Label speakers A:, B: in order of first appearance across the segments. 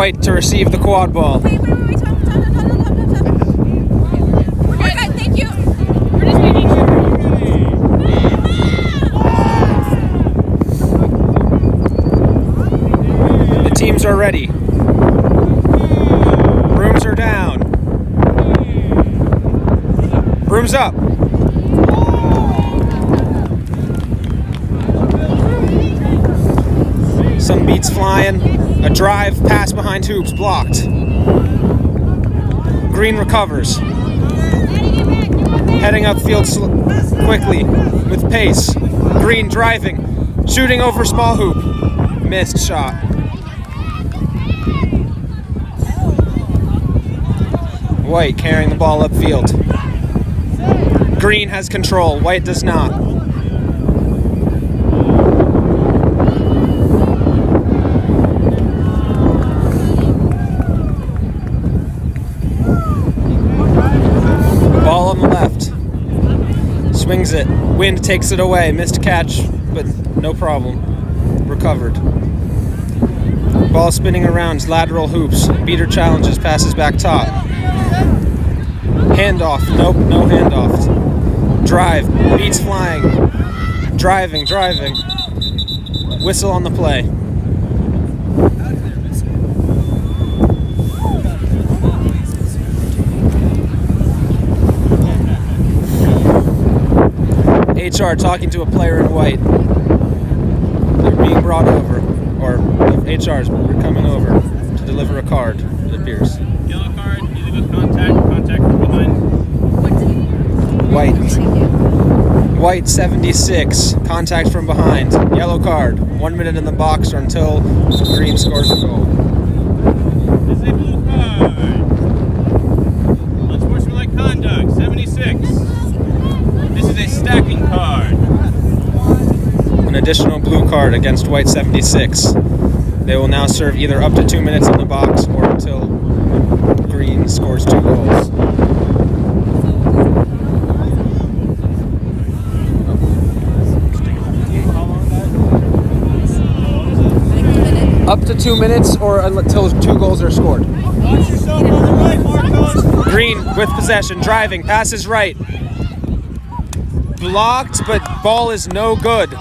A: White to receive the quad ball.
B: Wait, stop. We're good, thank you. We're just making sure.
A: The teams are ready. Brooms are down. Brooms up. Some beats flying. A drive, pass behind hoops, blocked. Green recovers. Heading upfield quickly with pace. Green driving. Shooting over small hoop. Missed shot. White carrying the ball upfield. Green has control. White does not. Ball on the left. Swings it. Wind takes it away. Missed catch, but no problem. Recovered. Ball spinning around. Lateral hoops. Beater challenges. Passes back top. Handoff. Nope, no handoff. Drive. Beats flying. Driving. Whistle on the play. HR talking to a player in white. They're being brought over, or HR's coming over to deliver a card, it appears.
C: Yellow card, either with contact from behind.
A: White 76, contact from behind. Yellow card, 1 minute in the box or until Green scores a goal.
C: This is a blue card. Unsportsmanlike conduct, 76. This is a stacking card.
A: An additional blue card against White 76. They will now serve either up to 2 minutes in the box or until Green scores 2 goals. Up to 2 minutes or until 2 goals are scored.
C: Watch yourself on the right, Marcos.
A: Green with possession, driving, passes right. Blocked, but ball is no good.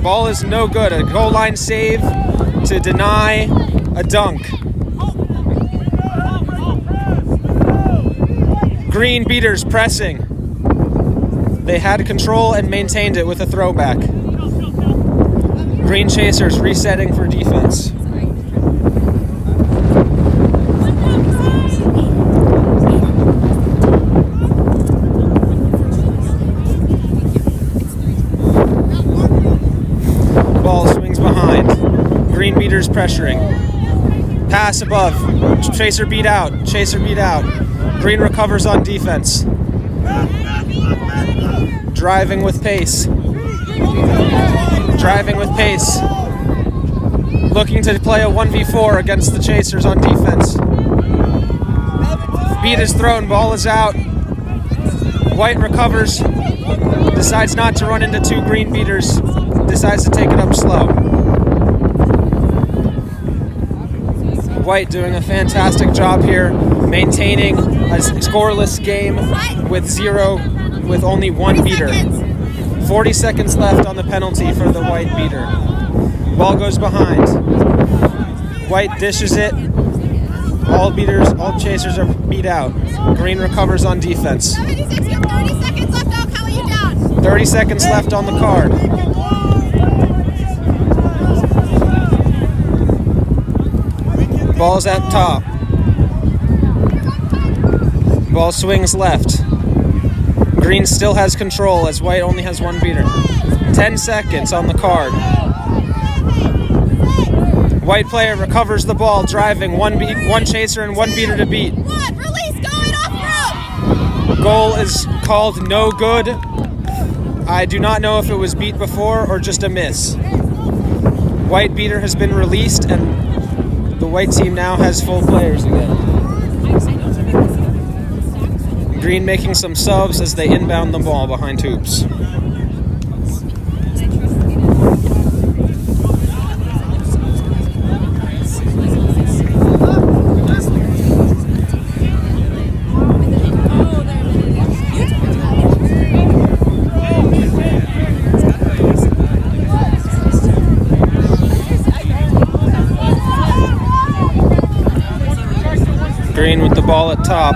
A: Ball is no good. A goal line save to deny a dunk. Green beaters pressing. They had control and maintained it with a throwback. Green chasers resetting for defense. Ball swings behind. Green beaters pressuring. Pass above. Chaser beat out. Green recovers on defense. Driving with pace. Looking to play a 1v4 against the chasers on defense. Beat is thrown, ball is out. White recovers. Decides not to run into 2 green beaters. Decides to take it up slow. White doing a fantastic job here, maintaining a scoreless game with only 1 beater. 40 seconds left on the penalty for the White beater. Ball goes behind. White dishes it. All chasers are beat out. Green recovers on defense.
B: 76, you have 30 seconds left, I'll count you down.
A: 30 seconds left on the card. Ball's at top. Ball swings left. Green still has control as White only has 1 beater. 10 seconds on the card. White player recovers the ball, driving. One chaser and 1 beater to beat.
B: Release going off rope.
A: Goal is called no good. I do not know if it was beat before or just a miss. White beater has been released and the white team now has full players again. Green making some subs as they inbound the ball behind hoops. ball at top.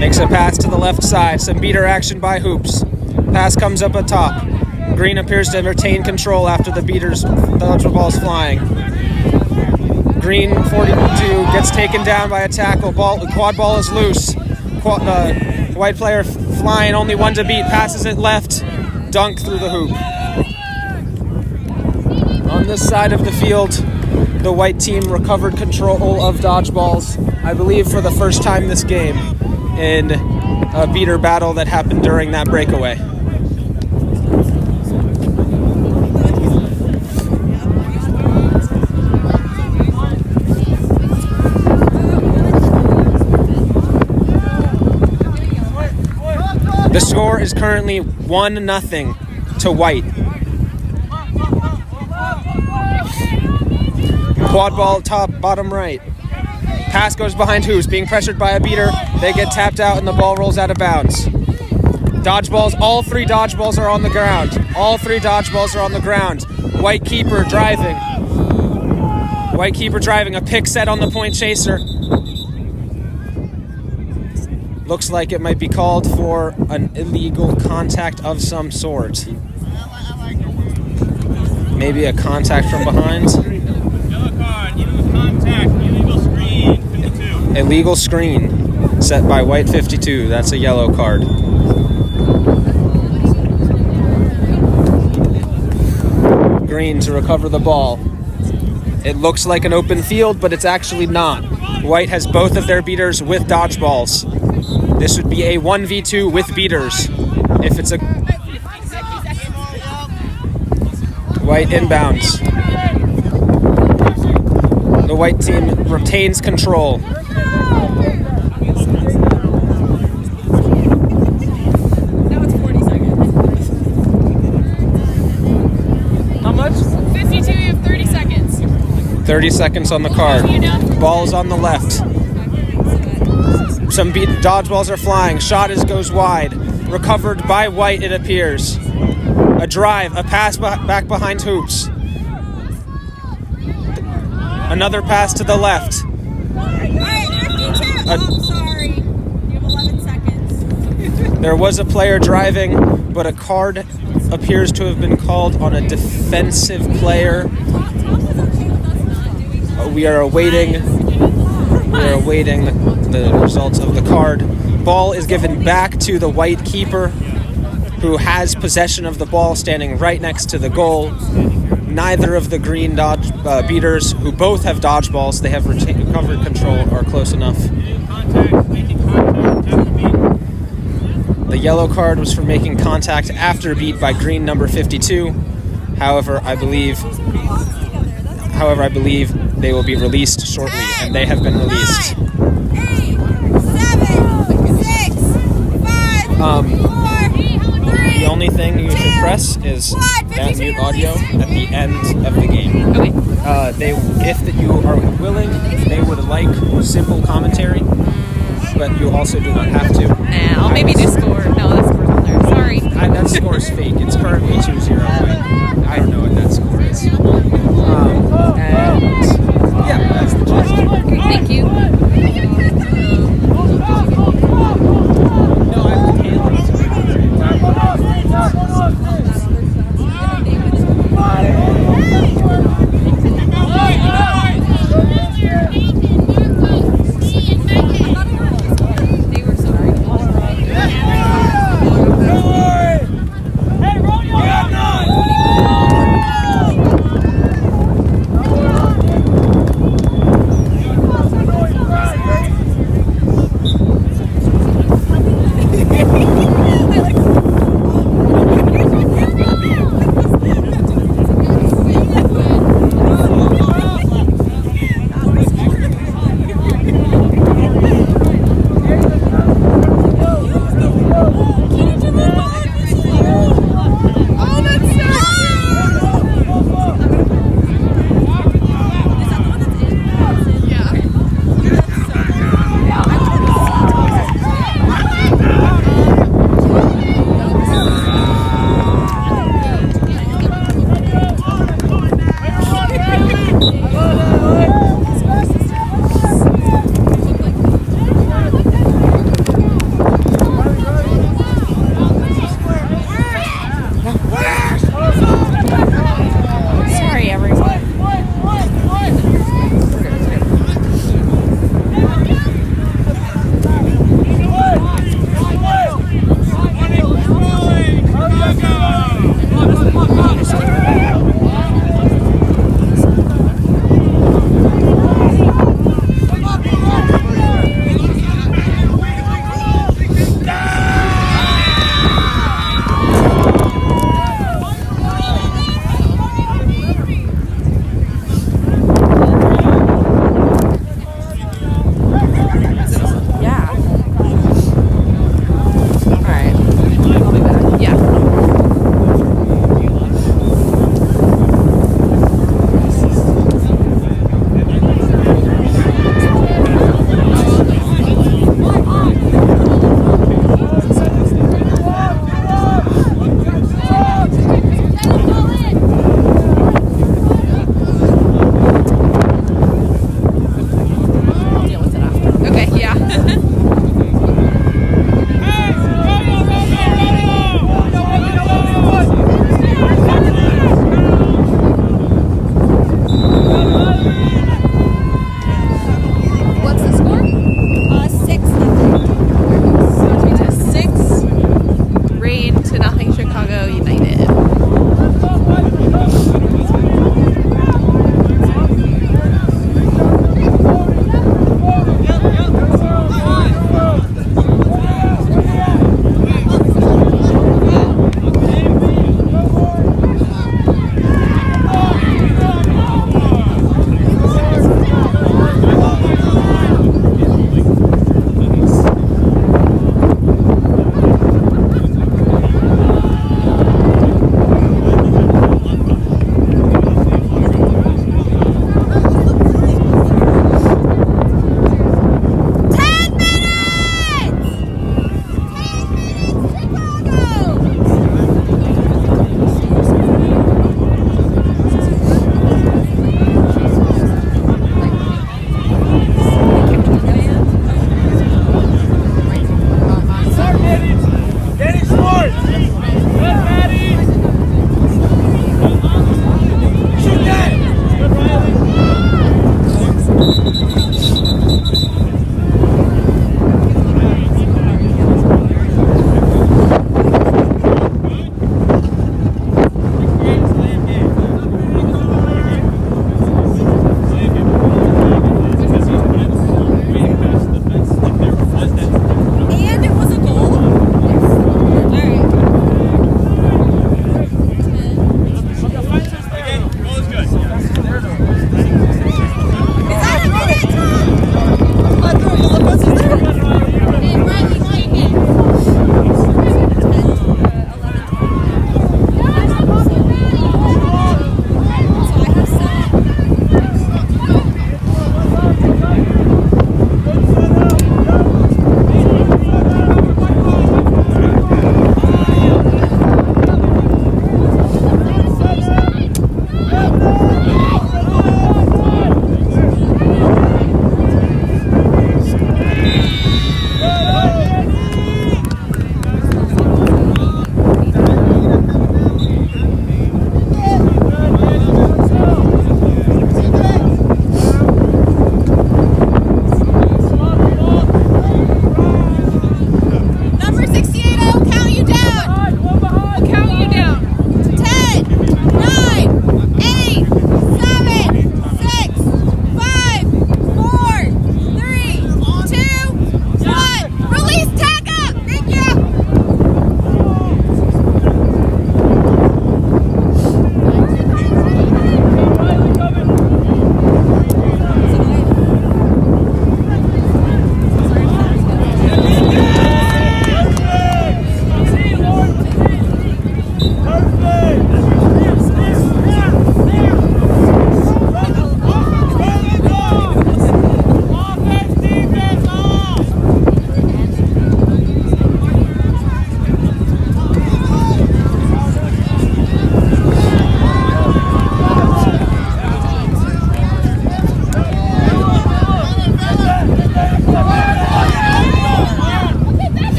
A: Makes a pass to the left side. Some beater action by Hoops. Pass comes up at top. Green appears to retain control after the ball's flying. Green 42 gets taken down by a tackle. Quad ball is loose. White player flying, only one to beat. Passes it left. Dunk through the hoop. On this side of the field, the white team recovered control of dodgeballs, I believe for the first time this game, in a beater battle that happened during that breakaway. The score is currently 1-0 to white. Quad ball top, bottom right. Pass goes behind Hoops, being pressured by a beater. They get tapped out and the ball rolls out of bounds. Dodgeballs, all three dodgeballs are on the ground. All three dodgeballs are on the ground. White keeper driving. White keeper driving, a pick set on the point chaser. Looks like it might be called for an illegal contact of some sort. Maybe a contact from behind.
C: Yellow card, illegal contact, illegal screen, 52.
A: Illegal screen set by white 52. That's a yellow card. Green to recover the ball. It looks like an open field, but it's actually not. White has both of their beaters with dodgeballs. This would be a 1v2 with beaters. If it's a white inbounds. The white team retains control.
B: Now it's 40 seconds.
A: How much?
B: 52, you have 30 seconds.
A: 30 seconds on the card. Ball's on the left. Some dodgeballs are flying. Shot goes wide. Recovered by white, it appears. A drive, a pass back behind Hoops. Another pass to the left.
B: Sorry. You have 11 seconds.
A: There was a player driving, but a card appears to have been called on a defensive player. We are awaiting the results of the card. Ball is given back to the white keeper, who has possession of the ball, standing right next to the goal. Neither of the green beaters, who both have dodgeballs, they have recovered control, are close enough. The yellow card was for making contact after beat by green number 52. However, I believe they will be released shortly, and they have been released.
B: 8, 7, 6, 5, 4, 3.
A: The only thing you should press is that mute audio at the end of the game.
B: Okay.
A: If you are willing, they would like simple commentary, but you also do not have to.
B: Nah, I'll maybe just score. No, that score's on there. Sorry.
A: That score is fake. It's currently 2-0. I don't know what that score is. And yeah, that's the gist.
B: Thank you.
A: No, I'm hailing.
B: They were so
C: Hey, Romeo!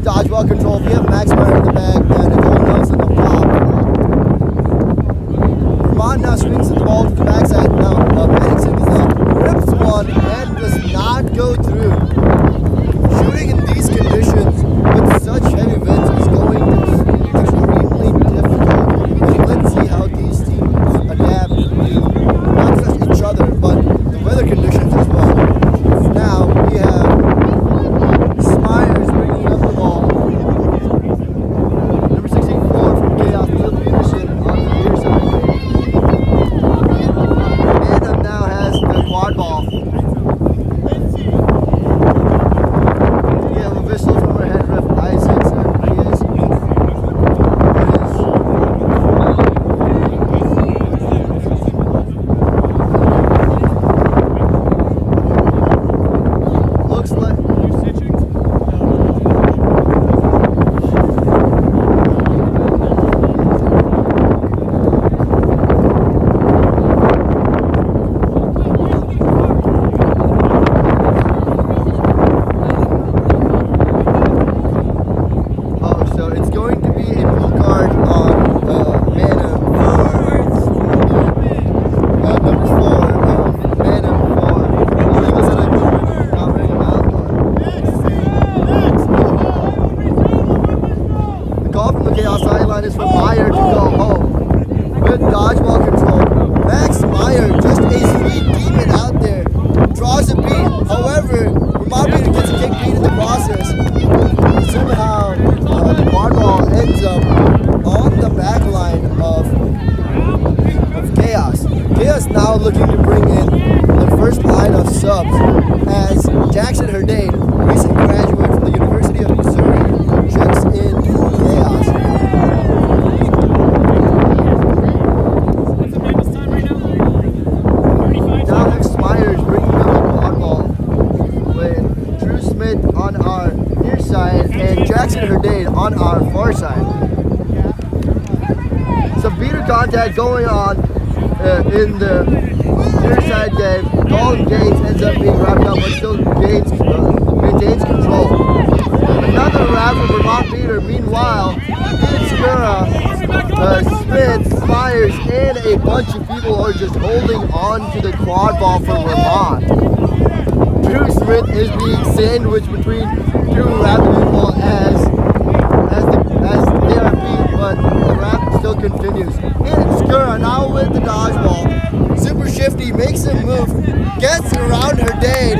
D: dodgeball control. We have Max Meyer in the back and Nicole Nelson up top. Vermont now swings the ball to the backside. Now, Madison is up, rips one, and does not go through. Shooting in these conditions with such heavy winds is going to be extremely difficult. And let's see how these teams adapt to not just each other, but the weather conditions as well. Now we have Smyers bringing up the ball. Number 64 from Chaos, Lil Peterson on the near side. Adam now has the quad ball. We have a whistle from our head ref Isaacs, and he is looks like so it's going to be a blue card on Manham for number 4, Manham for illegal set of movement, covering a mouthguard. The call from the Chaos sideline is for Meyer to go home with dodgeball control. Max Meyer, just a speed demon out there, draws a beat. However, Vermont Peter gets a kick beat in the process. Somehow, the Quadball ends up on the back line of Chaos. Chaos now looking to bring in the first line of subs as Jackson Herdane, recent graduate from the University of Missouri, checks in for Chaos. Now Max Myers bringing up the Quadball with Drew Smith on our near side and Jackson Herdane on our far side. Some beater contact going on in the near side game. Colin Gaines ends up being wrapped up, but still Gaines maintains control. Another wrap for Vermont beater. Meanwhile, Ian Skura, Smith, Myers, and a bunch of people are just holding on to the quad ball for Vermont. Drew Smith is being sandwiched between two rap people as they are beat, but the rap still continues. And Skura now with the dodgeball. Super shifty, makes him move, gets around Herdane,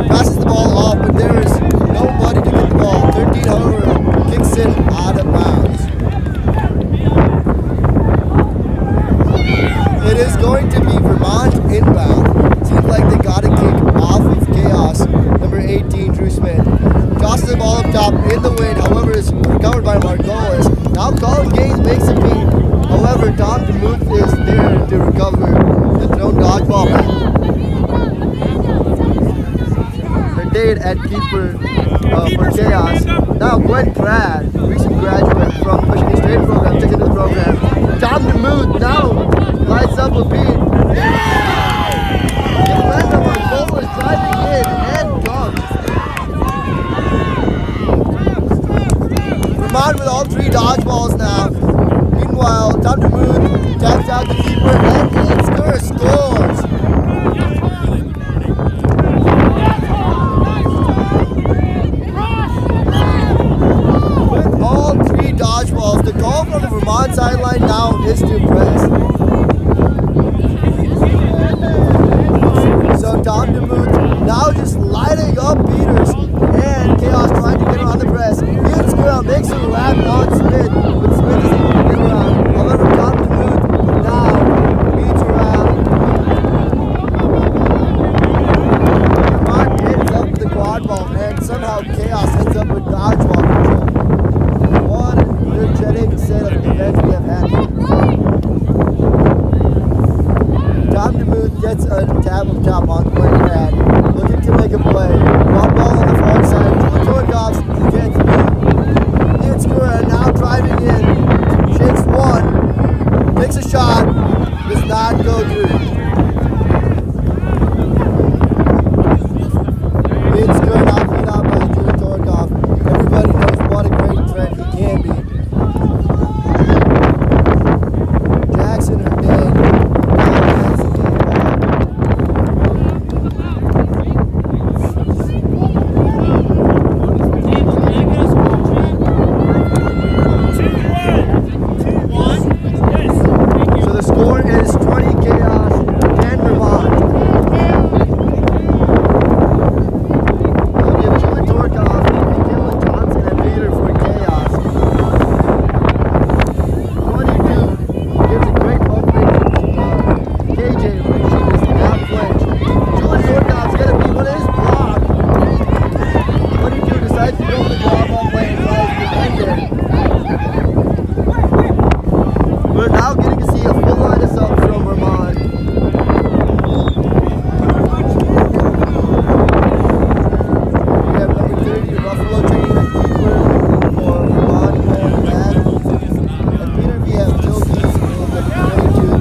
D: passes the ball off, but there is nobody to get the ball. 13, however, kicks it out of bounds. It is going to be Vermont inbound. Seems like they got a kick off of Chaos. Number 18, Drew Smith. Tosses the ball up top in the wind, however, is recovered by Margolis. Now Colin Gaines makes a beat. However, Tom DeMuth is there to recover the thrown dodgeball back. Herdane at keeper for Chaos. Now Gwen Pratt, recent graduate from Michigan State program, taken to the program. Tom DeMuth now lights up a beat. Glenda Margolis driving in and dunks. Vermont with all 3 dodgeballs now. Meanwhile, Tom DeMuth taps out the keeper and Skura scores. With all 3 dodgeballs, the call from the Vermont sideline now is to press. So Tom DeMuth now just lighting up beaters and Chaos trying to get around the press. Ian Skura makes a wrap on Smith, but Smith is able to get around. However, Tom DeMuth now beats around. Vermont ends up with the quad ball and somehow Chaos ends up with dodgeball control. What an energetic set of events we have had here. Tom DeMuth gets a tab up top on Gwen Pratt, looking to make a play. One ball on the far side. Drew Torkoffs gets beat. Ian Skura now driving in. Shakes one. Takes a shot. Does not go through. Ian Skura now beat out by Drew Torkoff. Everybody knows what a from the Quadball play and tries to defend it. We're now getting to see a full line of subs from Vermont. We have number 30, Buffalo taking a keeper for Vermont going back. And Peter, we have Joe Keys in the 22.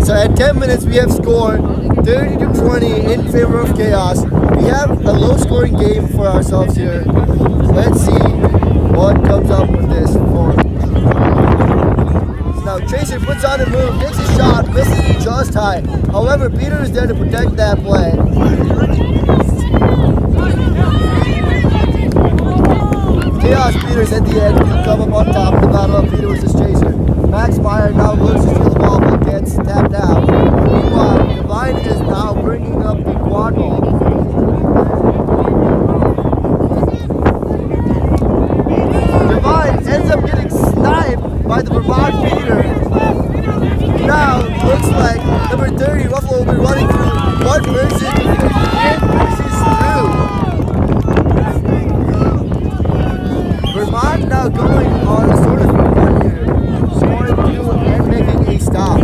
D: So at 10 minutes, we have scored 30-20 in favor of Chaos. We have a low-scoring game for ourselves here. Let's see what comes up with this. Now Chaser puts on a move, takes a shot, misses it just high. However, Peter is there to protect that play. Chaos Peters at the end will come up on top of the battle of Peter versus Chaser. Max Meyer now looks to steal the ball but gets tapped out. Meanwhile, Divine is now bringing up the quad ball. Divine ends up getting sniped by the Vermont Peter. Now, looks like number 30, Ruffalo will be running through one person and versus through. Vermont now going on a sort of run here, scoring two and making a stop.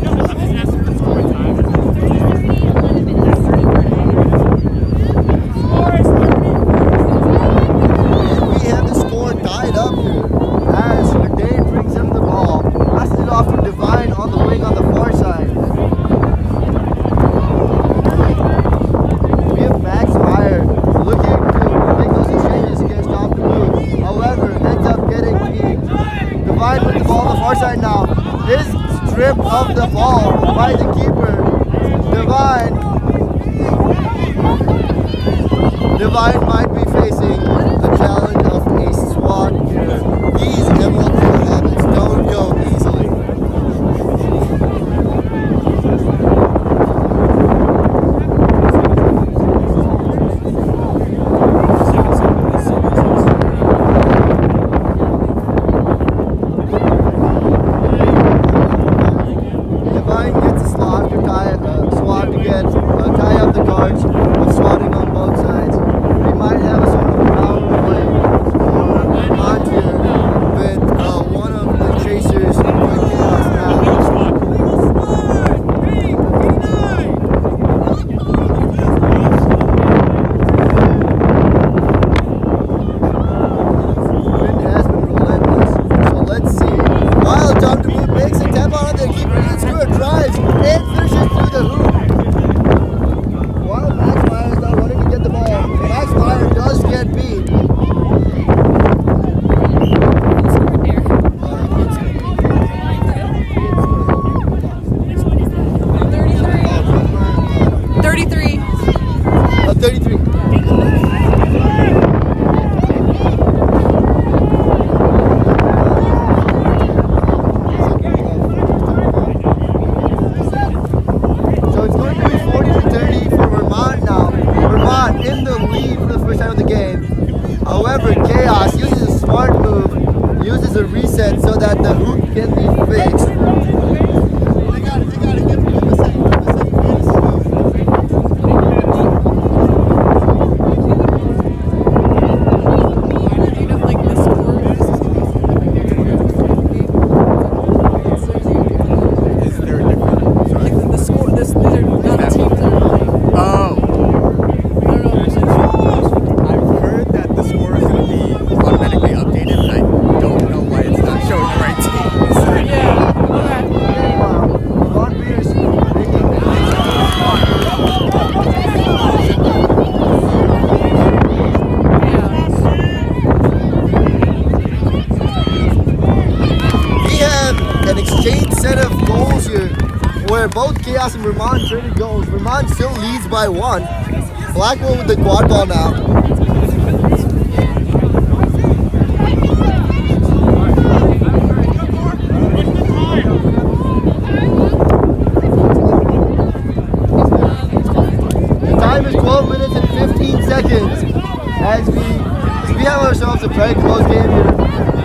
D: And we have the score tied up here as Dave brings him the ball, passes it off to Divine on the wing on the far side. We have Max Meyer looking to make those exchanges against off the move. However, ends up getting beat. Divine with the ball on the far side now. His strip of the ball by the keeper. Divine might be facing the challenge of a swat here. These Emerald Four habits don't go easily. Divine gets a swat to get tie up the cards with swatting on both sides. We might have a sort of power play on here with one of the chasers doing chaos now. Wind has been relentless, so let's see. While Dr. Moon makes a tap on the keeper, hits through a drives and finishes through the hoop. While Max Meyer is not running to get the ball, Max Meyer does get beat.
B: Thirty-three.
D: 33. So it's going to be 40-30 for Vermont now. Vermont in the lead for the first time of the game. However, Chaos uses a smart move, uses a reset so that the hoop can be fixed.
E: I've heard that the score is going to be automatically updated, but I don't know why it's not showing the right teams.
D: Meanwhile, Von Peters making we have an exchange set of goals here where both Chaos and Vermont traded goals. Vermont still leads by one. Blackwell with the quad ball now. The time is 12 minutes and 15 seconds as we have ourselves a very close game here.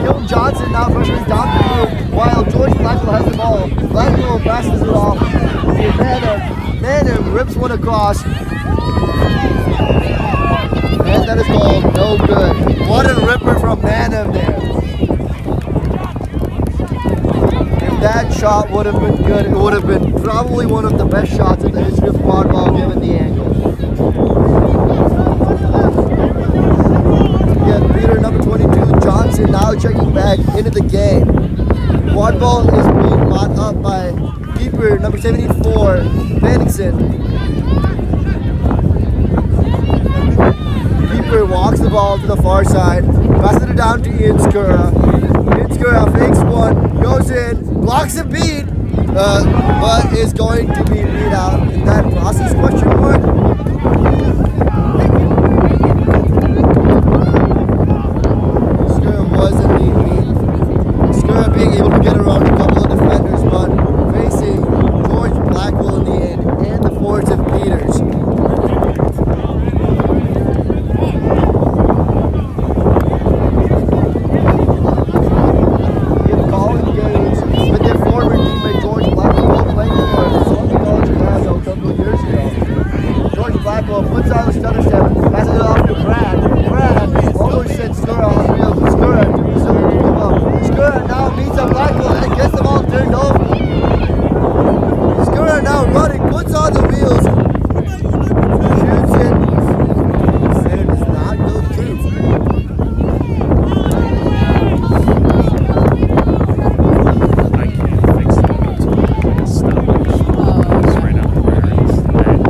D: Gil Johnson now pressures down the field while George Blackwell has the ball. Blackwell passes it off. Manham rips one across. And that is called no good. What a ripper from Manham there. If that shot would have been good, it would have been probably one of the best shots in the history of quadball given the angle. Yeah, Peter number 22, Johnson now checking back into the game. Quadball is being bought up by keeper, number 74, Benningson. Keeper walks the ball to the far side, passes it down to Inskura. Inskura fakes one, goes in, blocks a beat, but is going to be beat out in that process, question mark. Inskura was a lead beat. Inskura being able to get around a couple of defenders, but facing George Blackwell in the end and the force of Peters. Puts out the stutter step, passes it off to Brad. Brad almost sends Skura on the field. Skura to come up. Skura now meets up Blackwell and gets the ball turned over. Skura now running, puts on the wheels, shoots it, and it does not go through.
C: I can't fix it. Stop. It's right out there.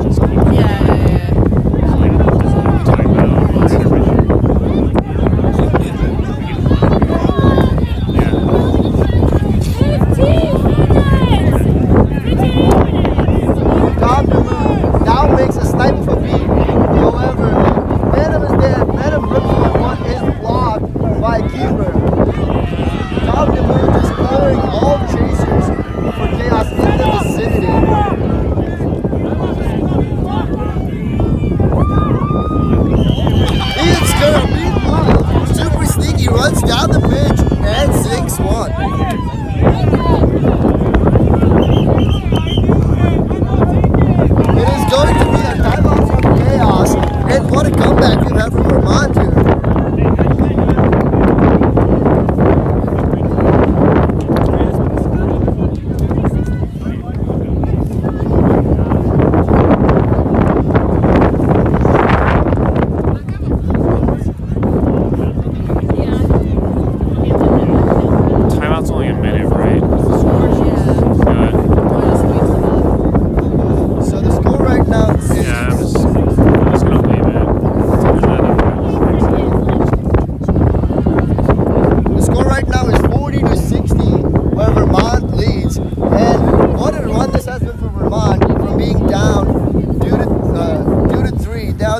C: Just keep runs down the pitch and sinks one. It is going to be a timeout from Chaos, and what a comeback you have from Vermont here.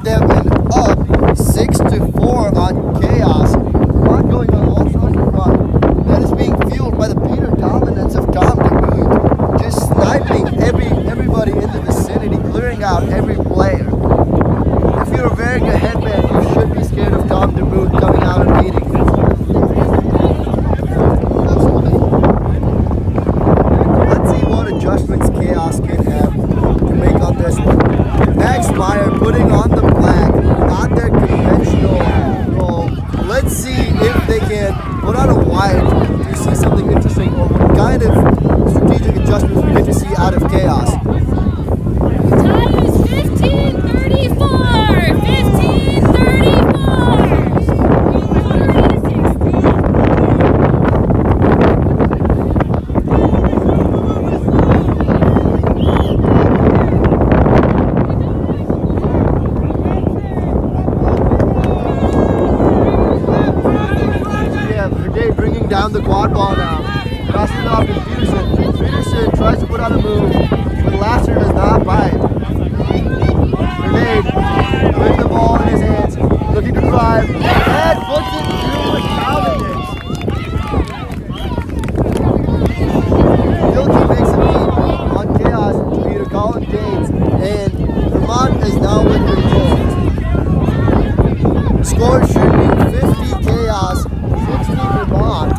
C: They have been up 6-4 on Chaos. Not going on all fronts of run. That is being fueled by the Peter dominance of Tom DeMuth. Just sniping everybody in the vicinity, clearing out every player. If you're a very good headman, you should be scared of Tom DeMuth coming out and beating you. Let's see what adjustments Chaos can have to make on this one. Max Meyer putting on the black, not their conventional role. Let's see if they can put on a white to see something interesting, or what kind of strategic adjustments we get to see out of Chaos.
F: Time is 15:34! 15:34!
D: Down the quad ball now. Passes it off to Peterson. Peterson tries to put on a move, but Lasser does not bite. Grenade with the ball in his hands, looking to drive, and puts it through with confidence. Gilkey makes a lead on Chaos to Peter Colin Gaines, and Vermont is now in control. The score should be 50 Chaos, 60 Vermont.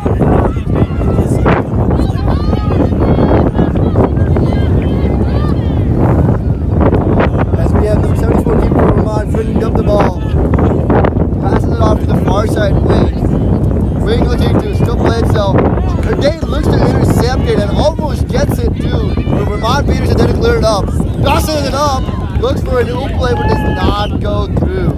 D: As we have number 74 keeper for Vermont filling up the ball. Passes it off to the far side wing. Wing looking to still Bledsoe. Dane looks to intercept it and almost gets it too. But Vermont Peters and then clear it up. Passes it up. Looks for a new play but does not go through.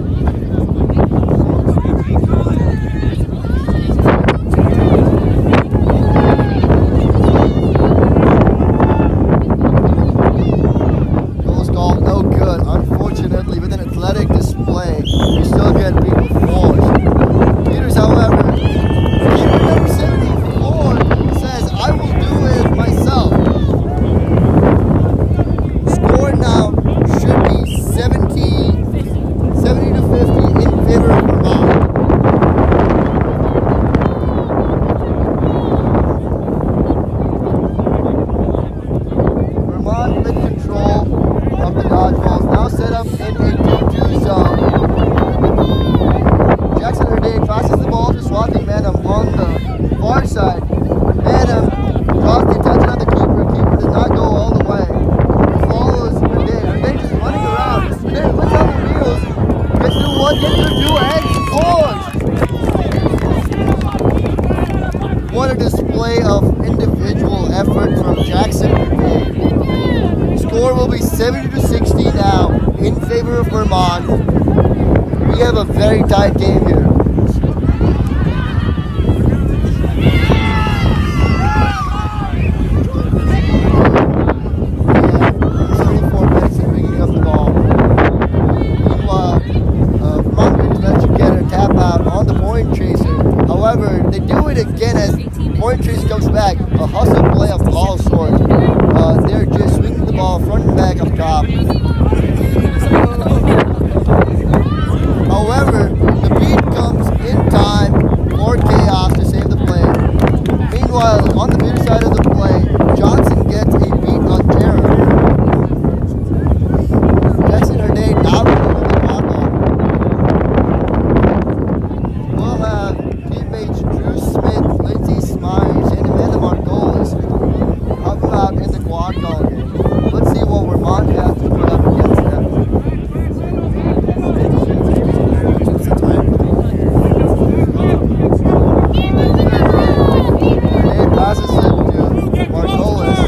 D: up in a 2-2 zone. Jackson Hernandez passes the ball to Swati Manham on the far side. Manham draws the attention of the keeper. Keeper does not go all the way. Follows Hernandez. Hernandez is running around. Hernandez puts on the wheels. Gets to 1, gets to 2, and scores! What a display of individual effort from Jackson Hernandez. Score will be 70-60 now in favor of Vermont. We have a very tight game here. However, they do it again as Point Trace comes back. A hustle play of ball short. They're just swinging the ball front and back up top. However, the beat comes in time for Chaos to save the play. Meanwhile, on the beat side of the play, Johnson gets a beat on Jared. Jackson Hernandez now with the Quadball. We'll have teammates Drew Smith, Lindsay Smyers, and Amanda Margolis help out in the Quadball game. Let's see what Vermont has to put up against them. Hernandez passes it to Margolis.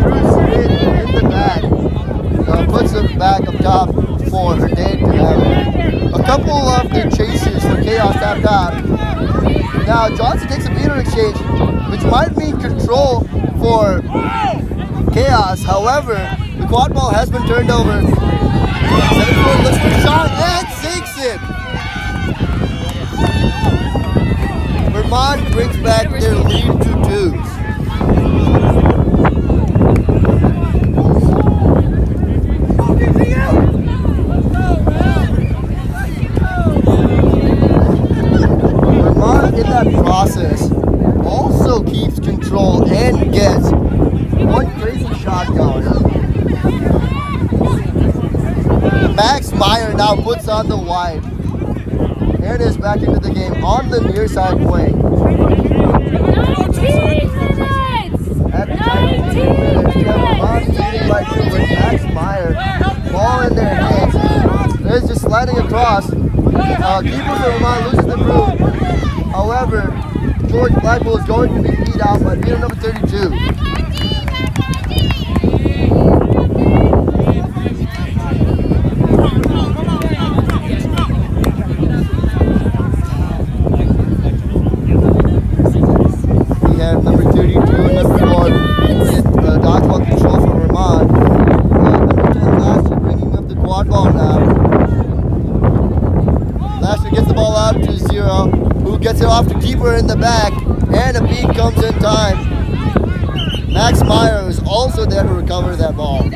D: Drew Smith in the back puts it back up top for Hernandez to have it. A couple of the chases for Chaos tapped out. Now Johnson takes a beater exchange, which might mean control for Chaos. However, the quad ball has been turned over. 7-4 looks for a shot and sinks it. Vermont brings back their lead to 2. In that process, also keeps control and gets one crazy shot going. Max Meyer now puts on the wide. Here it is back into the game on the near side wing. At the time, we have Vermont leading by 2 with Max Meyer. Ball in their hands. There's just sliding across. Keeper for Vermont loses the group. However, George Blackwell is going to be beat out by beater number 32. We have number 32 and number 4 with dodgeball control for Vermont. Number 10, Lashley bringing up the quad ball now. Lashley gets the ball out to 0. Who gets it off to keeper in the back, and a beat comes in time. Max Meyer is also there to recover that ball.
F: We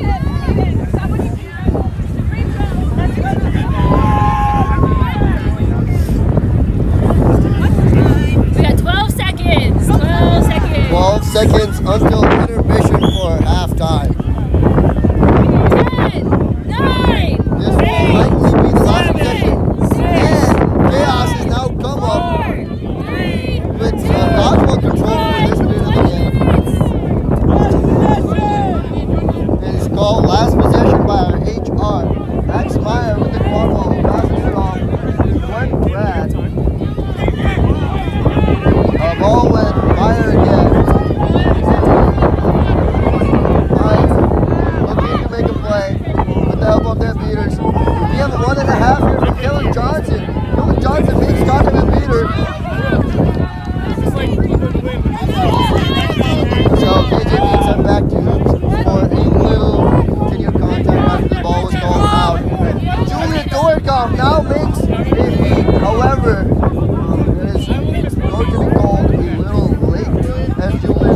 F: got 12 seconds. 12 seconds.
D: 12 seconds until intermission for halftime.
F: 10, 9,
D: This will likely be the last possession. And Chaos has now come up with dodgeball control for this bit of the game. It is called last possession by our HR. Max Meyer with the quadball who passes it off to Glenn Pratt. A ball with Meyer again. Meyer looking to make a play with the help of their beaters. We have a 1.5 here from Kellen Johnson. Kellen Johnson makes contact with the beater. So KJ being sent back to Hoops for a little continued contact after the ball was called out. Julia Dorikoff now makes a beat. However, it is going to be called a little late as Julia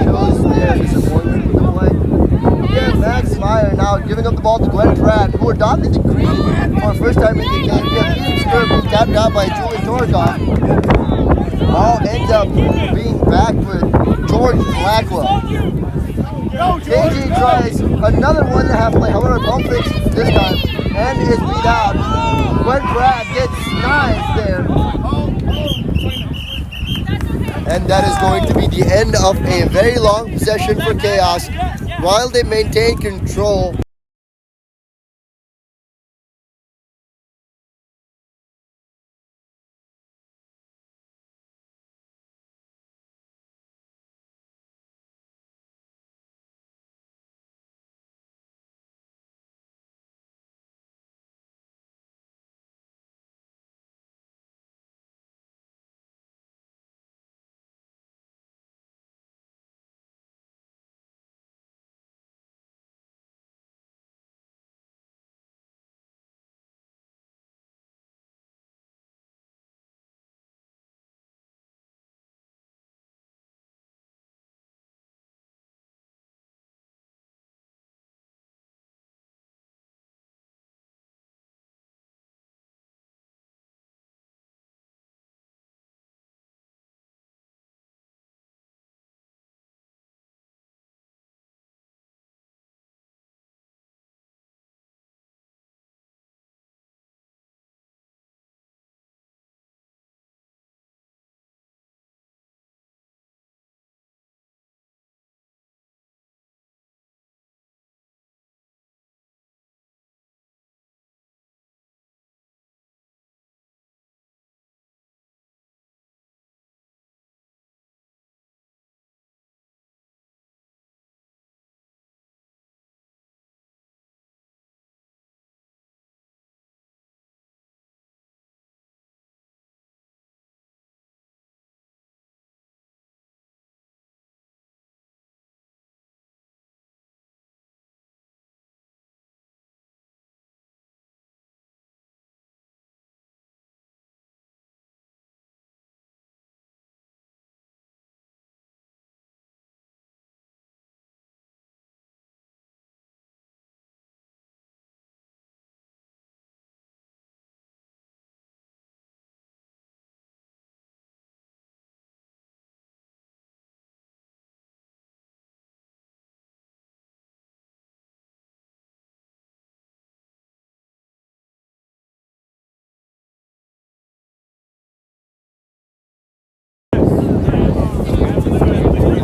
D: shows their disappointment with the play. We have Max Meyer now giving up the ball to Glenn Pratt, who adopted the green for the first time in the game. We have Ethan Skir being tapped out by Julia Dorikoff. Ball ends up being back with George Blackwell. KJ tries a another 1.5 play. However, pump fakes this time and is beat out. When Brad gets knives there. And that is going to be the end of a very long possession for Chaos while they maintain control.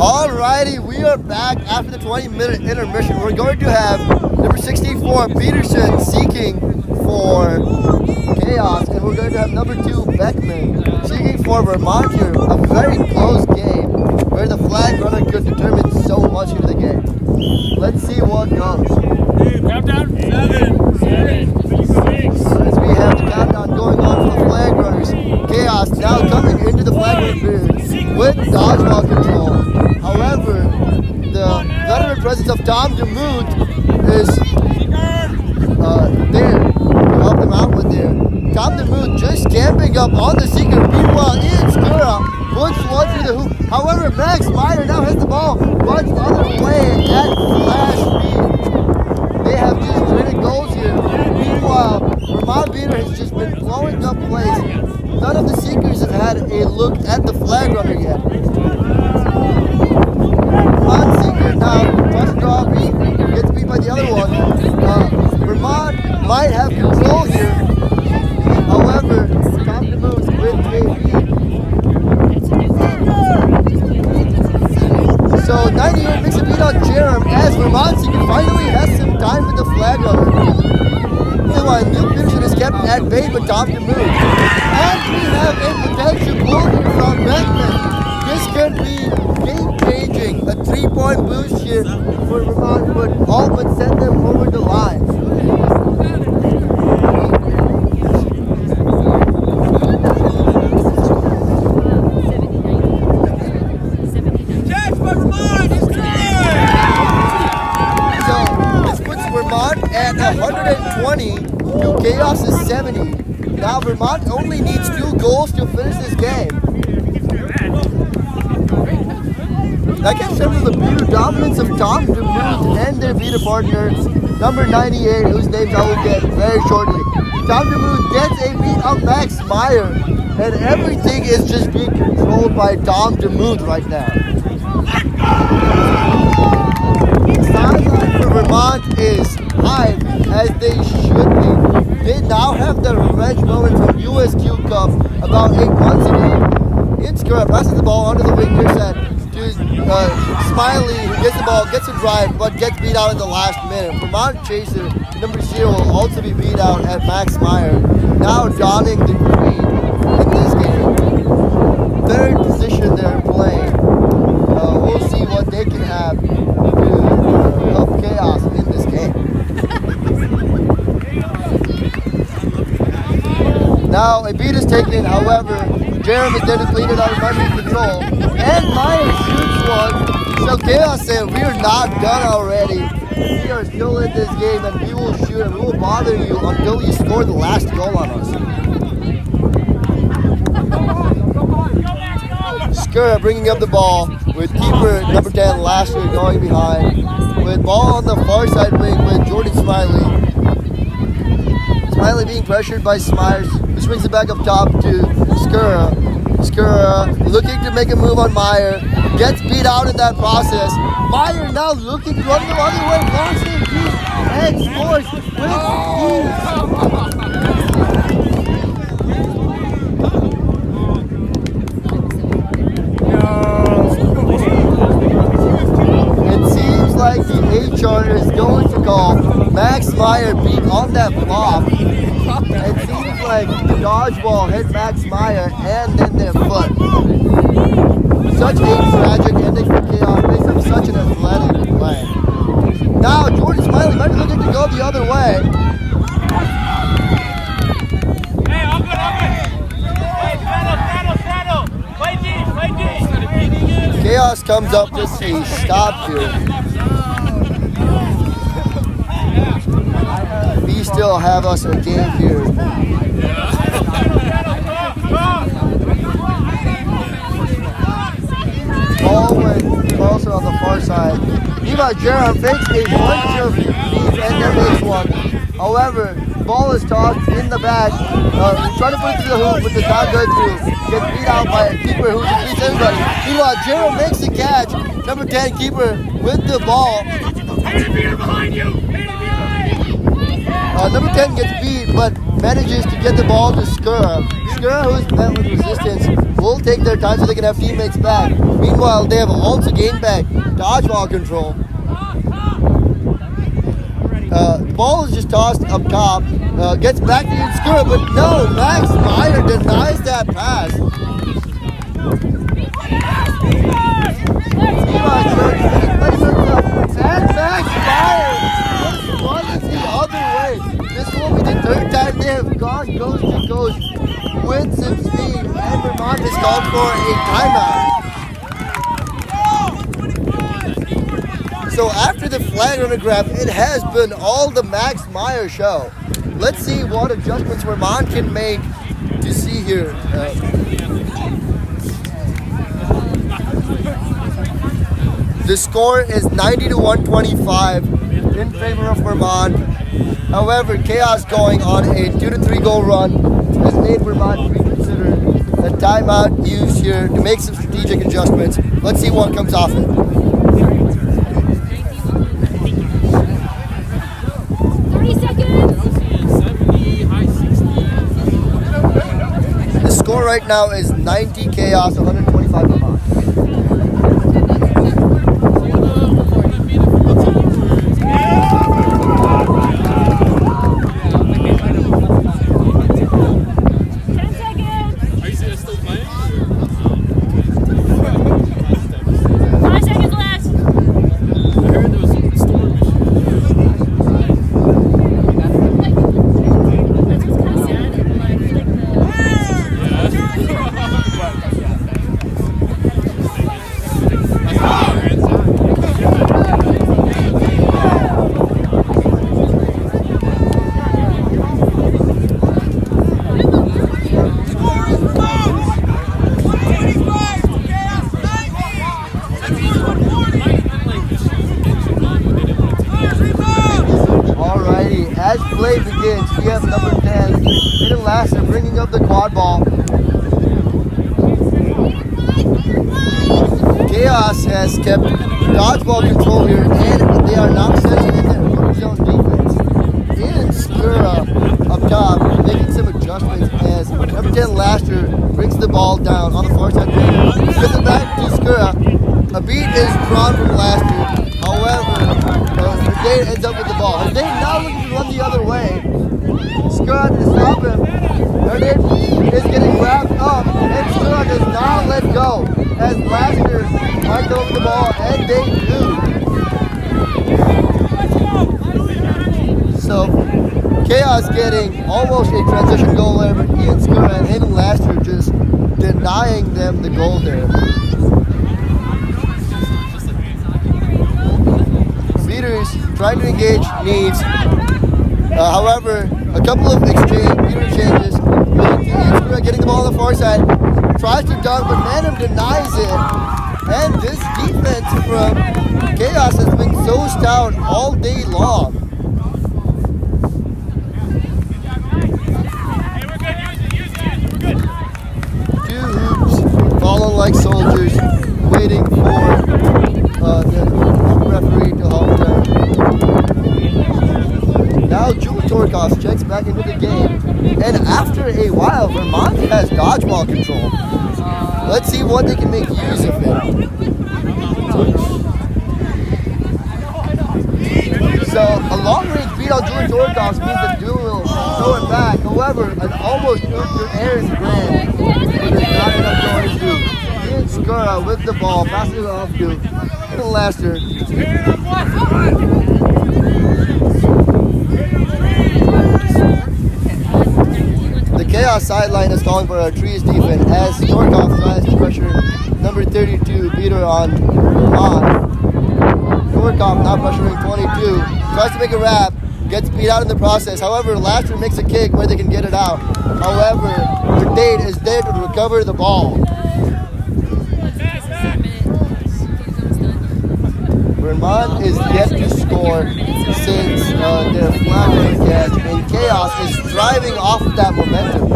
D: Alrighty, we are back after the 20-minute intermission. We're going to have number 64, Peterson, seeking for Chaos, and we're going to have number 2, Beckman, seeking for Vermont here. A very close game where the flag runner could determine so much into the game. Let's see what goes.
F: Countdown. 7, 6.
D: As we have the countdown going on for the flag runners, Chaos now coming into the flag runner period with dodgeball control. However, the veteran presence of Tom DeMoot is there to help him out with there. Tom DeMoot just camping up on the seeker. Meanwhile, Ian Skura puts one through the hoop. However, Max Meyer now has the ball, runs the other way at flash speed. They have just traded goals here. Meanwhile, Vermont Beater has just been blowing up plays. None of the seekers have had a look at the flag runner yet. Vermont seeker now tries to draw a beat, gets beat by the other one. Vermont might have control here. However, Tom DeMoose with a beat. So 98 makes a beat on Jerem as Vermont seeker finally has some time with the flag runner. Meanwhile, Neil Peterson is kept at bay by Tom DeMoose. And we have a potential goal here from Beckman. This could be game-changing. A 3-point boost here for Vermont would all but send them over the line. So this puts Vermont at 120 to Chaos' 70. Now Vermont only needs 2 goals to finish this game. That can show the beater dominance of Tom DeMoot and their beater partner, number 98, whose names I will get very shortly. Tom DeMoot gets a beat on Max Meyer, and everything is just being controlled by Tom DeMoot right now. Sideline for Vermont revenge moment from USQ Cup about 8 months ago. Inskura passes the ball onto the wing near set to Smiley, who gets the ball, gets a drive, but gets beat out in the last minute. Vermont Chaser, number 0, will also be beat out at Max Meyer, now donning the green in this game. Third position they're playing. We'll see what they can have to help Chaos in this game. Now a beat is taken, however, Jeremy then depleted on running control, and Meyer shoots one. So Chaos said, we are not done already. We are still in this game, and we will shoot and we will bother you until you score the last goal on us. Skura bringing up the ball with keeper number 10 Lasher going behind, with ball on the far side wing with Jordan Smiley. Smiley being pressured by Smyers, who swings it back up top to Skura. Skura looking to make a move on Meyer, gets beat out in that process. Meyer now looking to run the other way, launches it deep, and scores with ease. It seems like the HR is going to call Max Meyer beat on that flop. It seems like the dodgeball hit Max Meyer and then their foot. Such a tragic ending for Chaos based on such an athletic play. Now Jordan Smiley might be looking to go the other way.
G: Hey, I'm good. Hey, straddle. Play deep.
D: Chaos comes up with a stop here. We still have us a game here. Ball went also on the far side. Levi Jerem fakes a bunch of leads and then makes one. However, ball is tossed in the back. Trying to put it to the hoop, but does not go through. Gets beat out by a keeper who defeats everybody. Meanwhile, Jerem makes the catch. Number 10 keeper with the ball.
G: Behind you.
D: Number 10 gets beat, but manages to get the ball to Skura. Skura, who's met with resistance, will take their time so they can have teammates back. Meanwhile, they have also gained back dodgeball control. The ball is just tossed up top, gets back to Skura, but no, Max Meyer denies that pass. And Max Meyer runs the other way. This will be the third time they have gone coast to coast with some speed, and Vermont is called for a timeout. So after the flag runner grab, it has been all the Max Meyer show. Let's see what adjustments Vermont can make to see here. The score is 90-125 in favor of Vermont. However, Chaos going on a 2-3 goal run has made Vermont reconsider the timeout used here to make some strategic adjustments. Let's see what comes off it.
F: 30 seconds.
D: The score right now is 90 Chaos, 125 Vermont. As play begins, we have number 10, Hayden Lasser, bringing up the quad ball. Chaos has kept dodgeball control here, and they are now setting in their zone defense. In Skura up top, making some adjustments. the ball down on the far side. Gets it back to Skura. A beat is drawn from last year. However, Herdane ends up with the ball. Herdane now looking to run the other way. Skura to stop him. Herdane is getting wrapped up, and Skura does not let go. As Lasker marked over the ball, and they do. So, Chaos getting almost a transition goal there, but Ian Skura and Hayden Lasker just denying them the goal there. Beaters trying to engage needs. However, a couple of beater changes. Ian Skura getting the ball on the far side. Tries to dunk, but Manham denies it. And this defense from Chaos has been so stout all day long. Two hoops falling like soldiers, waiting for the referee to help them. Now Julie Torkos checks back into the game. And after a while, Vermont has dodgeball control. Let's see what they can make use of it. So a long-range beat on Julie Torkos means the duel will throw it back. However, an almost oop to Aaron Grant, but it's not enough going to. Ian Skura with the ball, passing it off to Lasker. The Chaos sideline is calling for a trees defense as Torkov tries to pressure number 32 beater on Vermont. Torkov not pressuring 22, tries to make a wrap, gets beat out in the process. However, Lasker makes a kick where they can get it out. However, Verdade is there to recover the ball. Vermont is yet to score since their flat catch, and Chaos is thriving off of that momentum.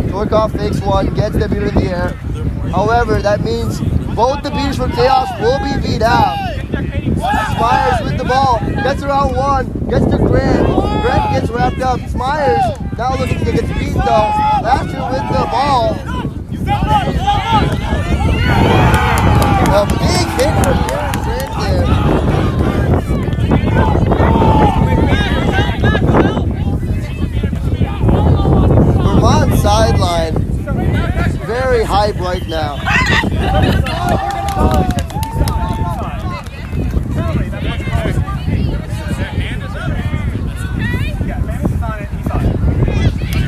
D: Torkov fakes one, gets the beater in the air. However, that means both the beaters for Chaos will be beat out. Smyers with the ball, gets around one, gets to Grant. Grant gets wrapped up. Smyers now looking to get beat though. Lasker with the ball. A big hit from Aaron Grant there. Vermont sideline, very hype right now.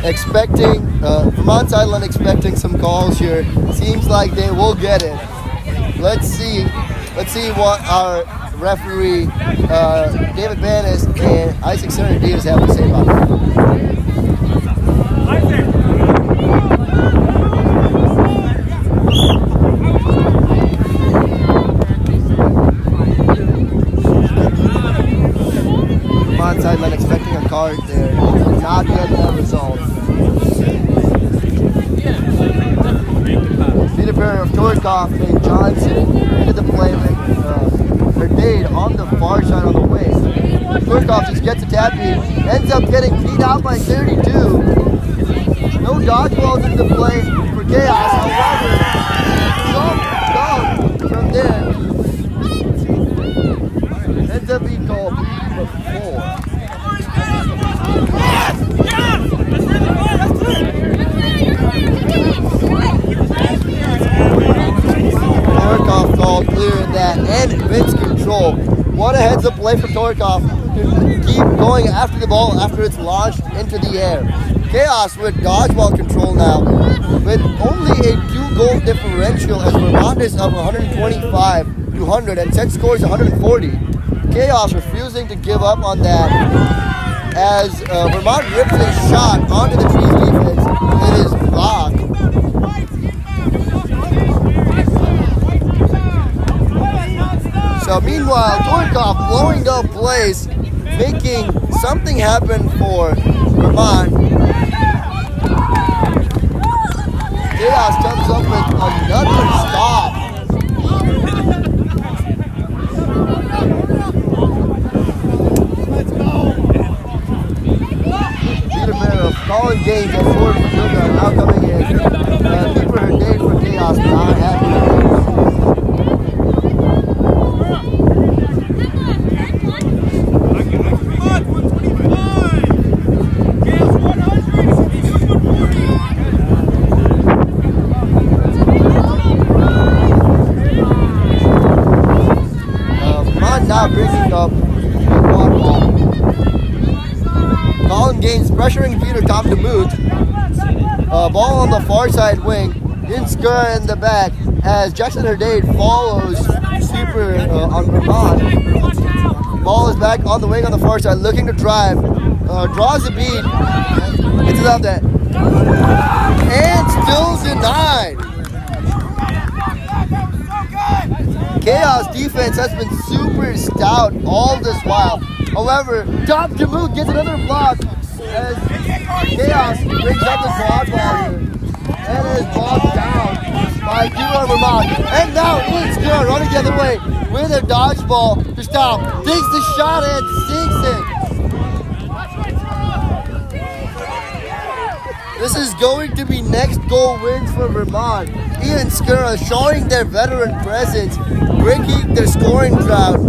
D: Expecting, Vermont sideline expecting some calls here. Seems like they will get it. Let's see what our referee David Banis and Isaac Serenaditas have to say about it. Vermont sideline expecting a card there. Not yet that result. Peter pair of Torkov and Johnson into the play with Verdade on the far side on the wing. Torkov just gets a tap in, ends up getting beat out by 32. No dodgeballs in the play for Chaos, however, some dunk from there. Ends up being called for 4. Torkov called clear in that, and Vince control. What a heads up play from Torkov to keep going after the ball after it's launched into the air. Chaos with dodgeball control now, with only a 2-goal differential as Vermont is up 125-100 and set scores 140. Chaos refusing to give up on that as Vermont rips a shot onto the trees defense. It is blocked. So meanwhile, Torkov blowing up plays, making something happen for Vermont. Chaos comes up with another stop. Peter Mero and now bringing up the Quadball. Colin Gaines pressuring Peter Tom DeMoot. Ball on the far side wing. Insker in the back as Jackson Herdade follows super on Vermont. Ball is back on the wing on the far side, looking to drive. Draws the beat. Gets it out there. And still denied. Chaos defense has been super stout all this while. However, Tom DeMoot gets another block as Chaos brings up the Quadball here. And is blocked down by Kiro Vermont. And now it's good running the other way with a dodgeball to stop. Takes the shot and sinks it. This is going to be next goal wins for Vermont. Ian Skura showing their veteran presence, breaking their scoring drought.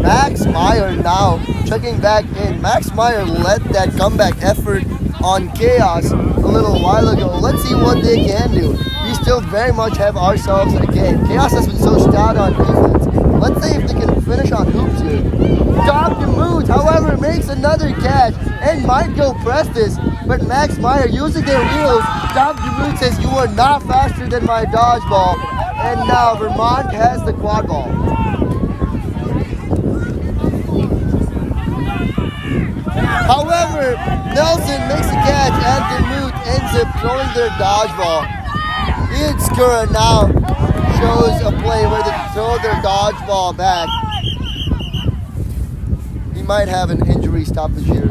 D: Max Meyer now checking back in. Max Meyer led that comeback effort on Chaos a little while ago. Let's see what they can do. We still very much have ourselves a game. Chaos has been so stout on defense. Let's see if they can finish on hoops here. Tom DeMoot, however, makes another catch and might go press this, but Max Meyer using their wheels. Tom DeMoot says, "You are not faster than my dodgeball," and now Vermont has the Quadball. However, Nelson makes a catch and DeMoot ends up throwing their dodgeball. Ian Skura now shows a play where they throw their dodgeball back. He might have an injury stoppage here.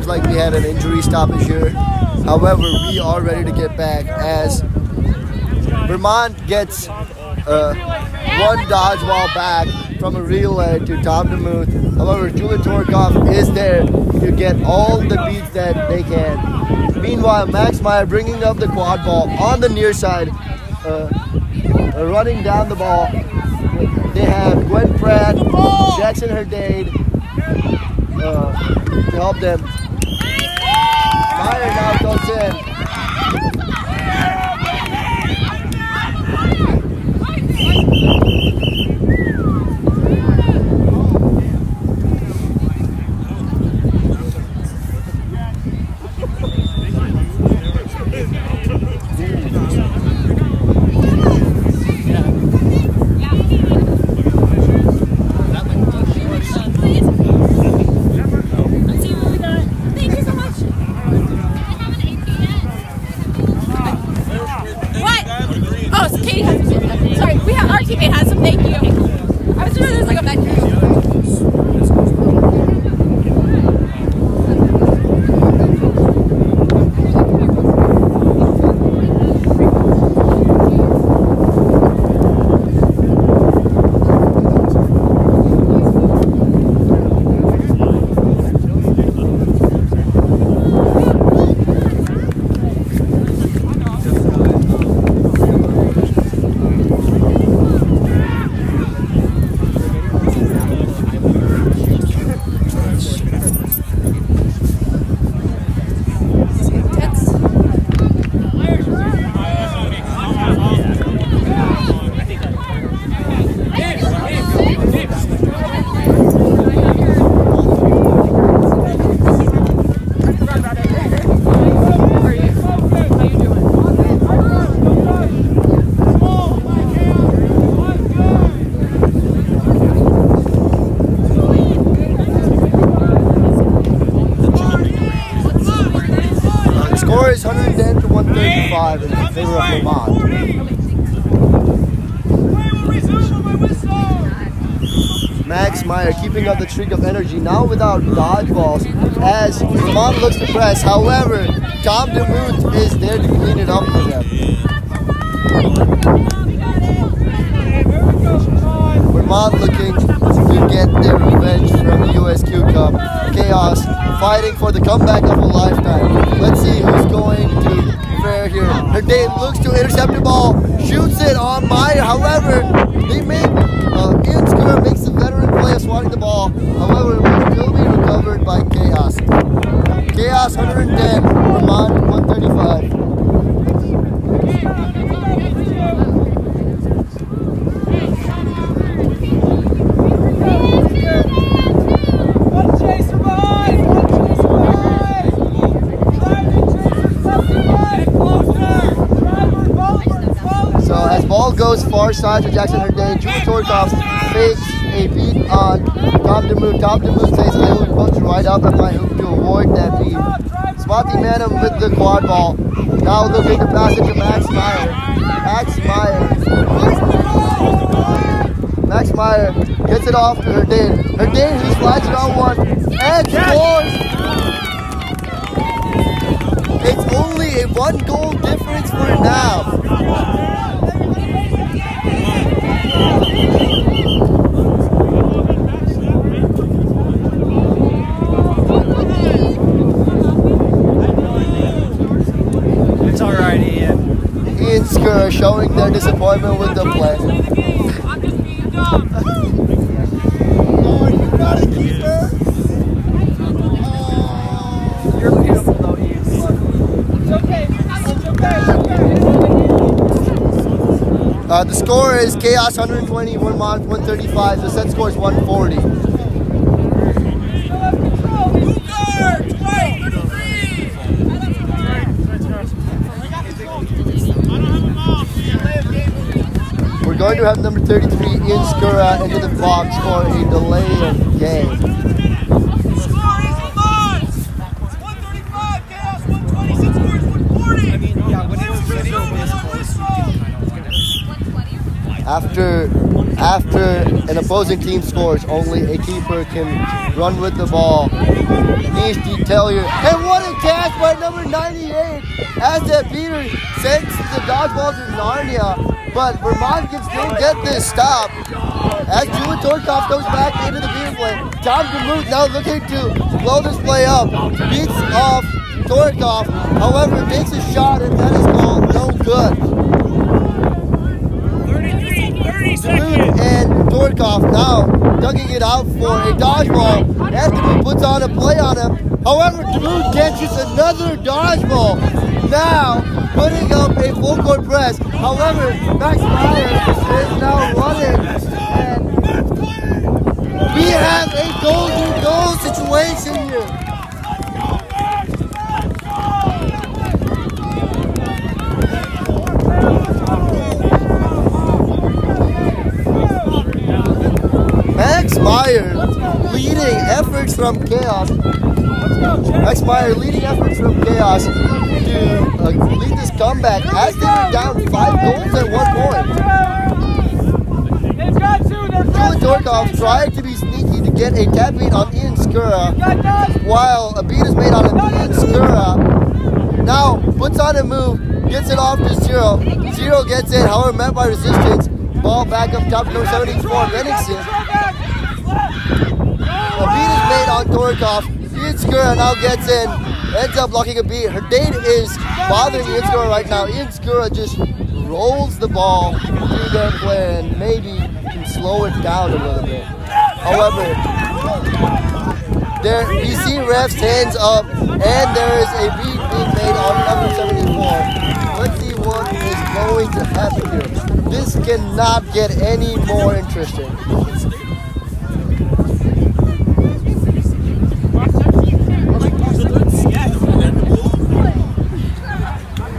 D: Like we had an injury stoppage here. However, we are ready to get back as Vermont gets one dodgeball back from a relay to Tom DeMoot. However, Julian Torkoff is there to get all the beats that they can. Meanwhile, Max Meyer bringing up the Quadball on the near side, running down the ball. They have Gwen Pratt, Jackson Herdade to help them. Meyer now goes in. 135 in favor of Vermont. Max Meyer keeping up the streak of energy, now without dodgeballs, as Vermont looks to press. However, Tom DeMuth is there to clean it up for them. Vermont looking to get their revenge from the USQ Cup. Chaos fighting for the comeback of a lifetime. Let's see who's going to fare here. Herdane looks to intercept the ball, shoots it on Meyer. However, they make Ian Skura makes the veteran play of swatting the ball. However, it will still be recovered by Chaos. Chaos 110, Vermont 135. Goes far side to Jackson Herdane. Julie Torkoff fakes a beat on Tom DeMuth. Tom DeMuth says, I will post right up at my hoop to avoid that beat. Swati Manham with the quad ball. Now looking to pass it to Max Meyer. Max Meyer gets it off to Herdane. Herdane who slides it on one and scores. It's only a 1 goal difference for now.
A: It's all right, Ian.
D: Ian Skura showing their disappointment with the play.
C: Oh, you got a keeper?
A: You're beautiful, though, Ian.
G: It's okay. It's okay.
D: The score is Chaos 120, Vermont 135. The set score is 140. We're going to have number 33, Ian Skura, into the box for a delay of game. After an opposing team scores, only a keeper can run with the ball. Niche Detailer. And what a catch by number 98 as that beater sends the dodgeball to Narnia. But Vermont can still get this stop. As Julie Torkoff goes back into the beater play. Tom DeMuth now looking to blow this play up. Beats off Torkoff. However, makes a shot and that is called no good. DeMuth and Torkoff now ducking it out for a dodgeball. As DeMuth puts on a play on him. However, DeMuth catches another dodgeball. Now putting up a full court press. However, Max Meyer is now running. And we have a goal-to-goal situation here. Max Meyer leading efforts from Chaos. Max Meyer leading efforts from Chaos to lead this comeback as they were down 5 goals at 1 point. Julie Torkoff tried to be sneaky to get a tap beat on Ian Skura, while a beat is made on Ian Skura. Now puts on a move, gets it off to Zero. Zero gets it, however met by resistance. Ball back up top to number 74, Bennington. A beat is made on Torkoff. Ian Skura now gets in, ends up blocking a beat. Herdane is bothering Ian Skura right now. Ian Skura just rolls the ball through their play and maybe can slow it down a little bit. However, there you see ref's hands up and there is a beat being made on number 74. Let's see what is going to happen here. This cannot get any more interesting.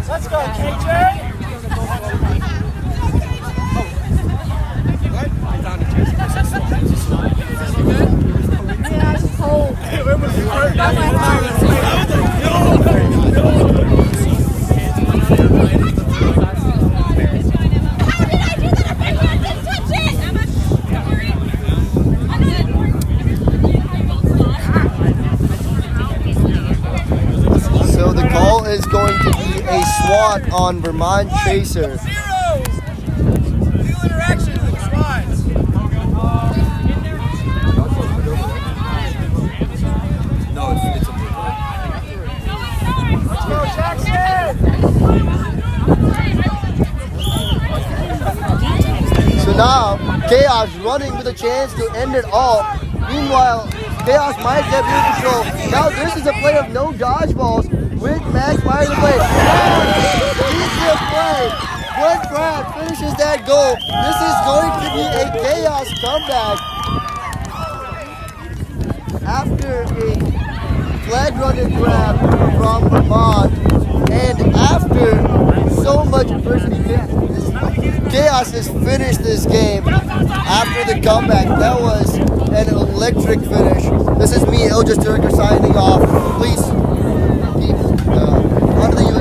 G: Let's go, KJ!
D: is going to be a SWAT on Vermont Chaser. So now, Chaos running with a chance to end it all. Meanwhile, Chaos might get real control. Now this is a play of no dodgeballs with Max firing the play. Easy play. When Brad finishes that goal, this is going to be a Chaos comeback. After a flag runner grab from Vermont, and after so much adversity, Chaos has finished this game after the comeback. That was an electric finish. This is me, Ilja Turker, signing off. Please keep onto the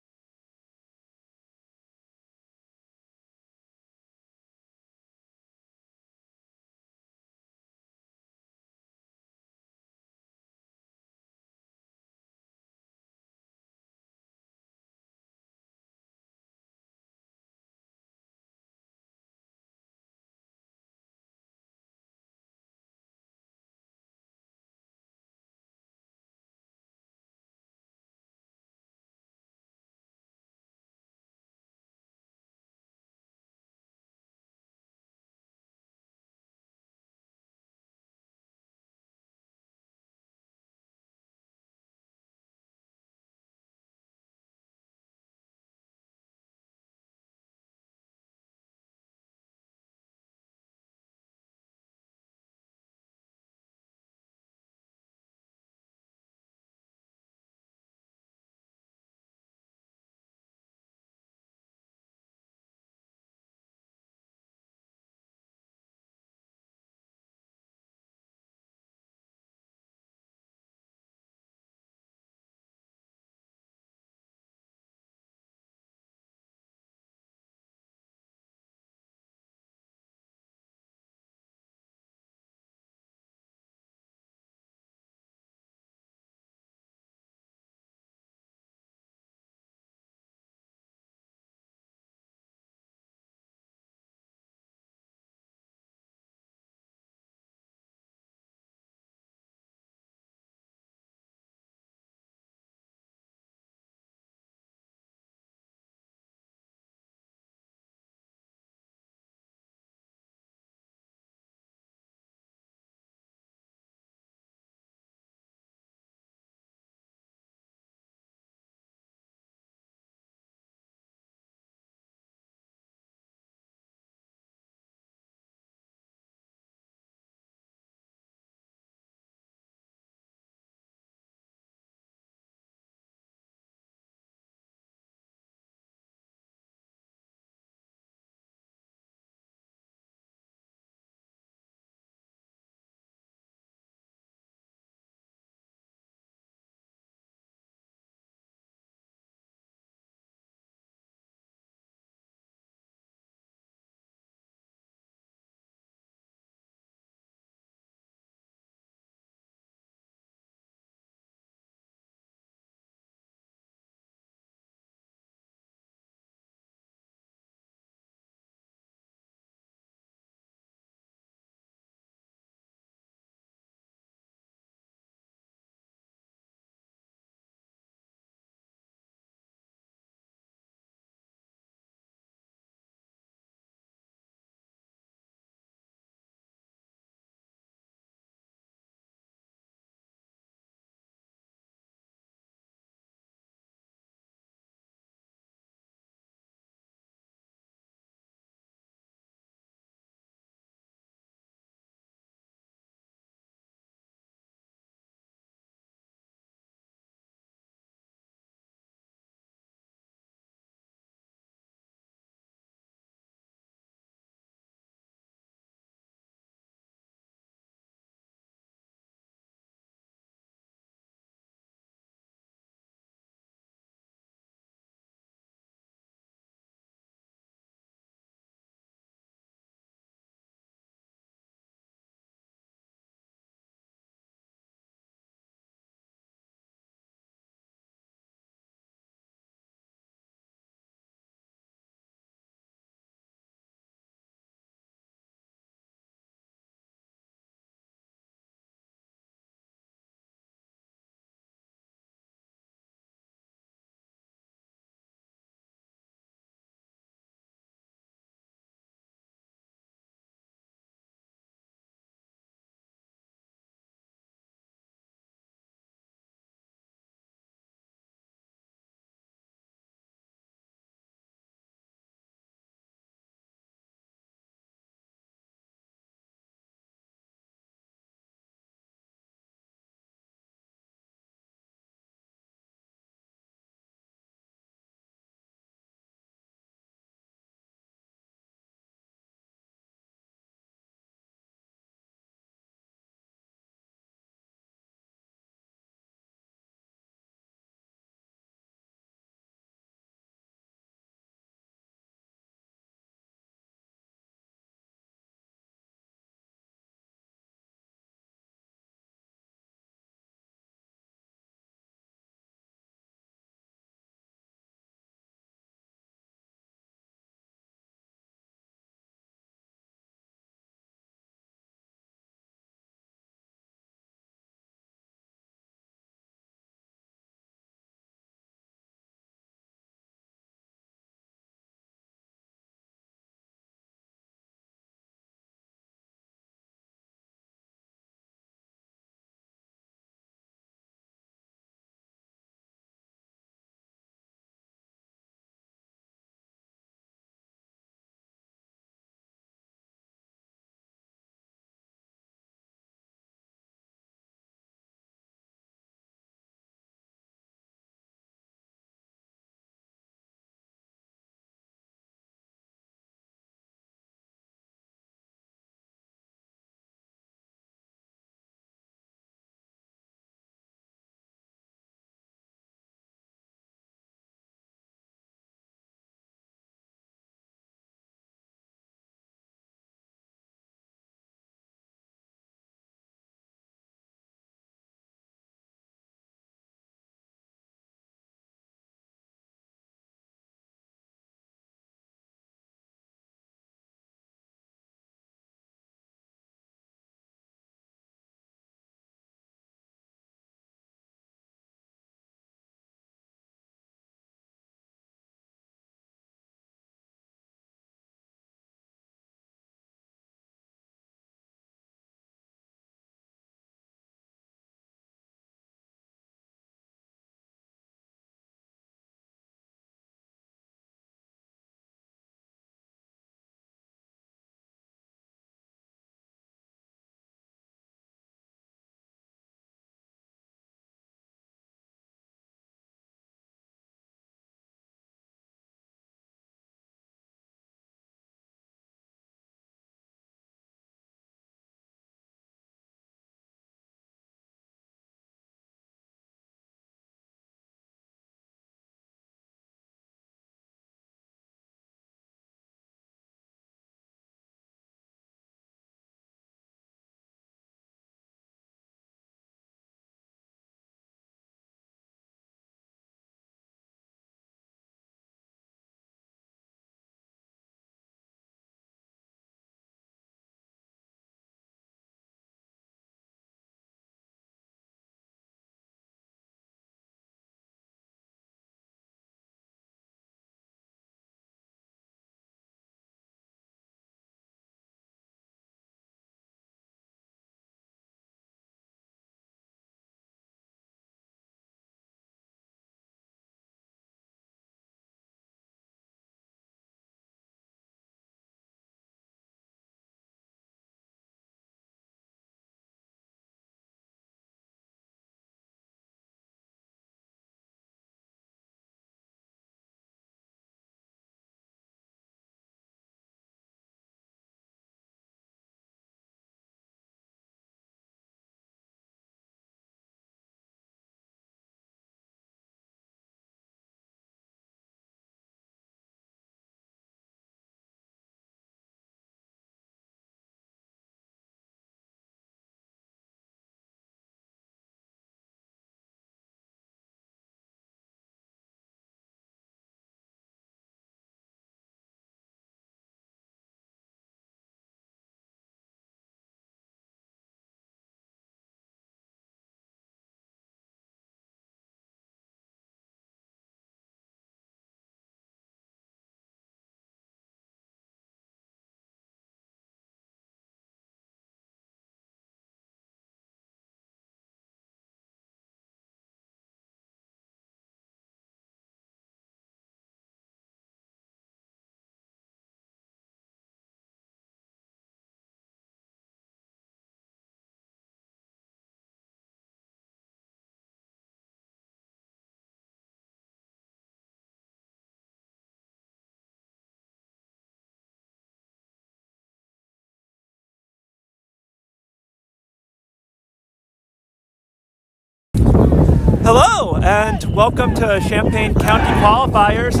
H: and welcome to Champaign County Qualifiers.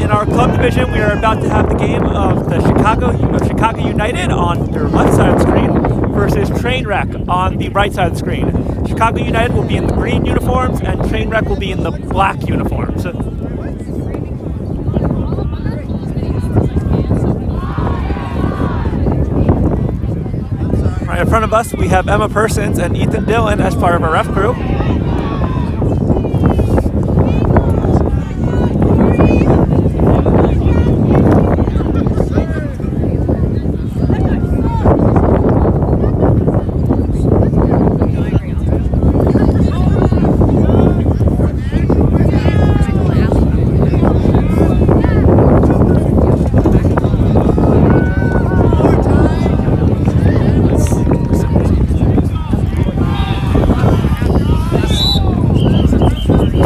H: In our club division, we are about to have the game of the Chicago United on your left side of the screen versus Trainwreck on the right side of the screen. Chicago United will be in the green uniforms and Trainwreck will be in the black uniforms. Right in front of us, we have Emma Persons and Ethan Dillon as part of our ref crew.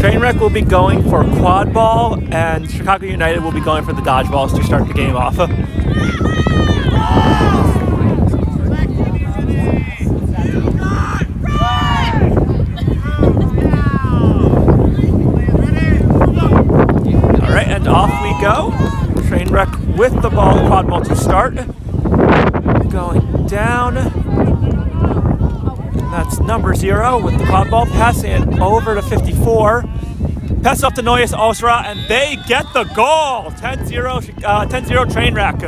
H: Trainwreck will be going for Quadball, and Chicago United will be going for the dodgeballs to start the game off. Alright, and off we go. Trainwreck with the ball, Quadball to start. Going down. That's number 0 with the quad ball, passing it over to 54. Pass off to Noyes Osra, and they get the goal! 10-0 Trainwreck.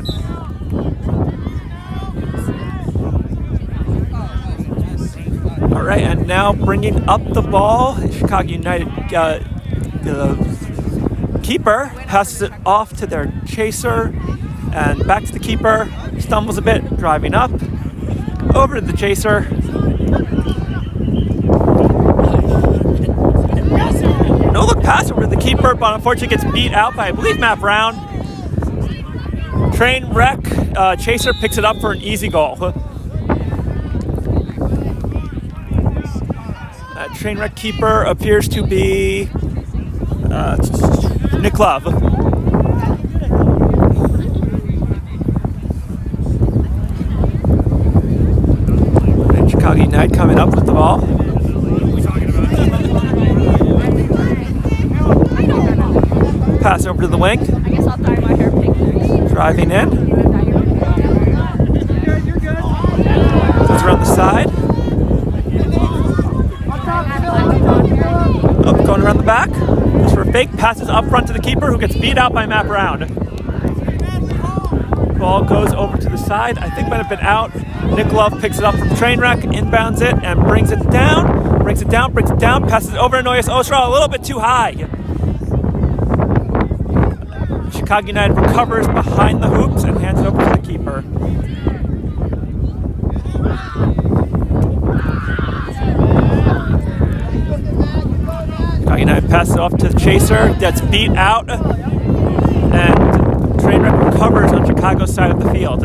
H: All right, and now bringing up the ball, Chicago United, the keeper passes it off to their chaser, and back to the keeper, stumbles a bit, driving up, over to the chaser. No look pass over to the keeper, but unfortunately gets beat out by, I believe, Matt Brown. Trainwreck chaser picks it up for an easy goal. Trainwreck keeper appears to be Nick Love. And Chicago United coming up with the ball. Pass over to the wing.
F: I guess I'll dye my hair pink.
H: Driving in. Goes around the side. Oh, going around the back. Goes for a fake. Passes up front to the keeper, who gets beat out by Matt Brown. Ball goes over to the side. I think might have been out. Nick Love picks it up from Trainwreck, inbounds it, and brings it down. Brings it down. Passes it over to Noyes Osra, a little bit too high. Chicago United recovers behind the hoops and hands it over to the keeper. Chicago United passes it off to the chaser, gets beat out, and Trainwreck recovers on Chicago's side of the field.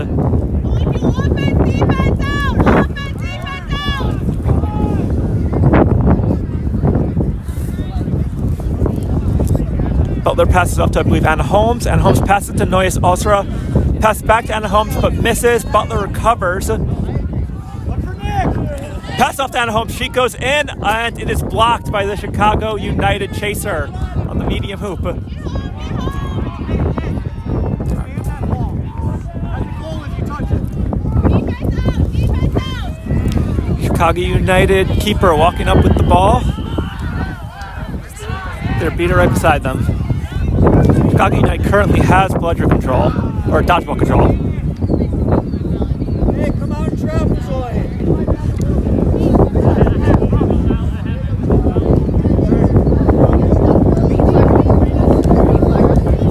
H: Butler passes off to, I believe, Anna Holmes. Anna Holmes passes to Noyes Osra. Passes back to Anna Holmes, but misses. Butler recovers. Pass off to Anna Holmes. She goes in, and it is blocked by the Chicago United chaser on the medium hoop. Chicago United keeper walking up with the ball. Their beater right beside them. Chicago United currently has bludger control, or dodgeball control.
G: Hey, come out and travel, Zoe.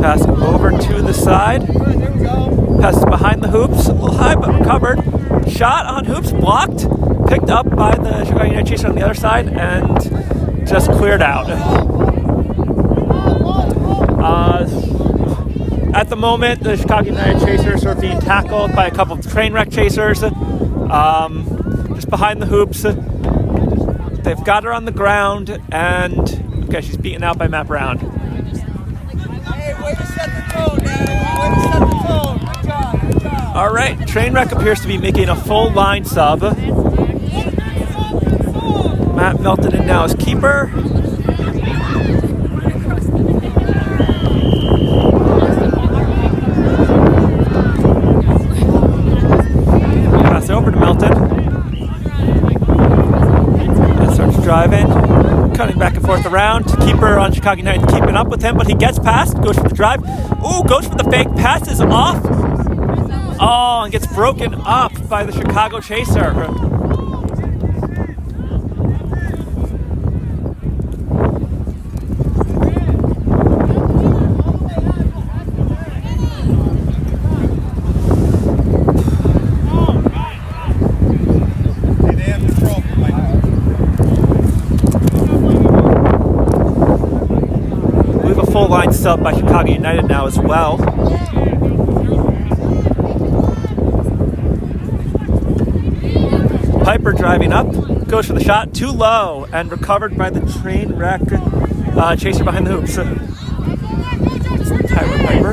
H: Pass over to the side.
G: There we go.
H: Passes behind the hoops, a little high but recovered. Shot on hoops, blocked. Picked up by the Chicago United chaser on the other side and just cleared out. At the moment, the Chicago United chasers are being tackled by a couple of Trainwreck chasers. Just behind the hoops. They've got her on the ground, and okay, she's beaten out by Matt Brown.
G: Hey, way to set the tone, man. Way to set the tone. Good job, good job.
H: All right, Trainwreck appears to be making a full line sub. Matt Melton in now as keeper. keeper on Chicago United keeping up with him, but he gets past, goes for the drive. Ooh, goes for the fake, passes off. Oh, and gets broken up by the Chicago Chaser. Full line sub by Chicago United now as well. Piper driving up, goes for the shot, too low, and recovered by the train wreck Chaser behind the hoops. Tyler Piper.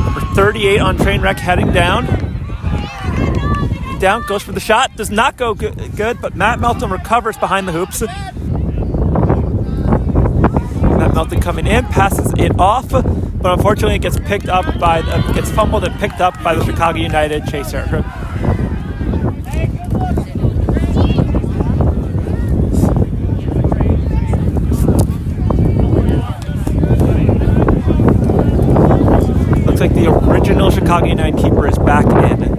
H: Number 38 on train wreck heading down. Down, goes for the shot, does not go good, but Matt Melton recovers behind the hoops. Matt Melton coming in, passes it off, but unfortunately it gets picked up by gets fumbled and picked up by the Chicago United Chaser. Looks like the original Chicago United keeper is back in.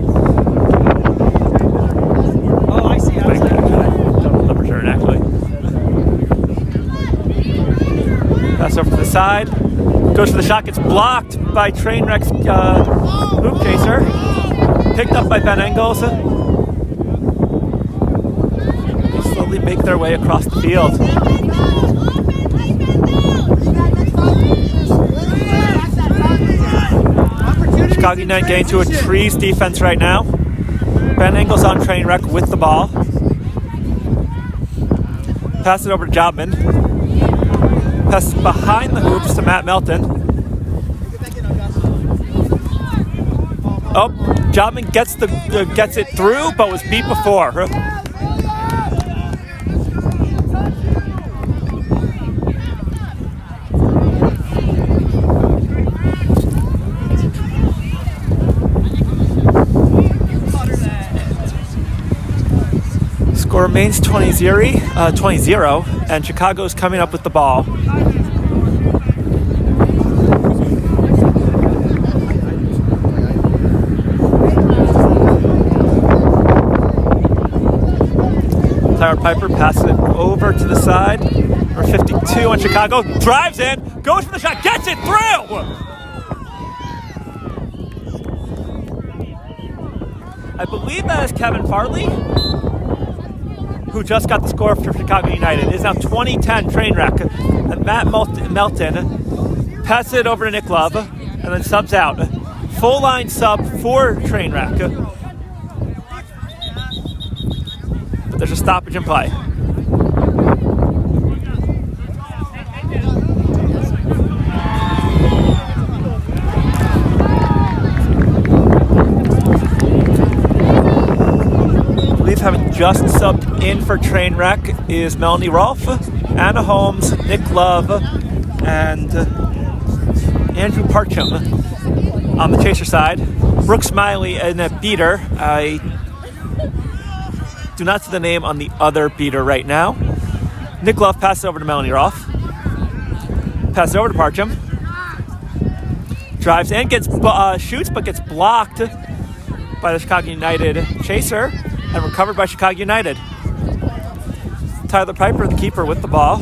A: Oh, I see.
H: I don't know the return actually. Pass over to the side. Goes for the shot, gets blocked by Trainwreck's hoop chaser. Picked up by Ben Engels. They slowly make their way across the field. Chicago United getting to a trees defense right now. Ben Engels on Trainwreck with the ball. Pass it over to Jobman. Passes behind the hoops to Matt Melton. Oh, Jobman gets it through, but was beat before. Score remains 20-0, and Chicago's coming up with the ball. Tyler Piper passes it over to the side. Number 52 on Chicago. Drives in, goes for the shot, gets it through! I believe that is Kevin Farley, who just got the score for Chicago United. It is now 20-10 train wreck. And Matt Melton passes it over to Nick Love and then subs out. Full line sub for train wreck. But there's a stoppage in play. Having just subbed in for Trainwreck is Melanie Rolfe, Anna Holmes, Nick Love, and Andrew Parcham on the Chaser side. Brooke Smiley in a beater. I do not see the name on the other beater right now. Nick Love passes over to Melanie Rolfe. Passes over to Parcham. Drives and shoots, but gets blocked by the Chicago United Chaser. And recovered by Chicago United. Tyler Piper, the keeper, with the ball.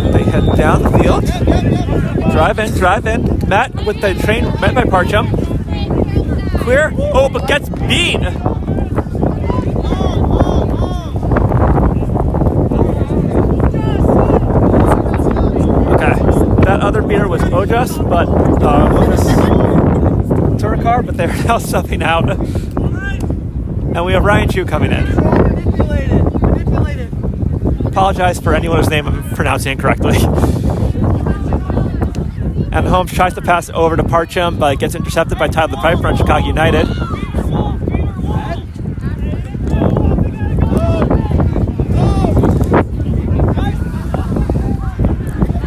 H: They head down the field. Drive in. Matt with the train, met by Parcham. Clear. Oh, but gets beat. Other beater was Ojas, but Ojas Turkar, but they're now subbing out. And we have Ryan Chu coming in. Apologize for anyone whose name I'm pronouncing incorrectly. And Holmes tries to pass over to Parcham, but gets intercepted by Tyler Piper on Chicago United.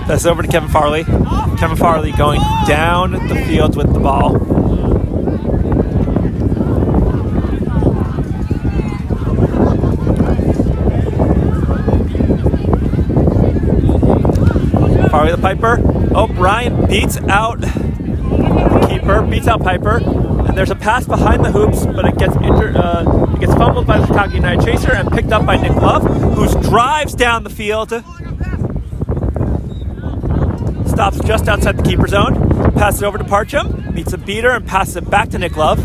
H: That's over to Kevin Farley. Kevin Farley going down the field with the ball. Charlie the Piper. Oh, Ryan beats out the keeper, beats out Piper. And there's a pass behind the hoops, but it gets it gets fumbled by the Chicago United chaser and picked up by Nick Love, who drives down the field. Stops just outside the keeper zone. Passes it over to Parcham, meets a beater, and passes it back to Nick Love.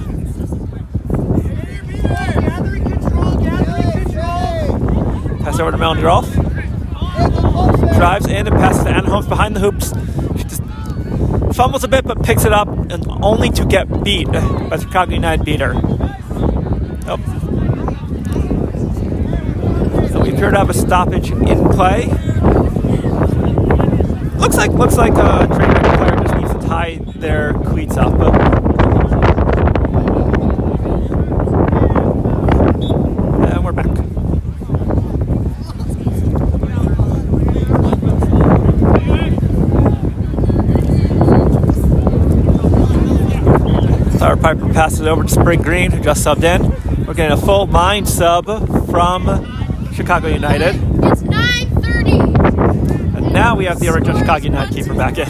H: Pass over to Melanie Rolfe. Drives in and passes to Anna Holmes behind the hoops. She just fumbles a bit, but picks it up, and only to get beat by the Chicago United beater. Oh. So we appear to have a stoppage in play. Looks like a train wreck player just needs to tie their cleats up. And we're back. Tyler Piper passes it over to Spring Green, who just subbed in. We're getting a full mind sub from Chicago United.
F: It's 9:30.
H: And now we have the original Chicago United keeper back in.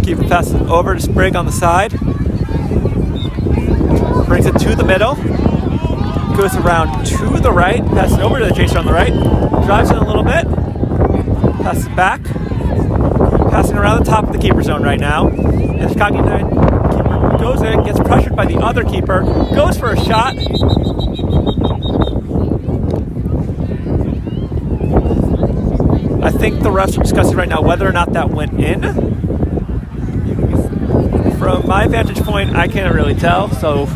H: Keeper passes it over to Sprig on the side. Brings it to the middle. Goes around to the right, passes it over to the chaser on the right, drives in a little bit, passes it back, passing around the top of the keeper zone right now, and the Chicago United keeper goes in, gets pressured by the other keeper, goes for a shot. I think the refs are discussing right now whether or not that went in. From my vantage point, I can't really tell, so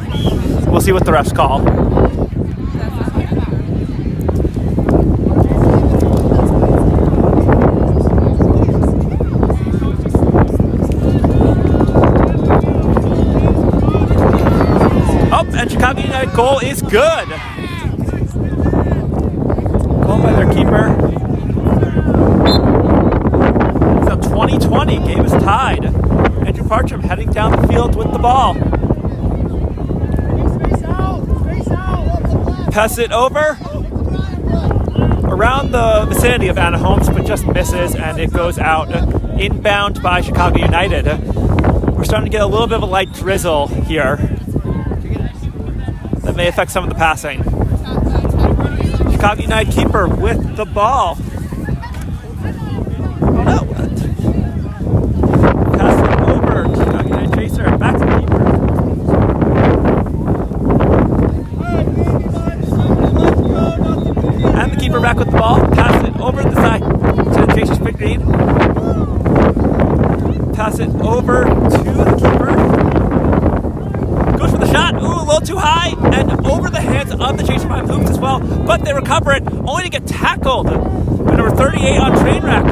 H: we'll see what the refs call. And Chicago United goal is good. Goal by their keeper. So 2020, game is tied. Andrew Parcham heading down the field with the ball. Pass it over around the vicinity of Anna Holmes, but just misses, and it goes out inbound by Chicago United. We're starting to get a little bit of a light drizzle here. That may affect some of the passing. Chicago United keeper with the ball. Oh no! Pass it over to Chicago United chaser, back to the keeper. And the keeper back with the ball. Pass it over the side to the chaser's Spring Green. Pass it over to the keeper. Goes for the shot. Ooh, a little too high. And over the heads of the chaser behind hoops as well. But they recover it, only to get tackled by number 38 on Trainwreck.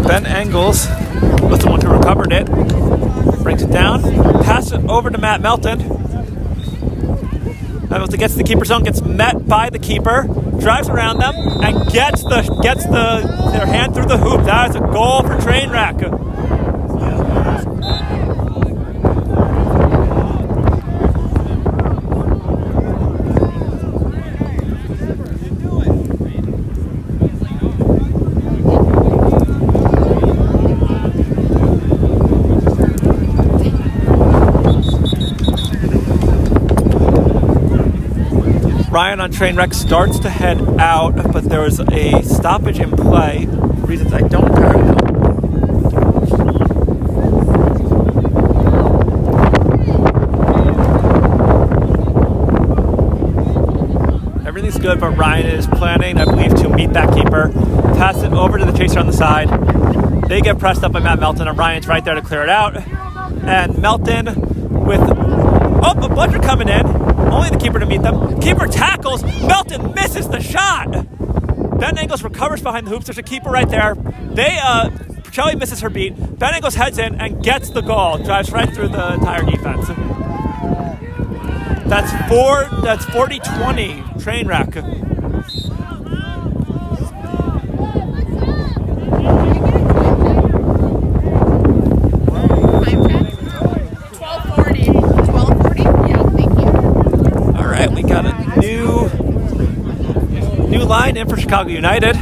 H: Ben Engels was the one who recovered it. Brings it down, passes it over to Matt Melton. Melton gets the keeper zone, gets met by the keeper, drives around them, and gets their hand through the hoop. That is a goal for Trainwreck. Ryan on Trainwreck starts to head out, but there was a stoppage in play. For reasons I don't entirely know. Everything's good, but Ryan is planning, I believe, to meet that keeper. Pass it over to the chaser on the side. They get pressed up by Matt Melton, and Ryan's right there to clear it out. And Melton with a bludger coming in. Only the keeper to meet them. Keeper tackles. Melton misses the shot. Ben Engels recovers behind the hoops. There's a keeper right there. They Pichelli misses her beat. Ben Engels heads in and gets the goal. Drives right through the entire defense. That's 40-20 Trainwreck. We got a new line in for Chicago United.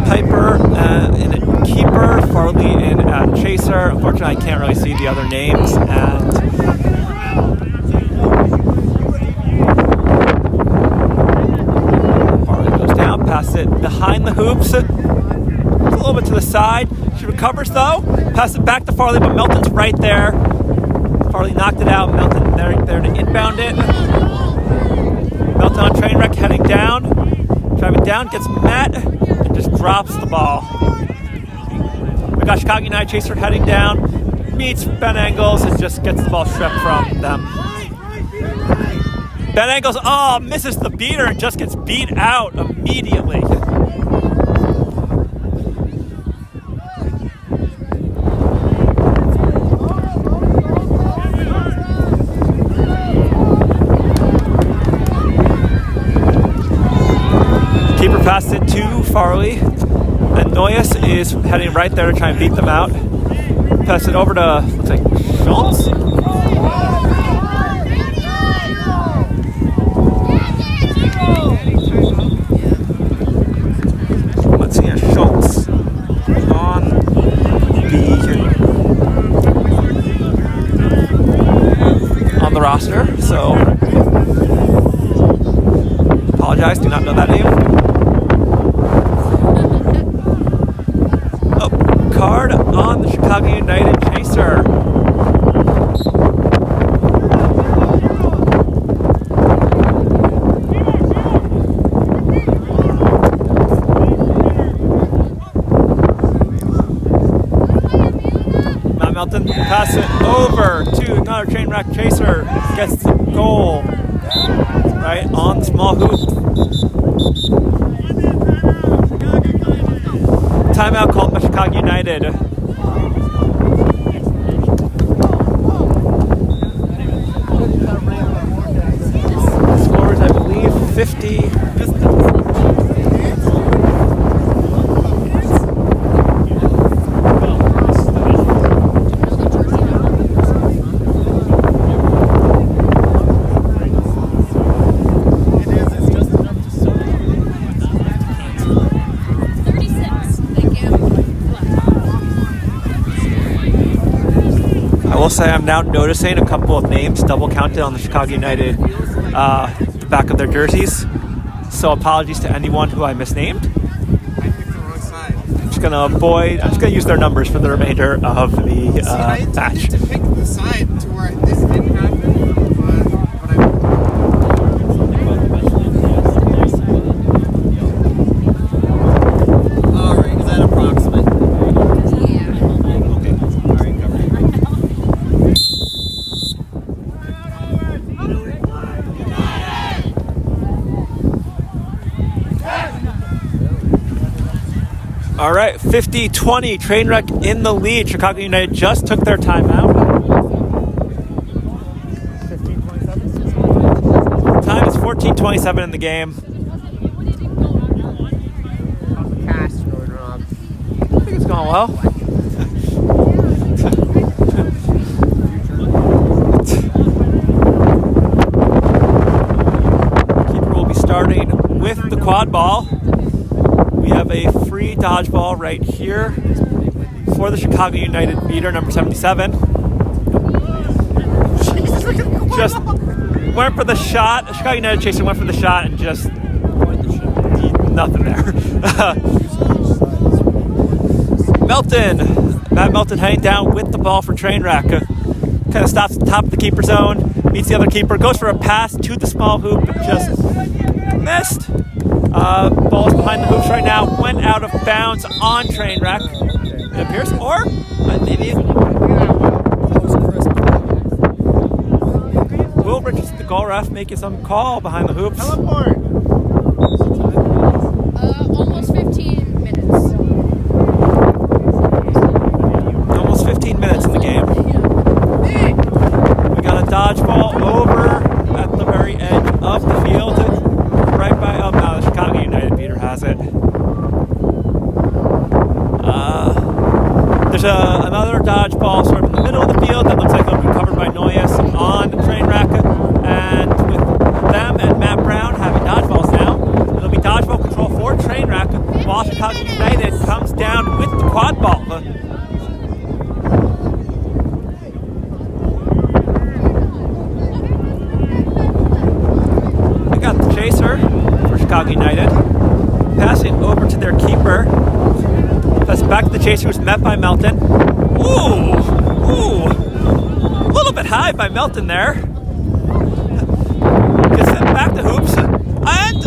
H: Piper in a keeper, Farley in at chaser. Unfortunately, I can't really see the other names. And Farley goes down, passes it behind the hoops, a little bit to the side. She recovers though, passes it back to Farley, but Melton's right there. Farley knocked it out. Melton there to inbound it. Melton on Trainwreck heading down. Driving down, gets met, and just drops the ball. We got Chicago United chaser heading down. Meets Ben Engels and just gets the ball stripped from them. Ben Engels, misses the beater and just gets beat out immediately. Keeper passed it to Farley, and Noyes is heading right there to try and beat them out. Pass it over to, looks like Schultz. Let's see, Schultz on the roster, so apologize, do not know that name. Card on the Chicago United chaser. Matt Melton pass it over to another Trainwreck chaser. Gets the goal right on the small hoop. Timeout called by Chicago United. The score is, I believe, 50. I will say I'm now noticing a couple of names double counted on the Chicago United the back of their jerseys. So apologies to anyone who I misnamed. I'm just gonna use their numbers for the remainder of the match.
E: To pick the side to where this didn't happen.
H: All right, 50-20, Trainwreck in the lead. Chicago United just took their timeout. Time is 14:27 in the game.
G: Cast going wrong.
H: I think it's going well. Keeper will be starting with the quad ball. We have a free dodgeball right here for the Chicago United beater, number 77. Just went for the shot. The Chicago United chaser went for the shot and just nothing there. Matt Melton heading down with the ball for Trainwreck. Kind of stops at the top of the keeper zone, meets the other keeper, goes for a pass to the small hoop, but just missed. Ball is behind the hoops right now. Went out of bounds on Trainwreck. It appears, or maybe Will Richardson, the goal ref, making some call behind the hoops.
B: On
H: There's another dodgeball sort of in the middle of the field that looks like it'll be covered by Noyes on the train wreck. And with them and Matt Brown having dodgeballs now, it'll be dodgeball control for train wreck while Chicago United comes down with the quad ball. They got the chaser for Chicago United. Passing over to their keeper. Pass back to the chaser, who's met by Melton. Ooh! A little bit high by Melton there. Gets sent back to hoops. And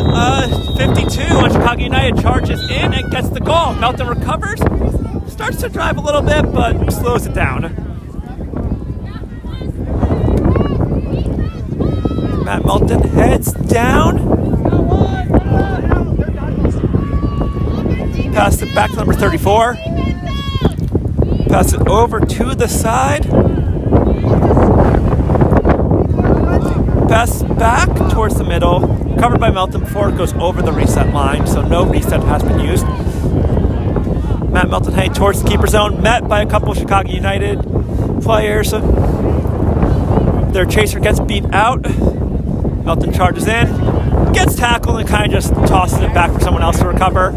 H: 52 on Chicago United charges in and gets the goal. Melton recovers. Starts to drive a little bit, but slows it down. Matt Melton heads down. Pass it back to number 34. Pass it over to the side. Pass back towards the middle. Covered by Melton before it goes over the reset line, so no reset has been used. Matt Melton heading towards the keeper zone, met by a couple of Chicago United players. Their chaser gets beat out. Melton charges in, gets tackled, and kind of just tosses it back for someone else to recover.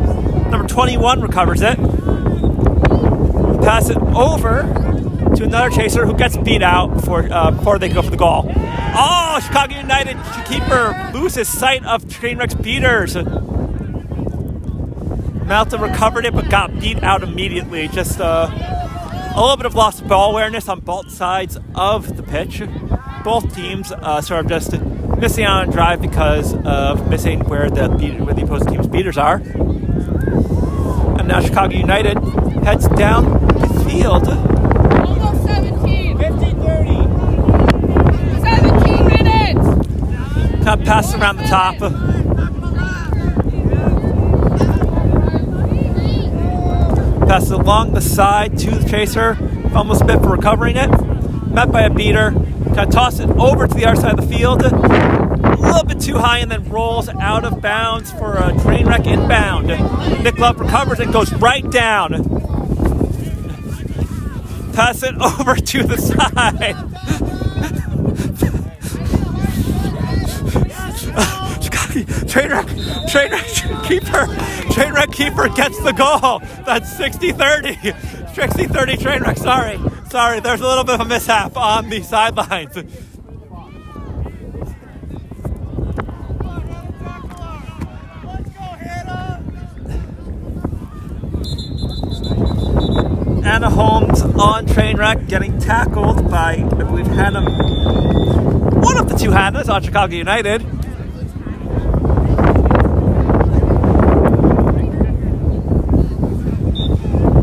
H: Number 21 recovers it. Pass it over to another chaser who gets beat out before they go for the goal. Oh, Chicago United keeper loses sight of Trainwreck's beaters. Melton recovered it but got beat out immediately. Just a little bit of loss of ball awareness on both sides of the pitch. Both teams sort of just missing out on drive because of missing where the opposing team's beaters are. And now Chicago United heads down the field.
B: Almost 17.
G: 50-30.
B: 17 minutes.
H: Kind of pass around the top. Pass it along the side to the chaser. Almost a bit for recovering it. Met by a beater. Kind of toss it over to the other side of the field. A little bit too high and then rolls out of bounds for a train wreck inbound. Nick Love recovers and goes right down. Pass it over to the side. Train wreck keeper gets the goal. That's 60-30. 60-30 train wreck. Sorry, there's a little bit of a mishap on the sidelines. Anna Holmes on train wreck getting tackled by, I believe, Hannah. One of the two Hannahs on Chicago United.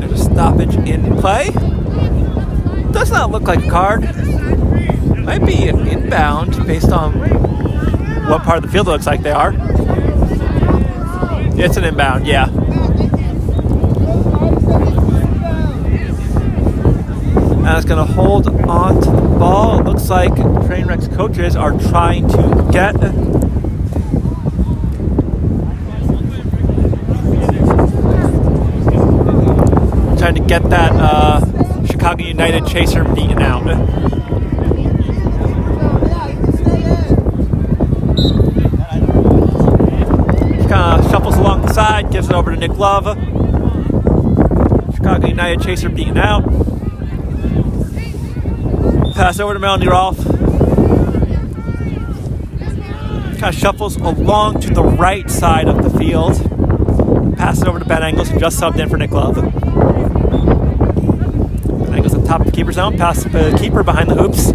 H: There's a stoppage in play. Does not look like a card. Might be an inbound based on what part of the field it looks like they are. It's an inbound, yeah. And it's going to hold on to the ball. It looks like Trainwreck's coaches are trying to get that Chicago United chaser beaten out. Kind of shuffles along the side, gives it over to Nick Love. Chicago United chaser beaten out. Pass over to Melanie Rolfe. Kind of shuffles along to the right side of the field. Pass it over to Ben Engels, who just subbed in for Nick Love. Ben Engels at the top of the keeper zone. Pass to the keeper behind the hoops.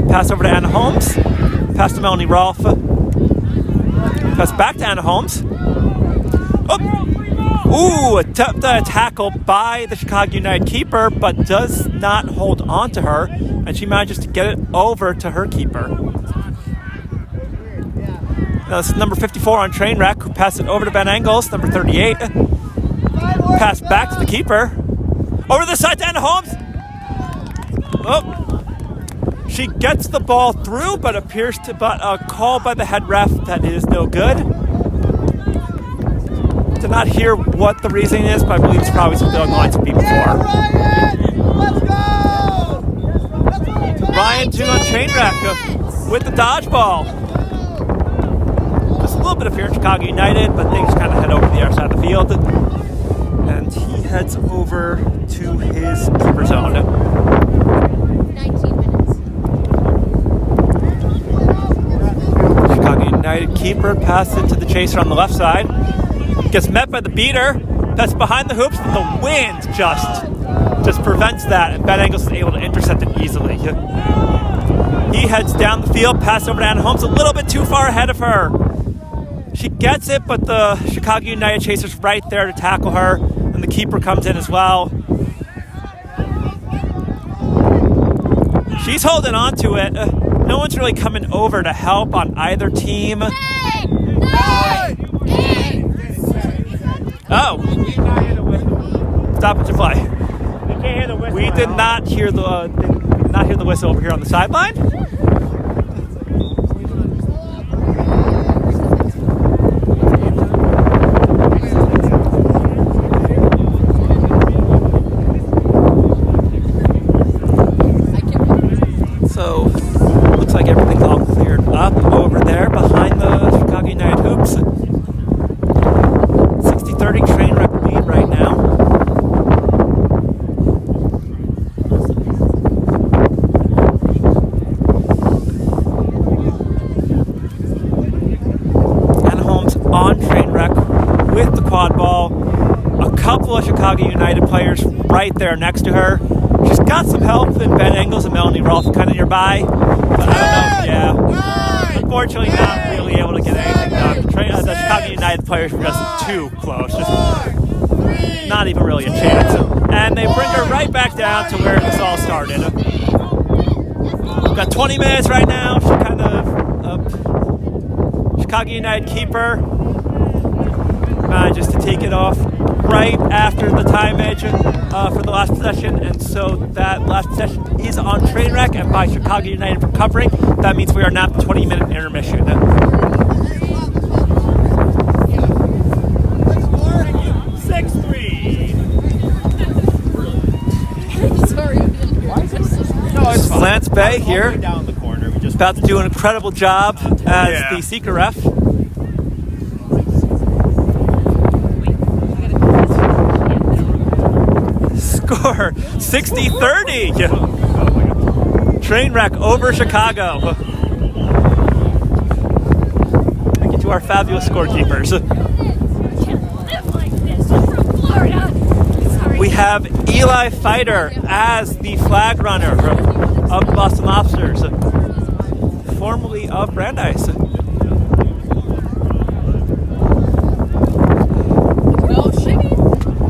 H: Pass over to Anna Holmes. Pass to Melanie Rolfe. Pass back to Anna Holmes. A tackle by the Chicago United keeper, but does not hold on to her, and she manages to get it over to her keeper. Now this is number 54 on Trainwreck, who passed it over to Ben Engels, number 38. Pass back to the keeper. Over the side to Anna Holmes. She gets the ball through, but a call by the head ref that is no good. Did not hear what the reasoning is, but I believe it's probably something along the lines of before. Ryan doing on Trainwreck with the dodgeball. Just a little bit of fear in Chicago United, but they just kind of head over to the other side of the field. And he heads over to his keeper zone.
F: 19 minutes.
H: Chicago United keeper passes it to the chaser on the left side. Gets met by the beater. That's behind the hoops, but the wind just prevents that, and Ben Engels is able to intercept it easily. He heads down the field, pass over to Anna Holmes, a little bit too far ahead of her. She gets it, but the Chicago United chaser's right there to tackle her, and the keeper comes in as well. She's holding on to it. No one's really coming over to help on either team. Oh. Stoppage of play. We did not hear the whistle over here on the sideline. So, looks like everything's all cleared up over there behind the Chicago United hoops. 60-30 Trainwreck lead right now. Anna Holmes on Trainwreck with the quad ball. A couple of Chicago United players right there next to her. She's got some help in Ben Engels and Melanie Rolfe kind of nearby, but I don't know. Yeah, unfortunately, not really able to get anything done. The Chicago United players were just too close, just not even really a chance. And they bring her right back down to where this all started. We've got 20 minutes right now. She kind of Chicago United keeper manages to take it off right after the time edge for the last possession, and so that last possession is on Trainwreck, and by Chicago United recovering, that means we are now at the 20-minute intermission. Lance Bay here, about to do an incredible job as the seeker ref. Score 60-30. Trainwreck over Chicago. Thank you to our fabulous scorekeepers. We have Eli Fighter as the flag runner of the Boston Lobsters, formerly of Brandeis.
F: We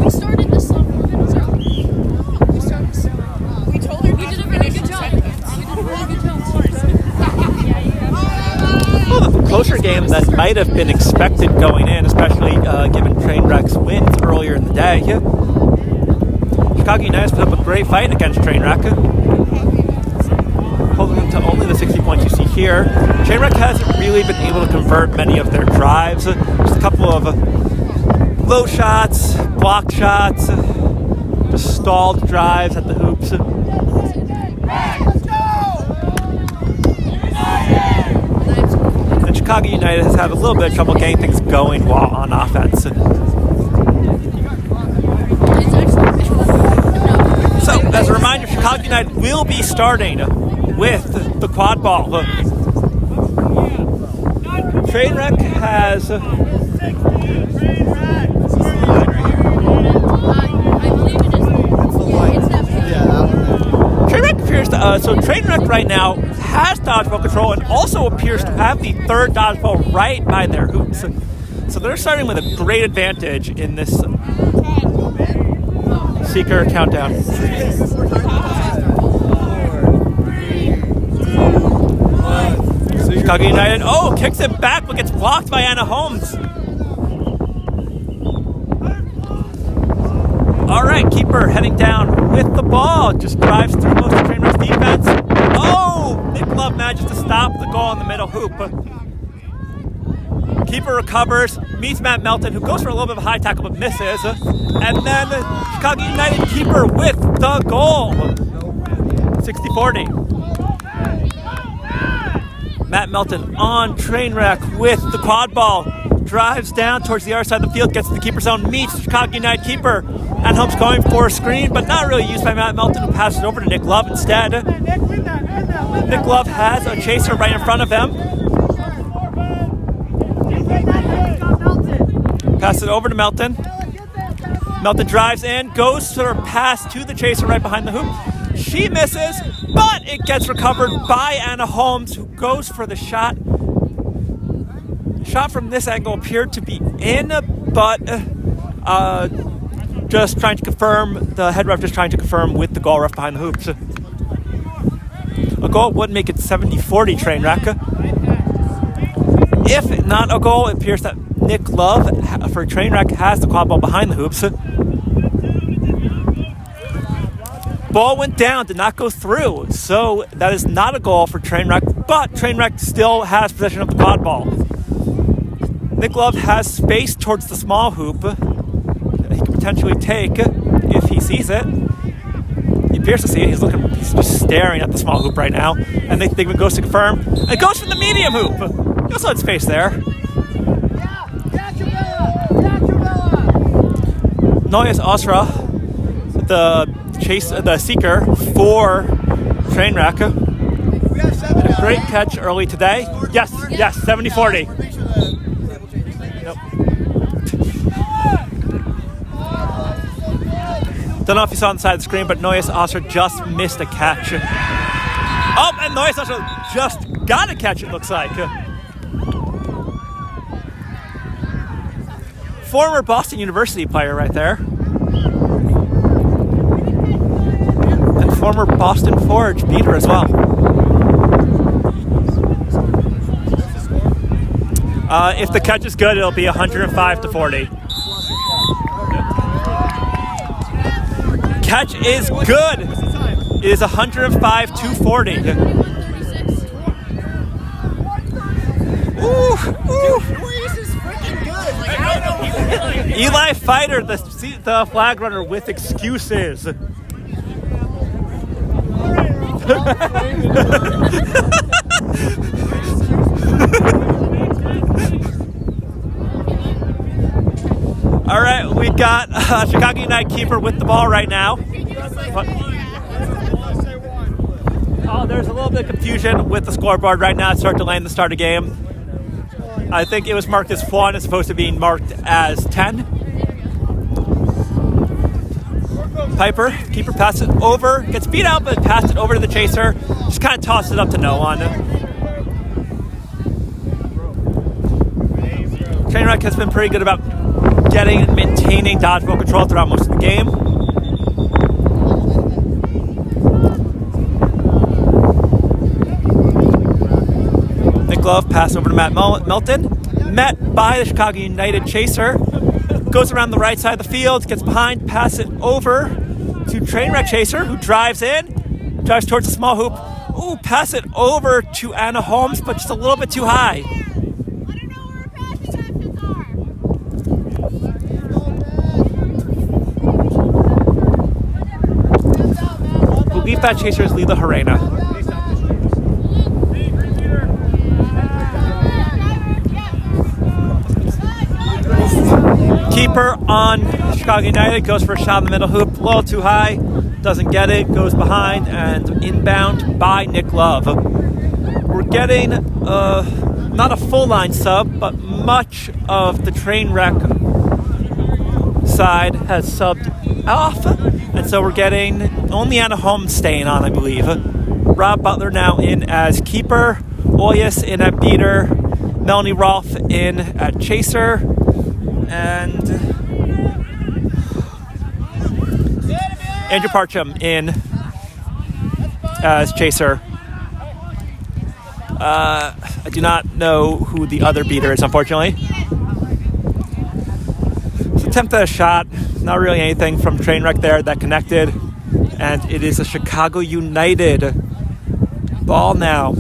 F: started this song 4 minutes early. We told her you did a really good job. You did a really good job.
H: Well, a closer game than might have been expected going in, especially given Trainwreck's wins earlier in the day. Chicago United put up a great fight against Trainwreck, holding them to only the 60 points you see here. Trainwreck hasn't really been able to convert many of their drives. Just a couple of low shots, block shots, just stalled drives at the hoops. And Chicago United has had a little bit of trouble getting things going while on offense. So, as a reminder, Chicago United will be starting with the quad ball. Trainwreck has Trainwreck appears to so Trainwreck right now has dodgeball control and also appears to have the third dodgeball right by their hoops. So they're starting with a great advantage in this seeker countdown. Chicago United, kicks it back, but gets blocked by Anna Holmes. All right, keeper heading down with the ball. Just drives through most of Trainwreck's defense. Nick Love manages to stop the goal in the middle hoop. Keeper recovers, meets Matt Melton, who goes for a little bit of a high tackle but misses. And then Chicago United keeper with the goal. 60-40. Matt Melton on train wreck with the quad ball. Drives down towards the other side of the field, gets to the keeper zone, meets the Chicago United keeper. And Holmes going for a screen, but not really used by Matt Melton, who passes it over to Nick Love instead. Nick Love has a chaser right in front of him. Pass it over to Melton. Melton drives in, goes for a pass to the chaser right behind the hoop. She misses, but it gets recovered by Anna Holmes, who goes for the shot. Shot from this angle appeared to be in, but just trying to confirm, the head ref just trying to confirm with the goal ref behind the hoops. A goal would make it 70-40 train wreck. If not a goal, it appears that Nick Love for train wreck has the quad ball behind the hoops. Ball went down, did not go through, so that is not a goal for train wreck, but train wreck still has possession of the quad ball. Nick Love has space towards the small hoop that he could potentially take if he sees it. He appears to see it. He's just staring at the small hoop right now. And Nick Thigman goes to confirm. And goes for the medium hoop. He also had space there. Noyes Osra, the seeker for train wreck. A great catch early today. Yes, 70-40. Nope. Don't know if you saw on the side of the screen, but Noyes Osra just missed a catch. Oh, and Noyes Osra just got a catch, it looks like. Former Boston University player right there. And former Boston Forge beater as well. If the catch is good, it'll be 105-40. Catch is good. It is 105-40. Ooh. Eli Fighter, the flag runner with excuses. All right, we got Chicago United keeper with the ball right now. Oh, there's a little bit of confusion with the scoreboard right now. It's starting to land the start of the game. I think it was marked as 1. It's supposed to be marked as 10. Piper, keeper passes it over. Gets beat out, but passed it over to the chaser. Just kind of tossed it up to no one. Trainwreck has been pretty good about getting and maintaining dodgeball control throughout most of the game. Nick Love pass over to Matt Melton. Met by the Chicago United chaser. Goes around the right side of the field, gets behind, pass it over to Trainwreck chaser, who drives in, drives towards the small hoop. Ooh, pass it over to Anna Holmes, but just a little bit too high. I believe that chaser is Lila Harena. Keeper on Chicago United goes for a shot in the middle hoop, a little too high, doesn't get it, goes behind, and inbound by Nick Love. We're getting not a full line sub, but much of the Trainwreck side has subbed off, and so we're getting only Anna Holmes staying on, I believe. Rob Butler now in as keeper, Oyas in at beater, Melanie Rolfe in at chaser, and Andrew Parcham in as chaser. I do not know who the other beater is, unfortunately. So attempt at a shot, not really anything from Trainwreck there that connected, and it is a Chicago United ball now.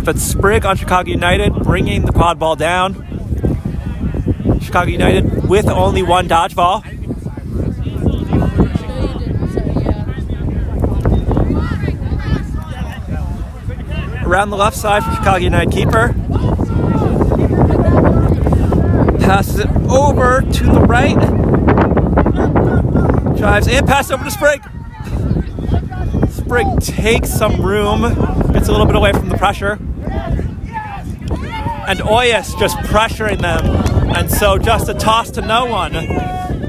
H: with a sprig on Chicago United, bringing the quad ball down. Chicago United with only one dodgeball. Around the left side for Chicago United keeper. Passes it over to the right. Drives and passes over to Sprig. Sprig takes some room. Gets a little bit away from the pressure. And Oyas just pressuring them. And so just a toss to no one.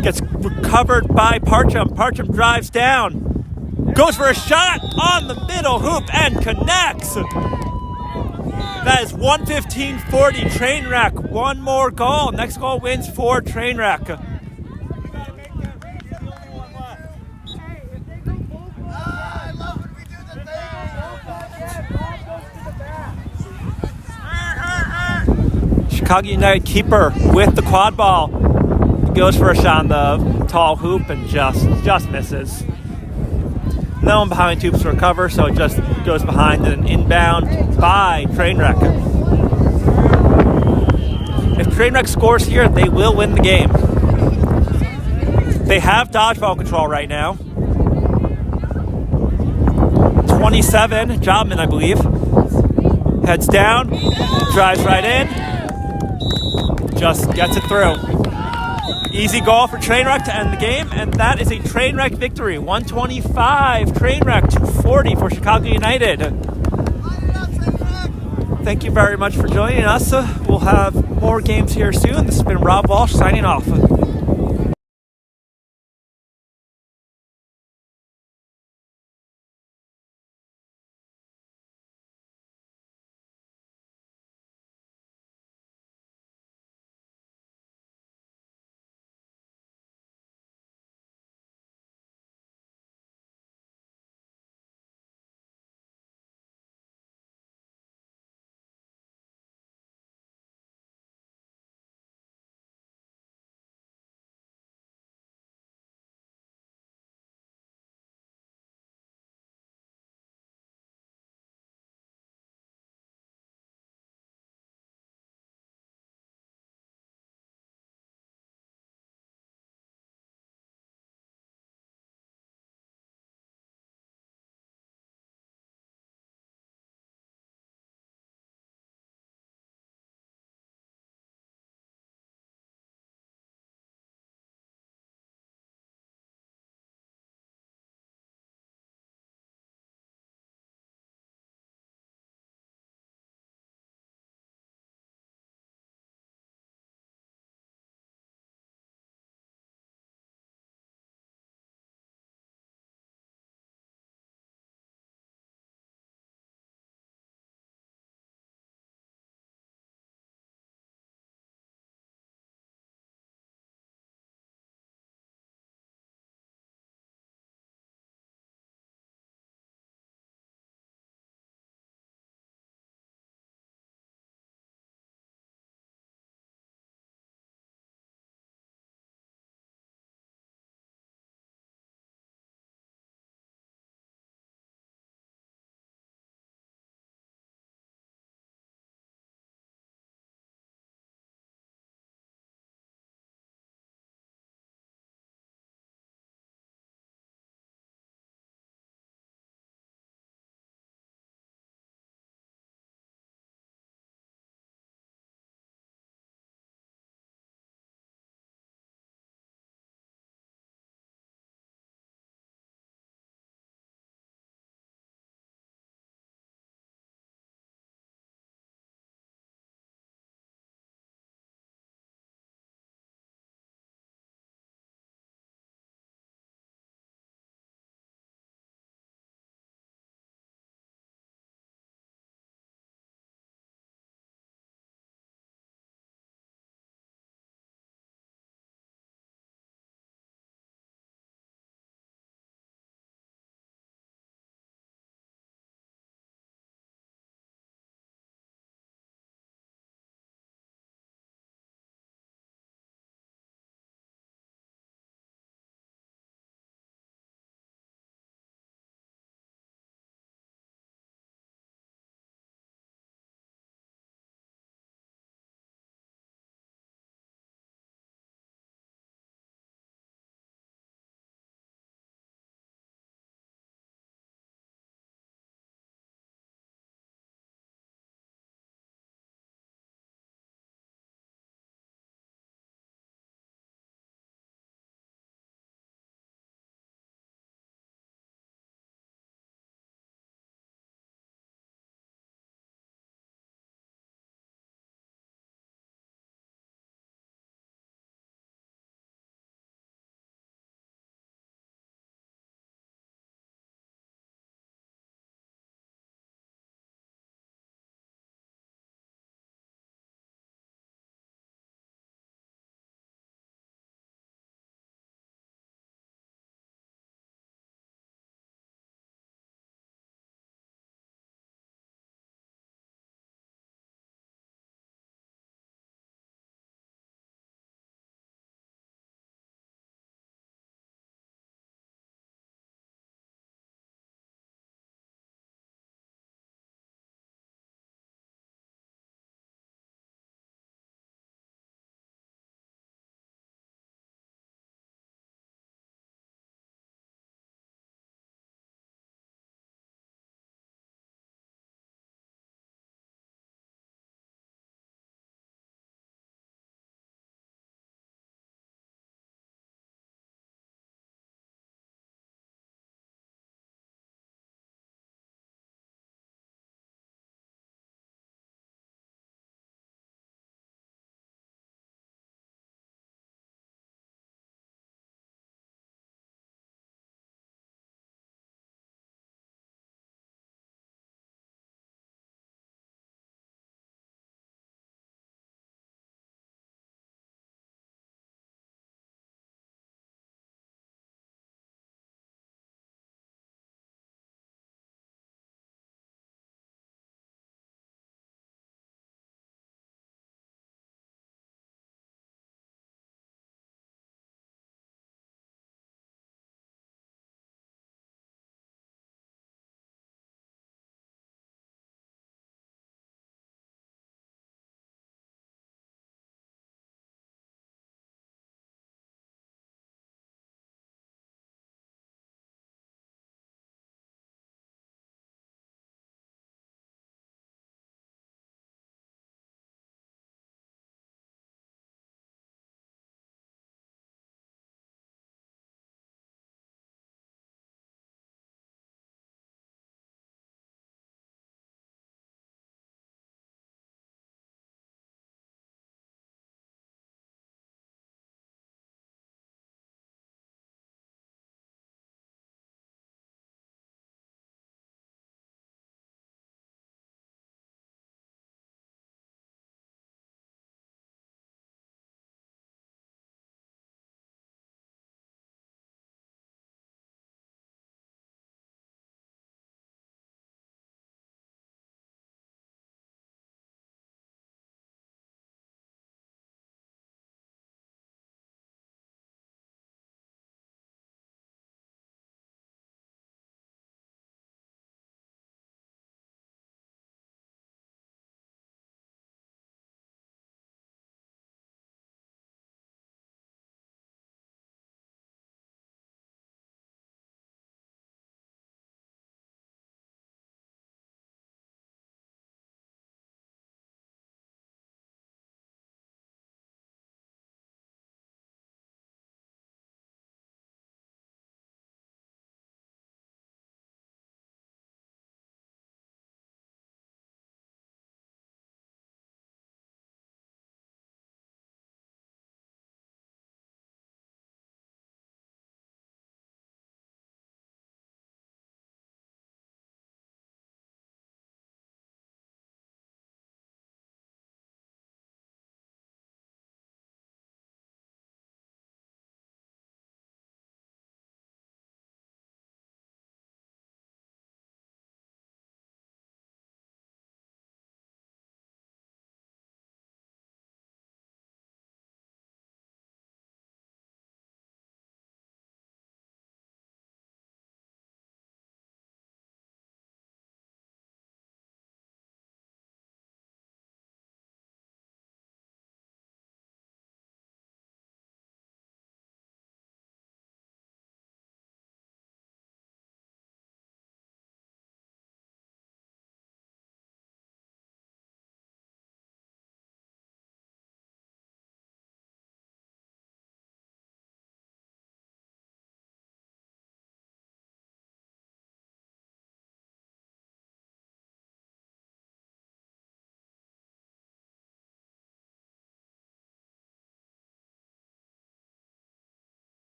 H: Gets recovered by Parcham. Parcham drives down. Goes for a shot on the middle hoop and connects. That is 115-40 Trainwreck. One more goal. Next goal wins for Trainwreck. Chicago United keeper with the quad ball. Goes for a shot on the tall hoop and just misses. No one behind Tubes to recover, so it just goes behind and inbound by Trainwreck. If Trainwreck scores here, they will win the game. They have dodgeball control right now. 27, Jobman, I believe. Heads down, drives right in, just gets it through. Easy goal for Trainwreck to end the game, and that is a Trainwreck victory. 125 Trainwreck, 240 for Chicago United. Thank you very much for joining us. We'll have more games here soon. This has been Rob Walsh signing off.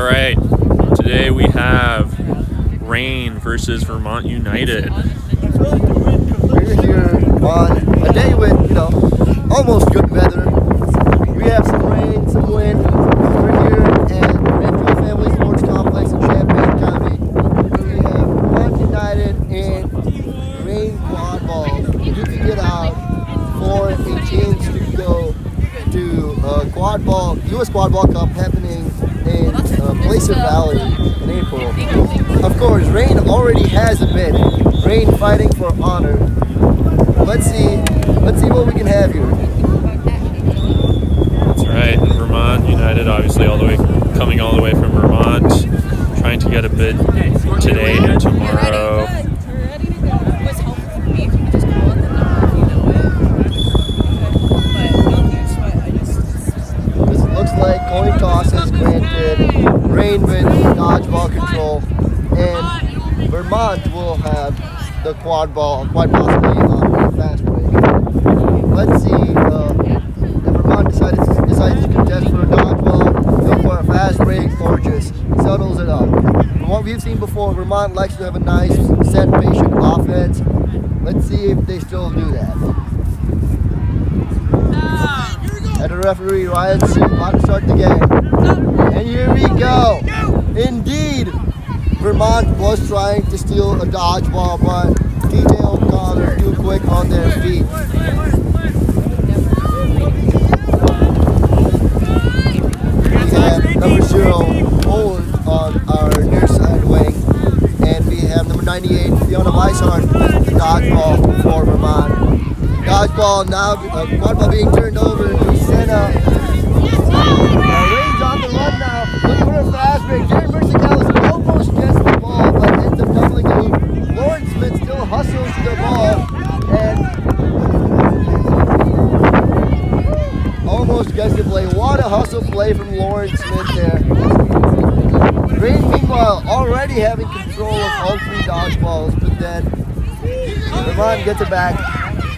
I: right, today we have Rain versus Vermont United.
D: We're here on a day with, almost good weather. We have some rain, some wind. We're here at Metro Family Sports Complex in Champaign County. We have Vermont United and Rain Quadball. You can get out for a chance to go to Quadball, U.S. Quadball Cup happening in Placer Valley in April. Of course, Rain already has a bid. Rain fighting for honor. Let's see what we can have here.
I: That's right, and Vermont United obviously coming all the way from Vermont, trying to get a bid today and tomorrow.
D: This looks like coin toss is granted. Rain with dodgeball control, and Vermont will have the quite possibly on the fast break. Let's see if Vermont decides to contest for a dodgeball, go for a fast break, or just settles it up. From what we've seen before, Vermont likes to have a nice, set, patient offense. Let's see if they still do that. And the referee, Ryan Sue, about to start the game. And here we go. Indeed, Vermont was trying to steal a dodgeball, but TJ O'Connor too quick on their feet. We have number 0, Poland, on our near side wing. And we have number 98, Fiona Weishart, with the dodgeball for Vermont. Dodgeball now, quadball being turned over to Senna. Rain's on the run now, looking for a fast break. Jerry Mercicalis almost gets the ball, but ends up tumbling loose. Lawrence Smith still hustles the ball, and almost gets the play. What a hustle play from Lawrence Smith there. Rain, meanwhile, already having control of all 3 dodgeballs, but then Vermont gets it back.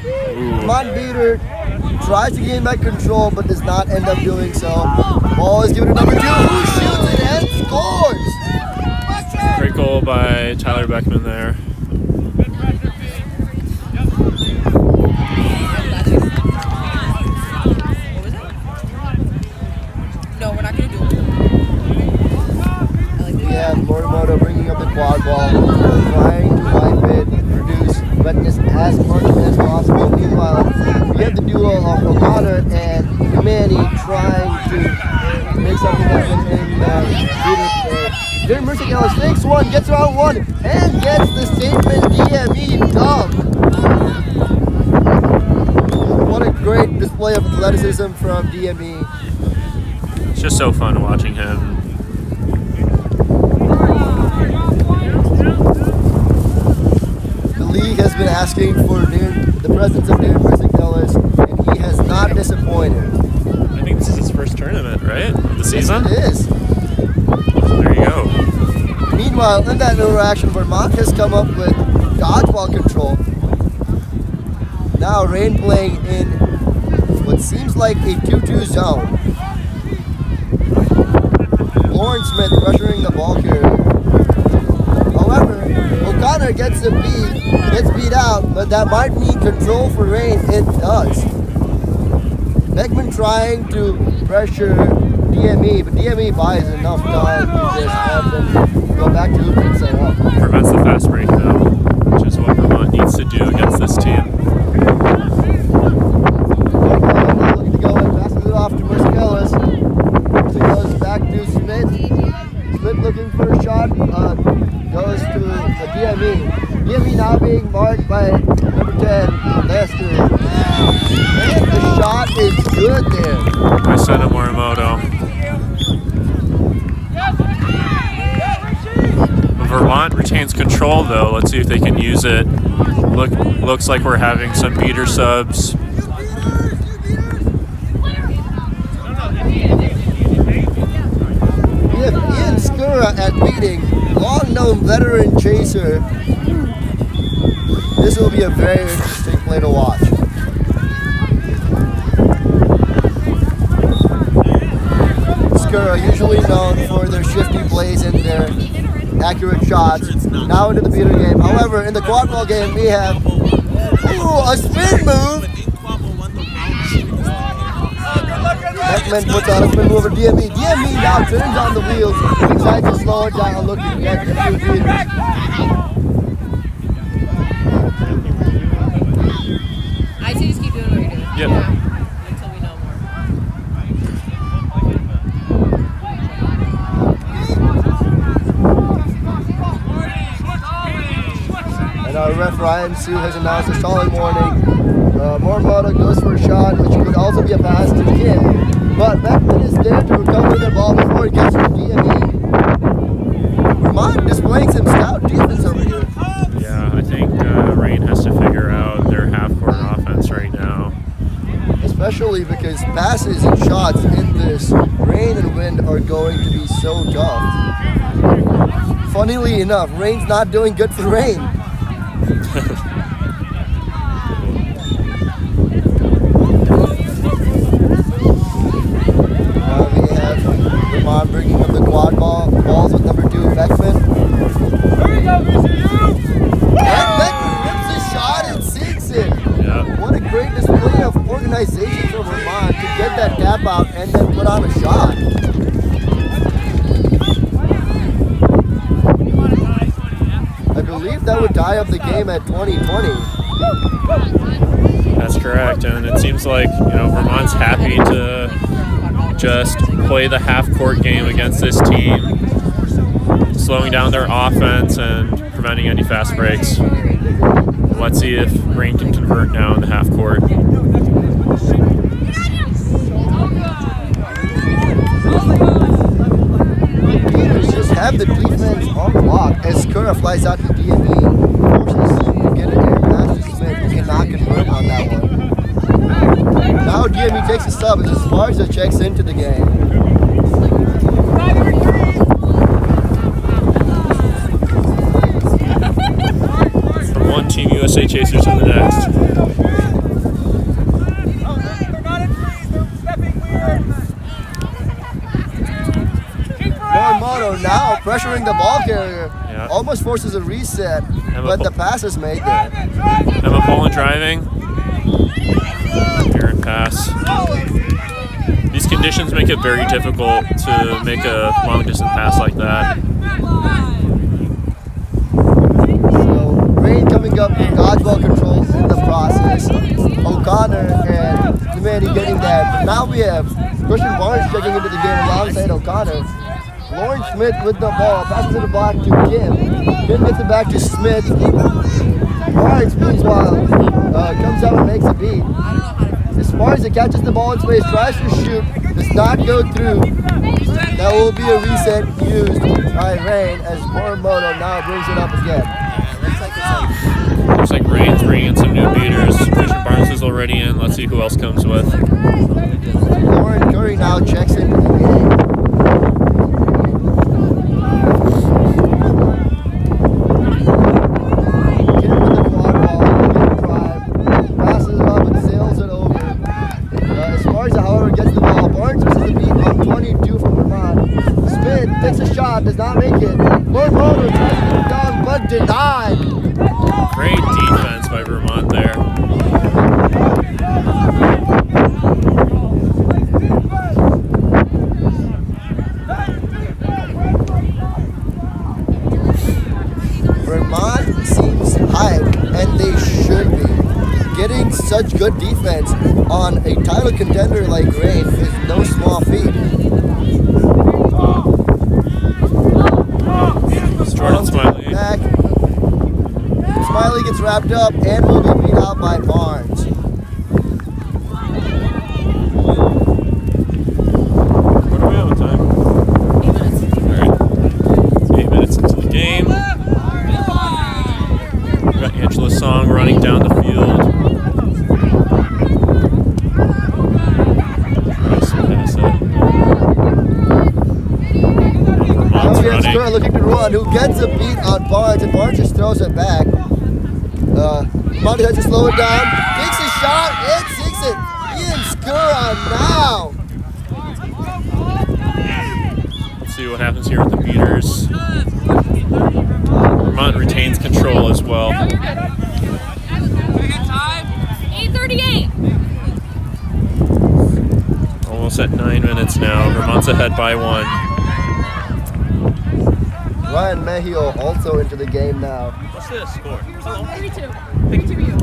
D: Vermont beater tries to gain back control, but does not end up doing so. Ball is given to number 2, who shoots it and scores.
I: Great goal by Tyler Beckman there.
F: No, we're not going to do it.
D: We have Morimoto bringing up the quad ball, trying to wipe it, produce wetness as much as possible. Meanwhile, we have the duo of O'Connor and Manny trying to make something happen in the shooter play. Jerry Mercicalis takes one, gets around one, and gets the statement DME dub. What a great display of athleticism from DME.
I: It's just so fun watching him.
D: The league has been asking for the presence of Darren Mercicalis, and he has not disappointed.
I: I think this is his first tournament, right? Of the season?
D: Yes, it is.
I: There you go.
D: Meanwhile, in that interaction, Vermont has come up with dodgeball control. Now Rain playing in what seems like a 2-2 zone. Lawrence Smith pressuring the ball carrier. However, O'Connor gets beat out, but that might mean control for Rain. It does. Beckman trying to pressure DME, but DME buys enough time to just have them go back to loop and set up.
I: Prevents the fast break though, which is what Vermont needs to do against this team.
D: Looking to go in, passes it off to Mercicalis. Mercicalis back to Smith. Smith looking for a shot, goes to DME. DME now being marked by number 10, Lester. And the shot is good there.
I: By Sena Morimoto. Vermont retains control though. Let's see if they can use it. Looks like we're having some beater subs.
D: We have Ian Skura at beating, long-known veteran chaser. This will be a very interesting play to watch. Skura, usually known for their shifty plays and their accurate shots, now into the beater game. However, in the quadball game, we have a spin move. Beckman puts on a spin move over DME. DME now turns on the wheels, decides to slow it down, looking to get the two beaters.
F: I'd say just keep doing what you're doing.
I: Yep.
F: Until we know more.
D: And our ref Ryan Sue has announced a solid warning. Morimoto goes for a shot, which could also be a pass to Kim. But Beckman is there to recover the ball before it gets to DME. Vermont displaying some stout defense over here.
I: Yeah, I think Rain has to figure out their half-court offense right now.
D: Especially because passes and shots in this rain and wind are going to be so tough. Funnily enough, Rain's not doing good for Rain. Now we have Vermont bringing up the quad balls with number 2, Beckman.
G: Here we go, VCU!
D: And Beckman rips his shot and sinks it.
I: Yeah.
D: What a great display of organization from Vermont to get that tap out and then put on a shot. I believe that would tie up the game at 20-20.
I: That's correct, and it seems like Vermont's happy to just play the half-court game against this team, slowing down their offense and preventing any fast breaks. Let's see if Rain can convert now in the half court.
D: Beaters just have the defense on block as Skura flies out to DME, forces to get an air pass to Smith, who cannot convert on that one. Now DME takes a sub as Esparza checks into the game.
I: From one Team USA Chasers to the next.
D: Morimoto now pressuring the ball carrier.
I: Yeah.
D: Almost forces a reset, but the pass is made there.
I: Emma Poland driving. Errant pass. These conditions make it very difficult to make a long distance pass like that.
D: So Rain coming up with dodgeball controls in the process. O'Connor and Nemani getting that. But now we have Christian Barnes checking into the game alongside O'Connor. Lauren Smith with the ball, passes it back to Kim. Kim gets it back to Smith. Barnes, meanwhile, comes out and makes a beat. Esparza catches the ball in space, tries to shoot, does not go through. That will be a reset used by Rain as Morimoto now brings it up again.
I: Looks like Rain's bringing in some new beaters. Christian Barnes is already in. Let's see who else comes with.
D: Lauren Curry now checks into the game. Does not make it. Morimoto tries to put down, but denied.
I: Great defense by Vermont there.
D: Vermont seems hyped, and they should be. Getting such good defense on a title contender like Rain is no small feat.
I: Jordan Smiley.
D: Back. Smiley gets wrapped up and will be beat out by Barnes.
I: What do we have on time? 8 minutes. Alright. It's 8 minutes into the game. We've got Angela Song running down the field. Nice pass up. Vermont's running.
D: Skura looking to run, who gets a beat on Barnes, and Barnes just throws it back. Vermont has to slow it down, takes a shot, and sinks it. Ian Skura now.
I: see what happens here with the beaters. Vermont retains control as well.
F: 8:38.
I: Almost at 9 minutes now. Vermont's ahead by 1.
D: Ryan Mejio also into the game now.
H: What's the score?
F: 32. 32 you.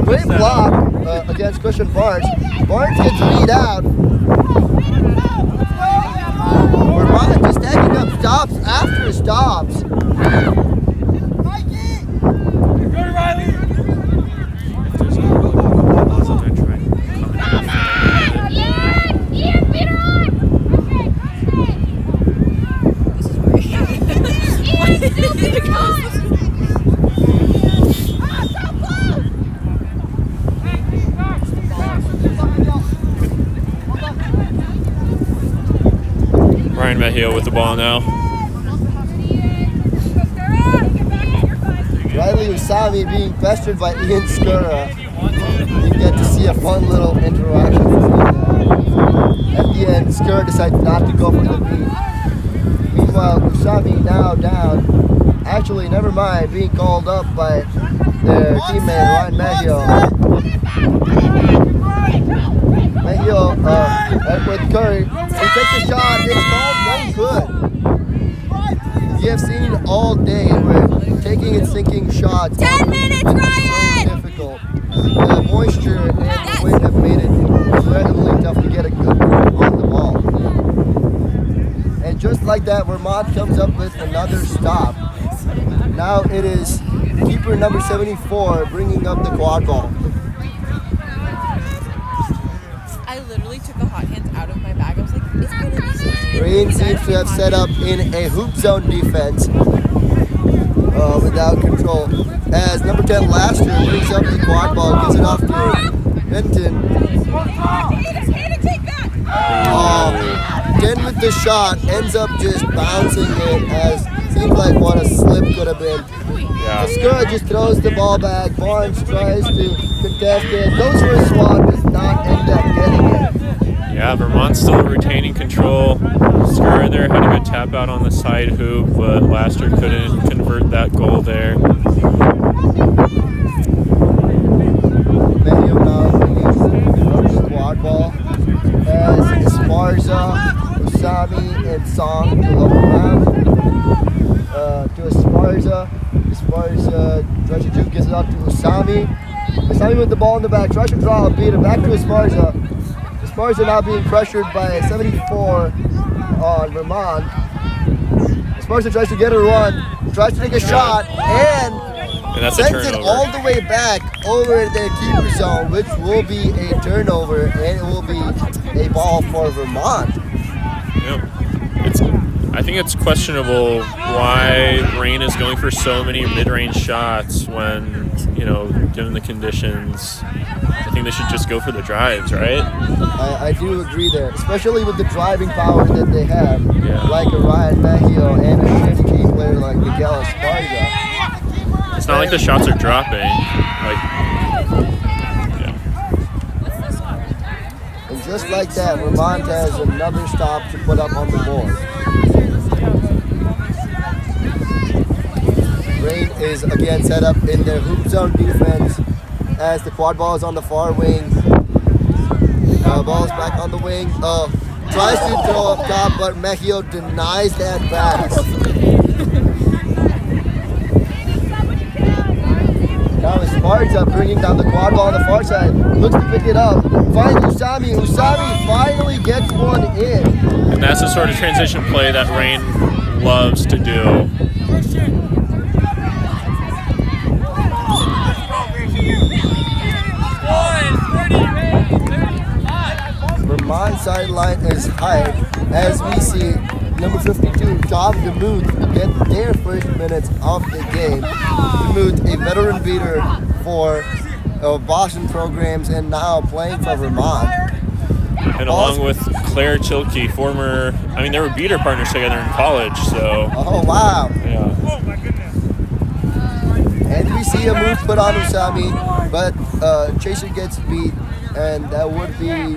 D: Great block against Christian Barnes. Barnes gets beat out. Vermont just stacking up stops after stops.
I: Ryan Mejio with the ball now.
D: Riley Usami being pestered by Ian Skura. You get to see a fun little interaction. At the end, Skura decides not to go for the beat. Meanwhile, Usami now down. Actually, never mind, being called up by their teammate Ryan Mejio. Mejio with Curry. He takes a shot. It's called no good. You have seen all day where taking and sinking shots.
F: 10 minutes, Ryan!
D: So difficult. The moisture and the wind have made it incredibly tough to get a good grip on the ball. And just like that, Vermont comes up with another stop. Now it is keeper number 74 bringing up the quad ball.
F: I literally took the hot hands out of my bag. I was like, it's gonna be so easy.
D: Rain seems to have set up in a hoop zone defense without control. As number 10 last year brings up the quad ball, gives it off to Benton. 10 with the shot, ends up just bouncing it as seems like what a slip could have been.
I: Yeah.
D: Skura just throws the ball back. Barnes tries to contest it, goes for a swat, does not end up getting it.
I: Yeah, Vermont's still retaining control. Skura there had a good tap out on the side hoop, but Laster couldn't convert that goal there.
D: Mejio now bringing up the quad ball as Esparza, Usami, and Song to look around. To Esparza. Esparza tries to gives it up to Usami. Usami with the ball in the back, tries to draw a beat, back to Esparza. Esparza now being pressured by 74 on Vermont. Esparza tries to get a run, tries to take a shot, and
I: that's a
D: sends it
I: turnover.
D: all the way back over the keeper zone, which will be a turnover, and it will be a ball for Vermont.
I: Yep. I think it's questionable why Rain is going for so many mid-range shots when, given the conditions. I think they should just go for the drives, right?
D: I do agree there, especially with the driving power that they have,
I: Yeah.
D: like a Ryan Mejio and a Shinji player like Miguel Esparza.
I: It's not like the shots are dropping.
D: And just like that, Vermont has another stop to put up on the board. Rain is again set up in their hoop zone defense as the quad ball is on the far wing. Ball is back on the wing. Tries to throw up top, but Mejio denies that pass. Now Esparza bringing down the quad ball on the far side. Looks to pick it up. Finds Usami. Usami finally gets one in.
I: And that's the sort of transition play that Rain loves to do.
D: Vermont sideline is hype as we see number 52, Tom DeMuth, get their first minutes of the game. DeMuth, a veteran beater for Boston programs and now playing for Vermont.
I: And along with Claire Chilkey, they were beater partners together in college, so.
D: Oh, wow.
I: Yeah.
D: And we see a move put on Usami, but Chaser gets beat, and that would be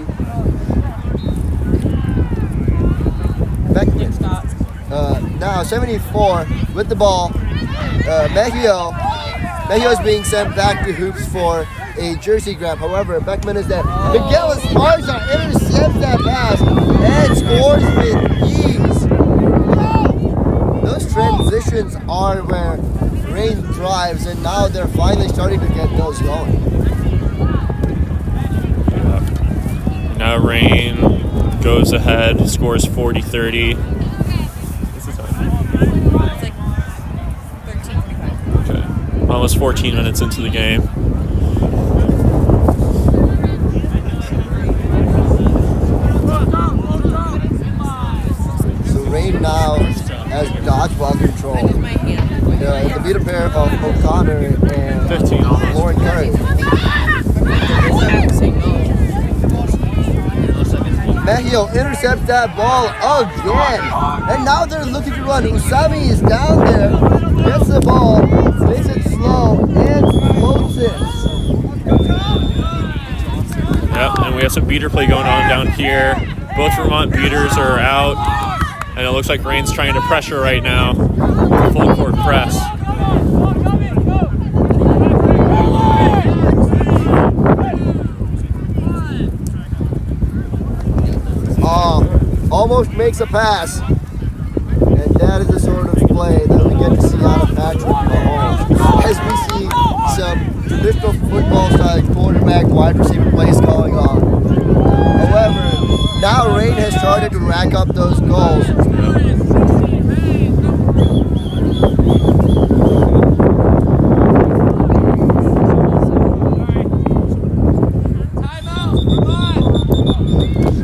D: 74 with the ball. Mejio is being sent back to hoops for a jersey grab. However, Beckman is there. Miguel Esparza intercepts that pass and scores with ease. Those transitions are where Reign thrives, and now they're finally starting to get those going.
I: Now Reign goes ahead, scores 40-30.
F: It's like 13:45.
I: Okay. Almost 14 minutes into the game.
D: So Reign now has dodgeball control. The beater pair of O'Connor and
I: 15 almost.
D: Lauren Curry. Mejio intercepts that ball again. And now they're looking to run. Usami is down there, gets the ball, makes it slow, and floats it.
I: Yep, and we have some beater play going on down here. Both Vermont beaters are out, and it looks like Reign's trying to pressure right now. Full court press.
D: Almost makes a pass. And that is the sort of play that we get to see out of Patrick Mahomes. As we see some traditional football-style quarterback wide receiver plays going on. However, now Reign has started to rack up those goals.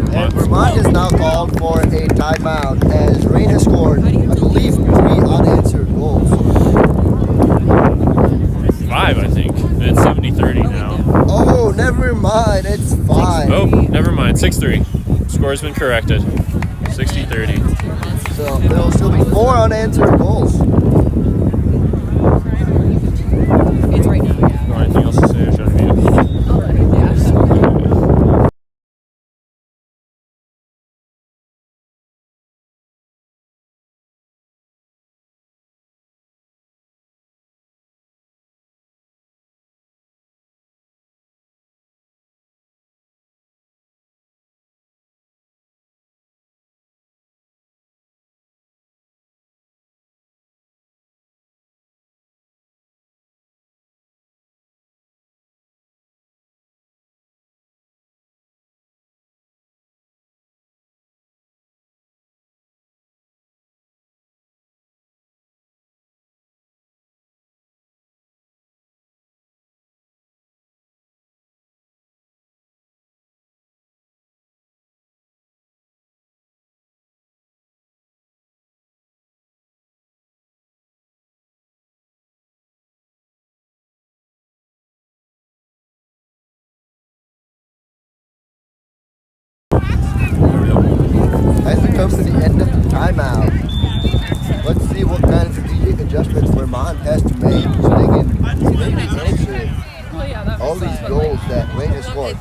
D: And Vermont is now called for a timeout as Reign has scored, I believe, 3 unanswered goals.
I: 5, I think. And it's 70-30 now.
D: Oh, never mind. It's 5.
I: Oh, never mind. 6-3. Score's been corrected. 60-30.
D: So there will still be 4 unanswered goals.
F: It's right now, yeah.
I: Anything else to say, or should I be?
D: As we come to the end of the timeout, let's see what kind of strategic adjustments Vermont has to make so they can maybe answer all these goals that Reign has scored.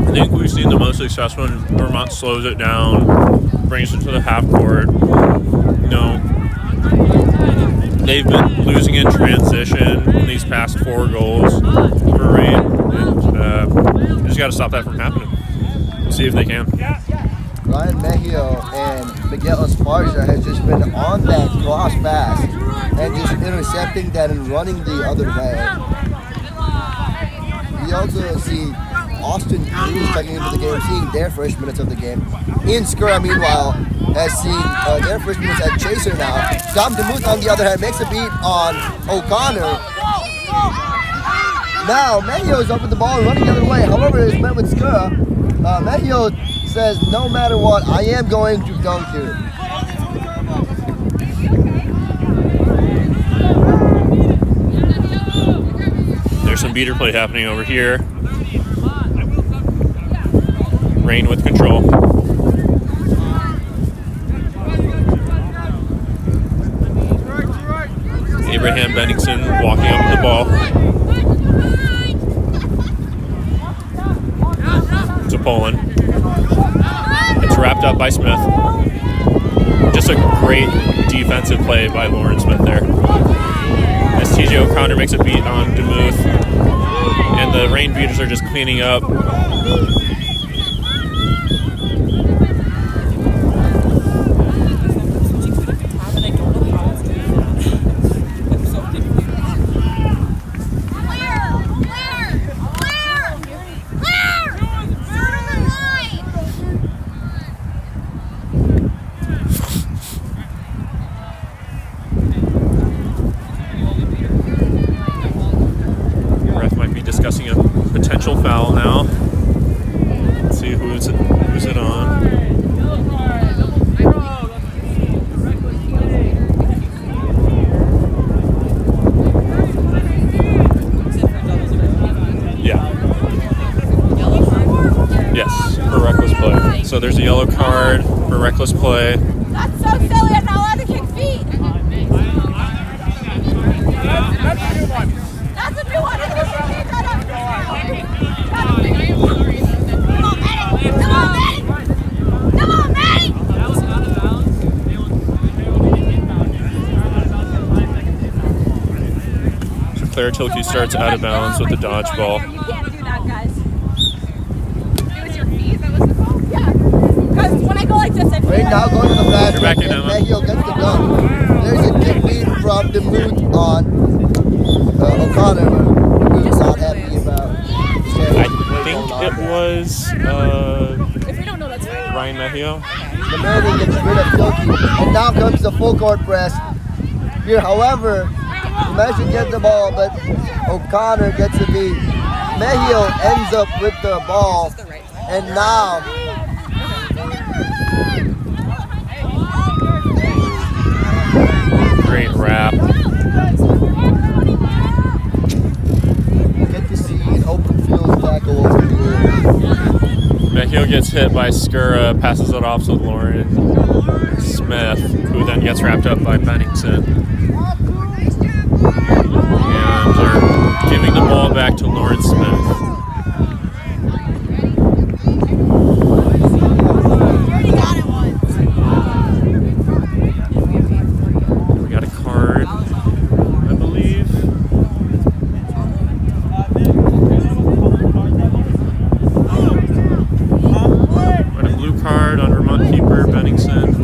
I: I think we've seen the most success when Vermont slows it down, brings it to the half court. You know, they've been losing in transition in these past 4 goals for Reign, and you just got to stop that from happening. We'll see if they can.
D: Ryan Mejio and Miguel Esparza has just been on that cross pass and just intercepting that and running the other way. We also see Austin Cruz checking into the game, seeing their first minutes of the game. Ian Skura, meanwhile, has seen their first minutes at Chaser now. Dom DeMuth, on the other hand, makes a beat on O'Connor. Now, Mejio is up with the ball and running the other way. However, it's met with Skura. Mejio says, no matter what, I am going to dunk here.
I: There's some beater play happening over here. Reign with control. Abraham Bennington walking up with the ball. To Poland. It's wrapped wrapped up by Smith. Just a great defensive play by Lauren Smith there. As TJ O'Connor makes a beat on DeMuth, and the Rain Beaters are just cleaning up. Discussing a potential foul now. Let's see who's it on. Yeah. Yes, for reckless play. So there's a yellow card for reckless play.
F: That's so silly. I'm not allowed to kick feet.
G: That's a new one.
F: That's a new one.
I: Claire Tilke starts out of bounds with the dodgeball.
F: You can't do that, guys. It was your feet that was the ball? Yeah. Because when I go like this, I feel
D: Right now going to the basket.
I: You're back in,
D: and
I: Emma.
D: Mayhew gets the dunk. There's a kick lead from DeMuth on O'Connor. DeMuth's not happy about.
I: I think it was
F: If you don't know, that's fine.
I: Ryan Mejio.
D: The man gets rid of Tilke. And now comes the full court press. Here, however, Meshi gets the ball, but O'Connor gets the beat. Mejio ends up with the ball. And now
I: Great wrap.
D: get to see an open field tackle over here.
I: Mejio gets hit by Skura, passes it off to Lauren Smith, who then gets wrapped up by Bennington. And they're giving the ball back to Lauren Smith. We got a card, I believe. Got a blue card on Vermont keeper Bennington.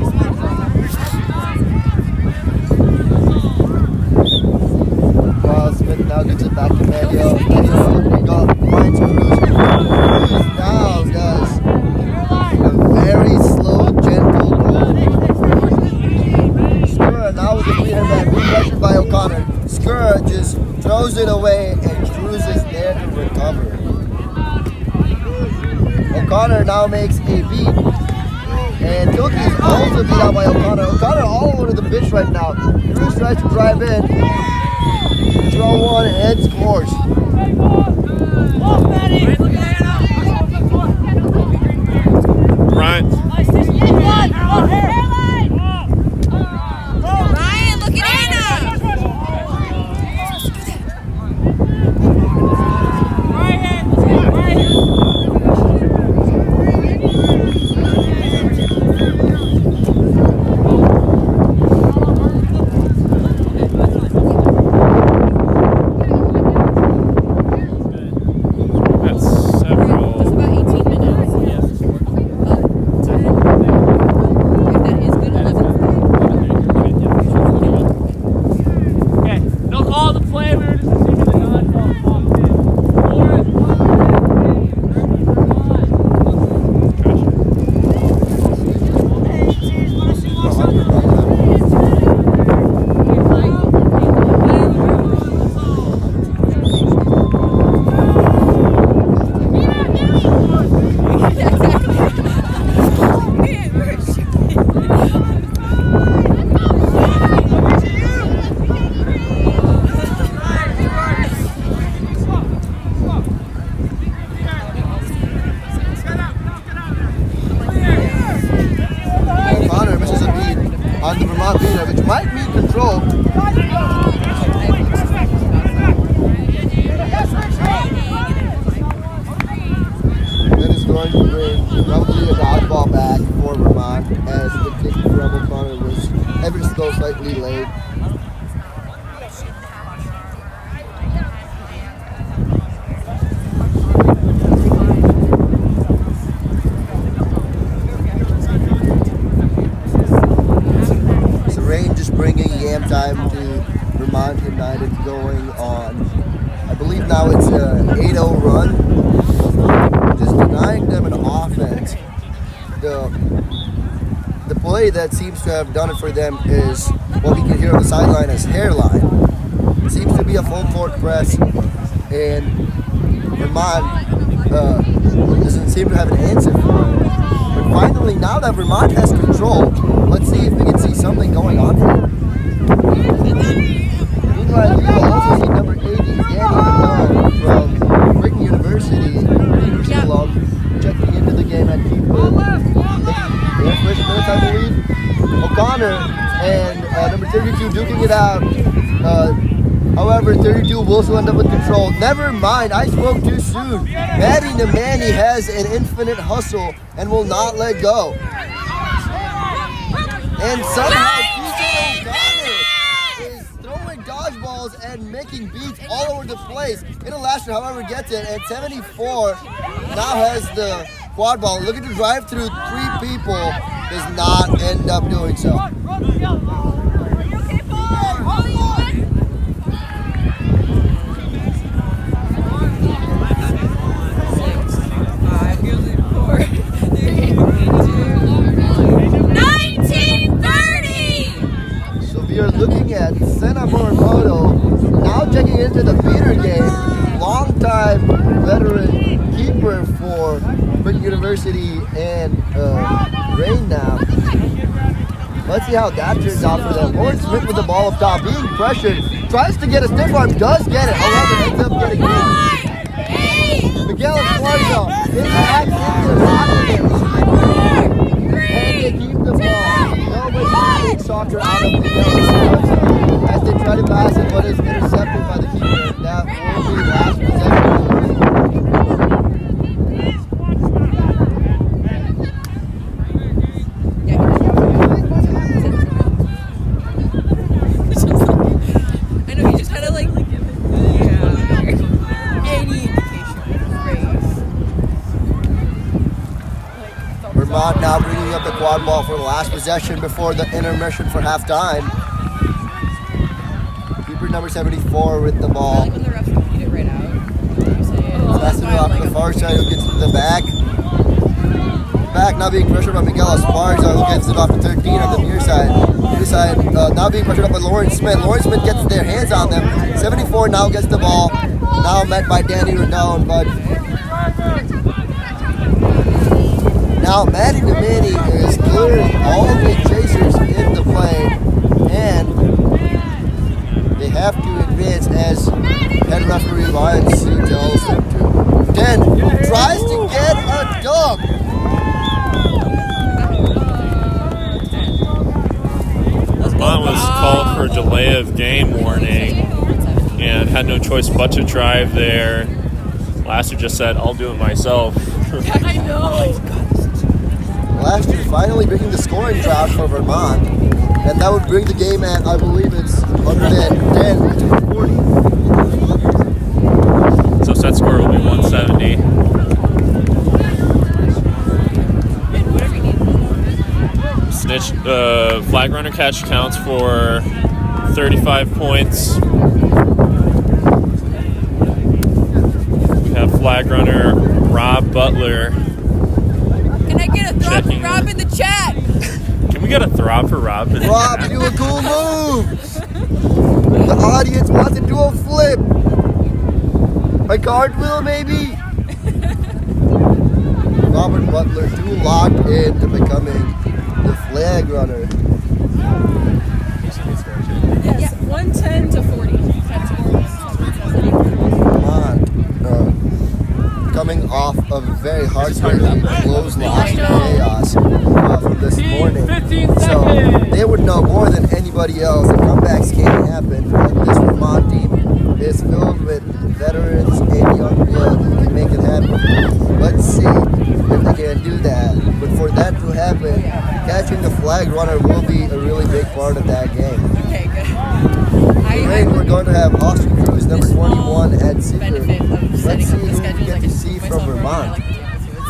D: Smith now gets it back to Mejio. Mejio got finds Cruz. Cruz now does a very slow, gentle goal. Skura now with the free hand back, pressured by O'Connor. Skura just throws it away and Cruz is there to recover. O'Connor now makes a beat. And Tilke is also beat out by O'Connor. O'Connor all over the pitch right now. Cruz tries to drive in. Draw one and scores.
I: Ryan.
F: Ryan, look at Anna.
I: That's several.
F: It's about 18 minutes. If that is good, 11.
B: Okay, no call the play. We were just receiving the dodgeball.
D: O'Connor misses a beat on the Vermont beater, which might be control. That is going to bring probably a dodgeball back for Vermont as the kick from O'Connor was ever so slightly late. So rain just bringing game time to Vermont United going on. I believe now it's an 8-0 run. Just denying them an offense. The play that seems to have done it for them is what we can hear on the sideline as hairline. It seems to be a full court press, and Vermont doesn't seem to have an answer for it. But finally, now that Vermont has control, let's see if we can see something going on here. Meanwhile, you will also see number 80, Danny Young from Brigham University, checking into the game at keeper. Their first minutes, I believe. O'Connor and number 32 duking it out. However, 32 will still end up with control. Never mind, I spoke too soon. Maddie Nemani has an infinite hustle and will not let go. And somehow TJ O'Connor is throwing dodgeballs and making beats all over the place. International, however, gets it, and 74 now has the quad ball. Looking to drive through 3 people, does not end up doing so. We are looking at Senna Morimoto now checking into the beater game. Longtime veteran keeper for Brigham University and Rain now. Let's see how that turns out for them. Lawrence Smith with the ball up top, being pressured, tries to get a stiff arm, does get it, however ends up getting it. Miguel Esparza impacts into the and they keep the ball. Nobody takes soccer out of Miguel Esparza as they try to pass it, but is intercepted by the keeper. That will be last possession.
F: I know, he just had to like any indication.
D: Vermont now bringing up the quad ball for the last possession before the intermission for halftime. Keeper number 74 with the ball.
F: When the refs repeat it right out.
D: Passing it off to the far side, who gets to the back. Back now being pressured by Miguel Esparza, who gets it off to 13 on the near side. Near side now being pressured up by Lawrence Smith. Lawrence Smith gets their hands on them. 74 now gets the ball. Now met by Danny Rendon, but now Maddie Nemani is clearing all of the chasers in the play, and they have to advance as head referee Ryan Sue tells them to. 10 tries to get a dub.
I: Vermont was called for delay of game warning and had no choice but to drive there. Laster just said, "I'll do it myself."
F: I know.
D: Laster finally breaking the scoring drought for Vermont, and that would bring the game at, I believe it's 110 to 40.
I: So set score will be 170. Snitch, flag runner catch counts for 35 points. We have flag runner Rob Butler.
F: Can I get a throb from Rob in the chat?
I: Can we get a throb for Rob?
D: Rob, do a cool move. The audience wants to do a flip. A cartwheel, maybe? Robert Butler too locked into becoming the flag runner.
F: Yes, 110 to 40.
D: Come on. Coming off of a very heartbreaking close loss to Chaos from this morning.
B: 15
D: So
B: seconds.
D: they would know more than anybody else that comebacks can happen. But this Vermont team is filled with veterans and young blood who can make it happen. Let's see if they can do that. But for that to happen, happen, catching the flag runner will be a really big part of that game.
F: Okay, good.
D: In rain, we're going to have Austin Cruz, number 21, at Seeker. Let's see who we get to see from Vermont.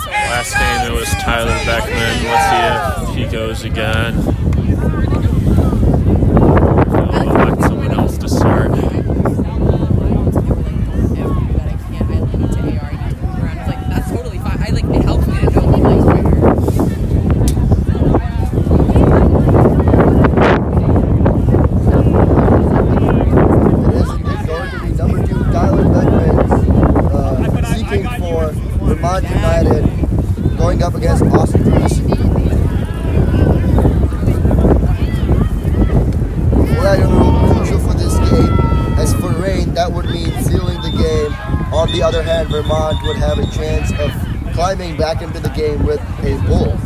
I: Last game it was Tyler Beckman. Let's see if he goes again. I'll elect someone else to start.
F: That's totally fine. It helps me to know the place right here.
D: It is indeed going to be number 2, Tyler Beckman, seeking for Vermont United, going up against Austin Cruz. Flag runner will be crucial for this game. As for rain, that would mean sealing the game. On the other hand, Vermont would have a chance of climbing back into the game with a bull.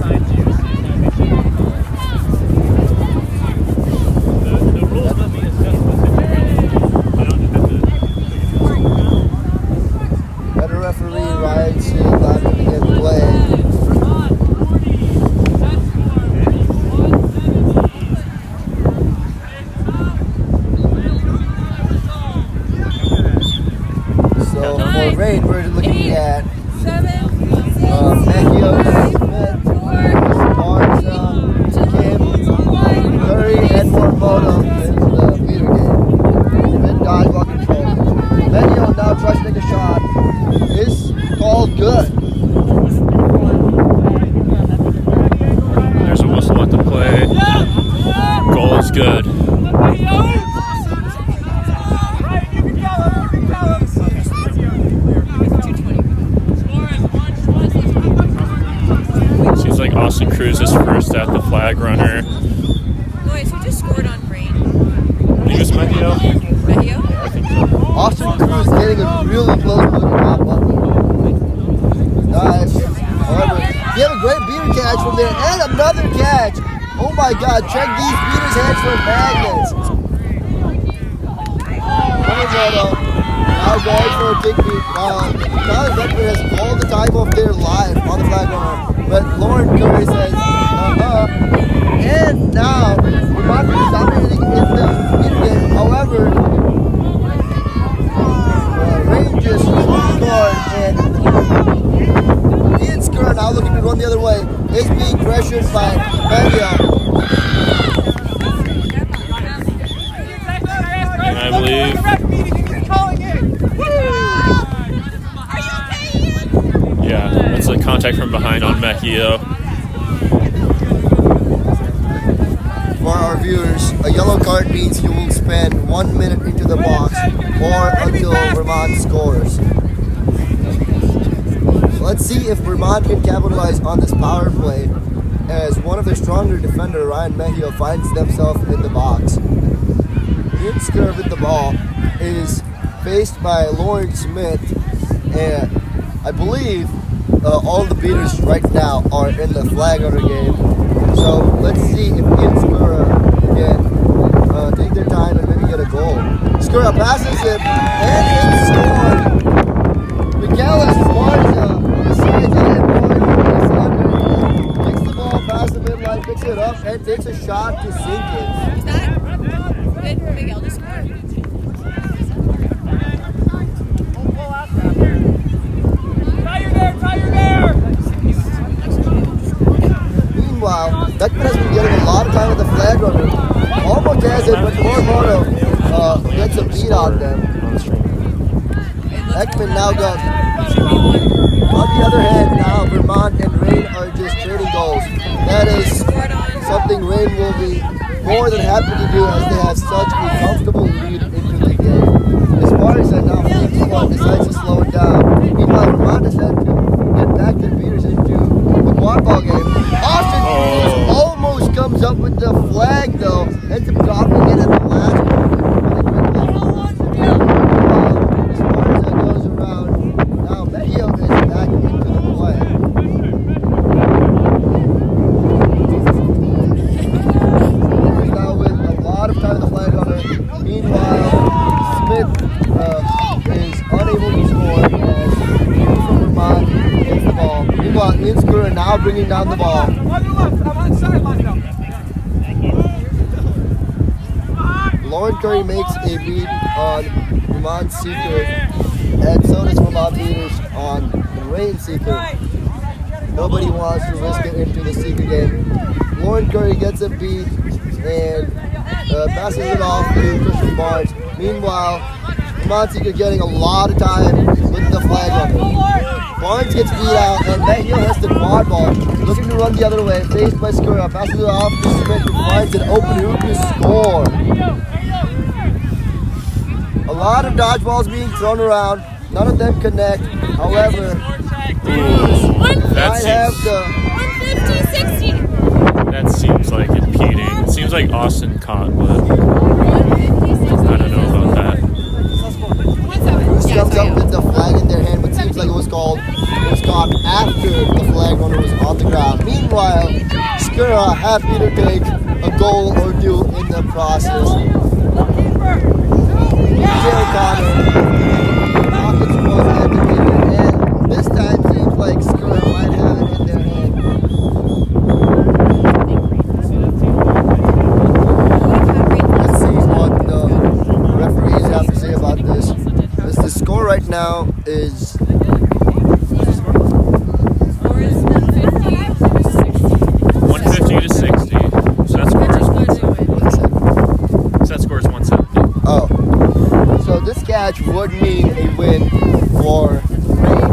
D: Better referee Ryan C. allowed to begin play. So for rain, we're looking at Mejio, Smith, Barza, Kim, Curry, and Mormoto in the meter game. Mid dodgeball control. Mejio now tries to take a shot. Is called good.
I: There's a whistle at the play. Goal is good. Seems like Austin Cruz is first at the flag runner.
F: Boys, who just scored on rain?
I: I think it was Mejio.
F: Mejio?
I: I think so.
D: Austin Cruz getting a really close look at that button. Nice. However, he had a great beater catch from there and another catch. Oh my God, check these beaters' hands for magnets. Mormoto now going for a big beat. Tyler Beckman has all the time of their life on the flag runner. But Lauren Curry says, and now, we're not dominating in the beater game. However, Rain just scored, and Ian Skur now looking to run the other way is being pressured by Mejio.
I: And I believe yeah, that's a contact from behind on Mejio.
D: For our viewers, a yellow card means you will spend 1 minute into the box or until Vermont scores. Let's see if Vermont can capitalize on this power play as one of their stronger defender, Ryan Mejio, finds themselves in the box. Ian Skur with the ball is faced by Lauren Smith, and I believe all the beaters right now are in the flag runner game. So let's see if Ian Skura can take their time and maybe get a goal. Skura passes it and it's scored. Miguelis Barza decides to hit one. Picks the ball past the midline, picks it up, and takes a shot to sink it.
F: Is that? Did Miguel just score?
D: Meanwhile, Beckman has been getting a lot of time with the flag runner. Almost has it, but Mormoto gets a beat on them. Beckman now got. On the other hand, now Vermont and Rain are just trading goals. That is something Rain will be more than happy to do as they have such a comfortable lead into the game. As far as that now, Fleet decides to slow it down. Meanwhile, Vermont has had to get back their beaters into the Quadball game. Austin almost comes up with the flag though, ends up dropping it at the last minute. As far as that goes around, now Mejio is back into the play. He's now with a lot of time in the flag runner. Meanwhile, Smith is unable to score as Vermont gets the ball. Meanwhile, Ian Skura now bringing down the ball. Lauren Curry makes a beat on Vermont Seeker, and so does Vermont Beaters on the Rain Seeker. Nobody wants to risk it into the Seeker game. Lauren Curry gets a beat and passes it off to Christian Barnes. Meanwhile, Vermont Seeker getting a lot of time with the flag runner. Barnes gets beat out, and Mayhew has the Quadball, looking to run the other way, faced by Skura, passes it off to Smith, who finds an open hoop to score. A lot of dodgeballs being thrown around, none of them connect. However, might have the
F: 150, 60.
I: That seems like impeding. It seems like Austin caught, but I don't know about that.
D: Bruce comes up with the flag in their hand, but seems like it was caught after the flag runner was on the ground. Meanwhile, Skura happy to take a goal or two in the process. Jerry Connor pockets was at the beginning, and this time seems like Skura might have it in their hand. Let's see what the referees have to say about this. The score right now is
I: 150 to 60. So that score is 170.
D: oh. So this catch would mean a win for Rain.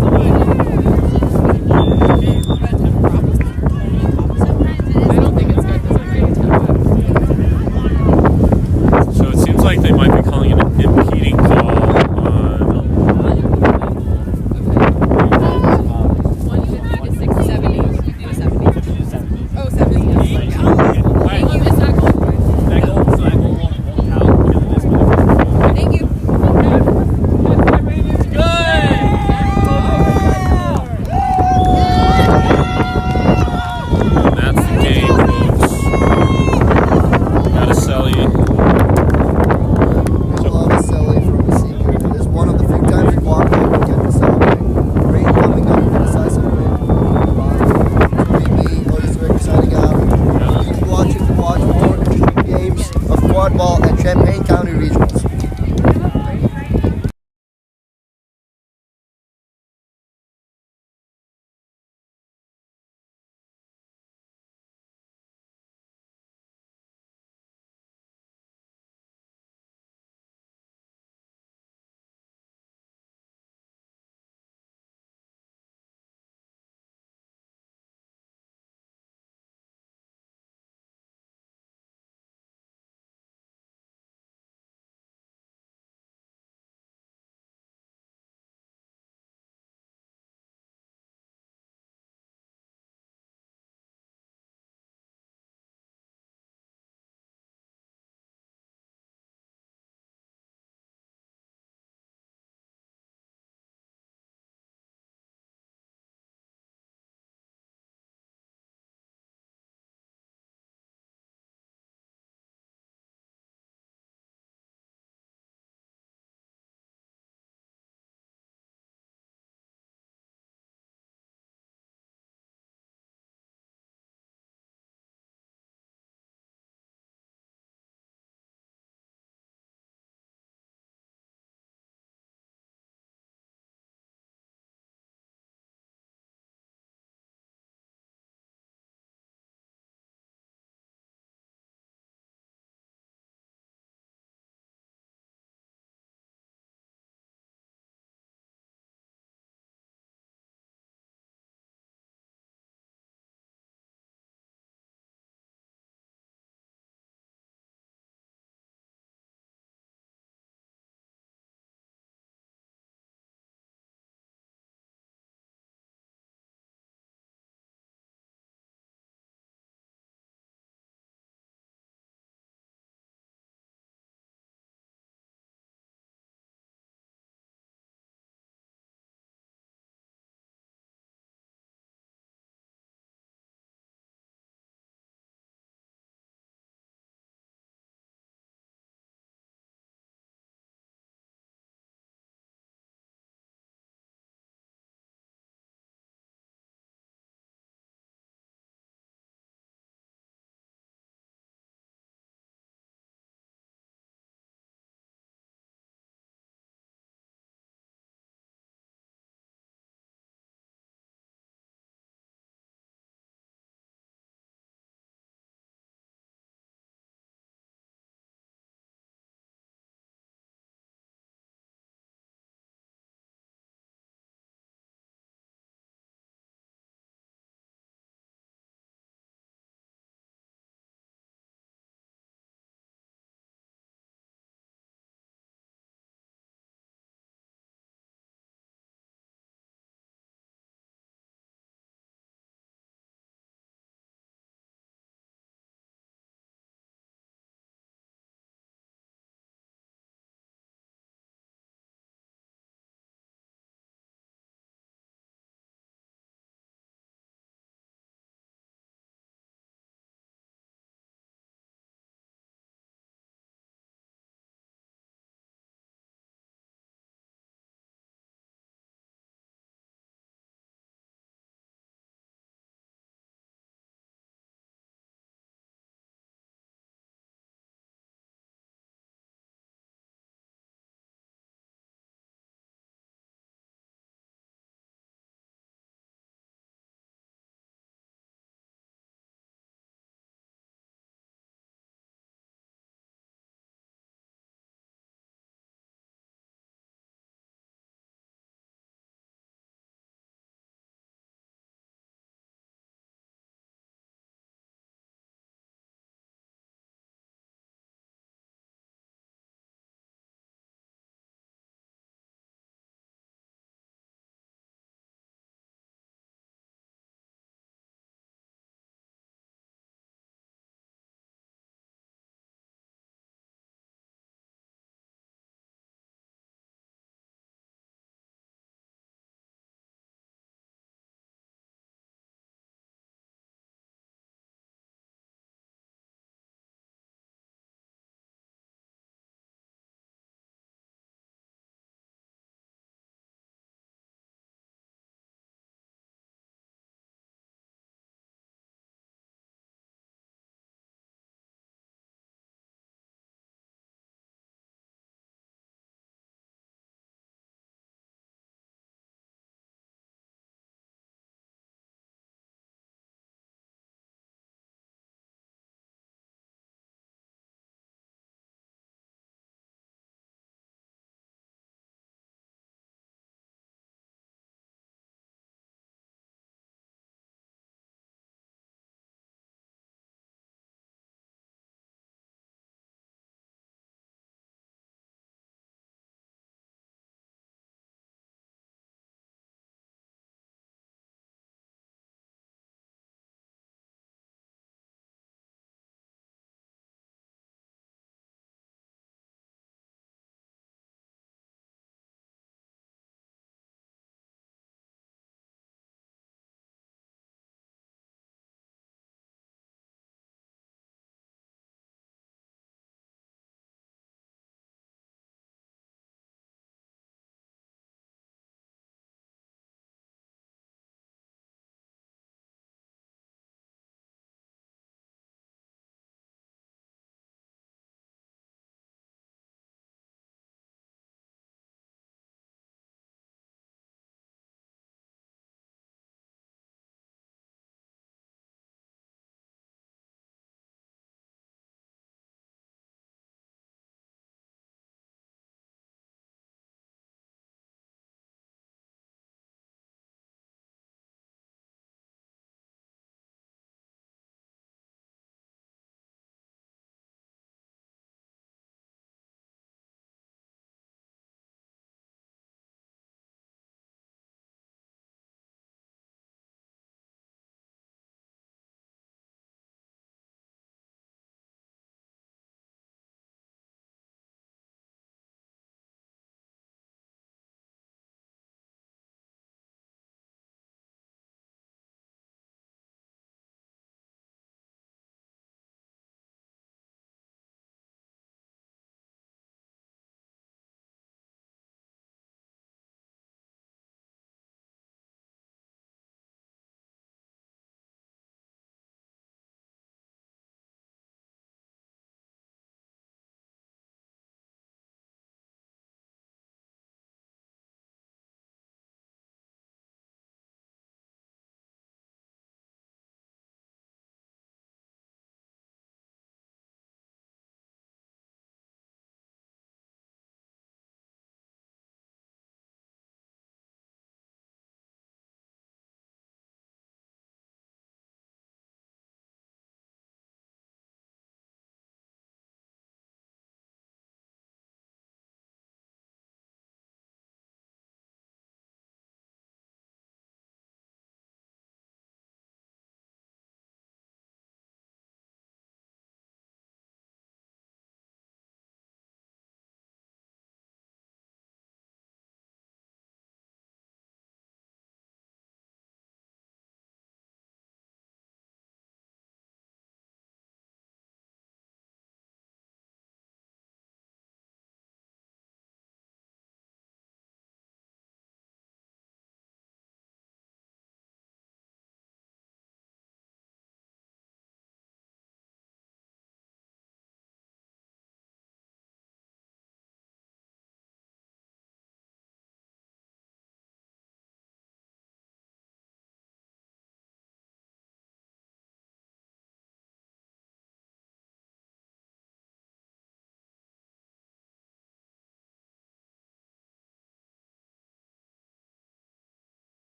I: So it seems like they might be calling it an impeding call on
F: 150 to 70. Oh, 70. Thank you. It's not goal. Thank you.
B: Good.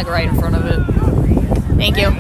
F: like right in front of it. Thank you.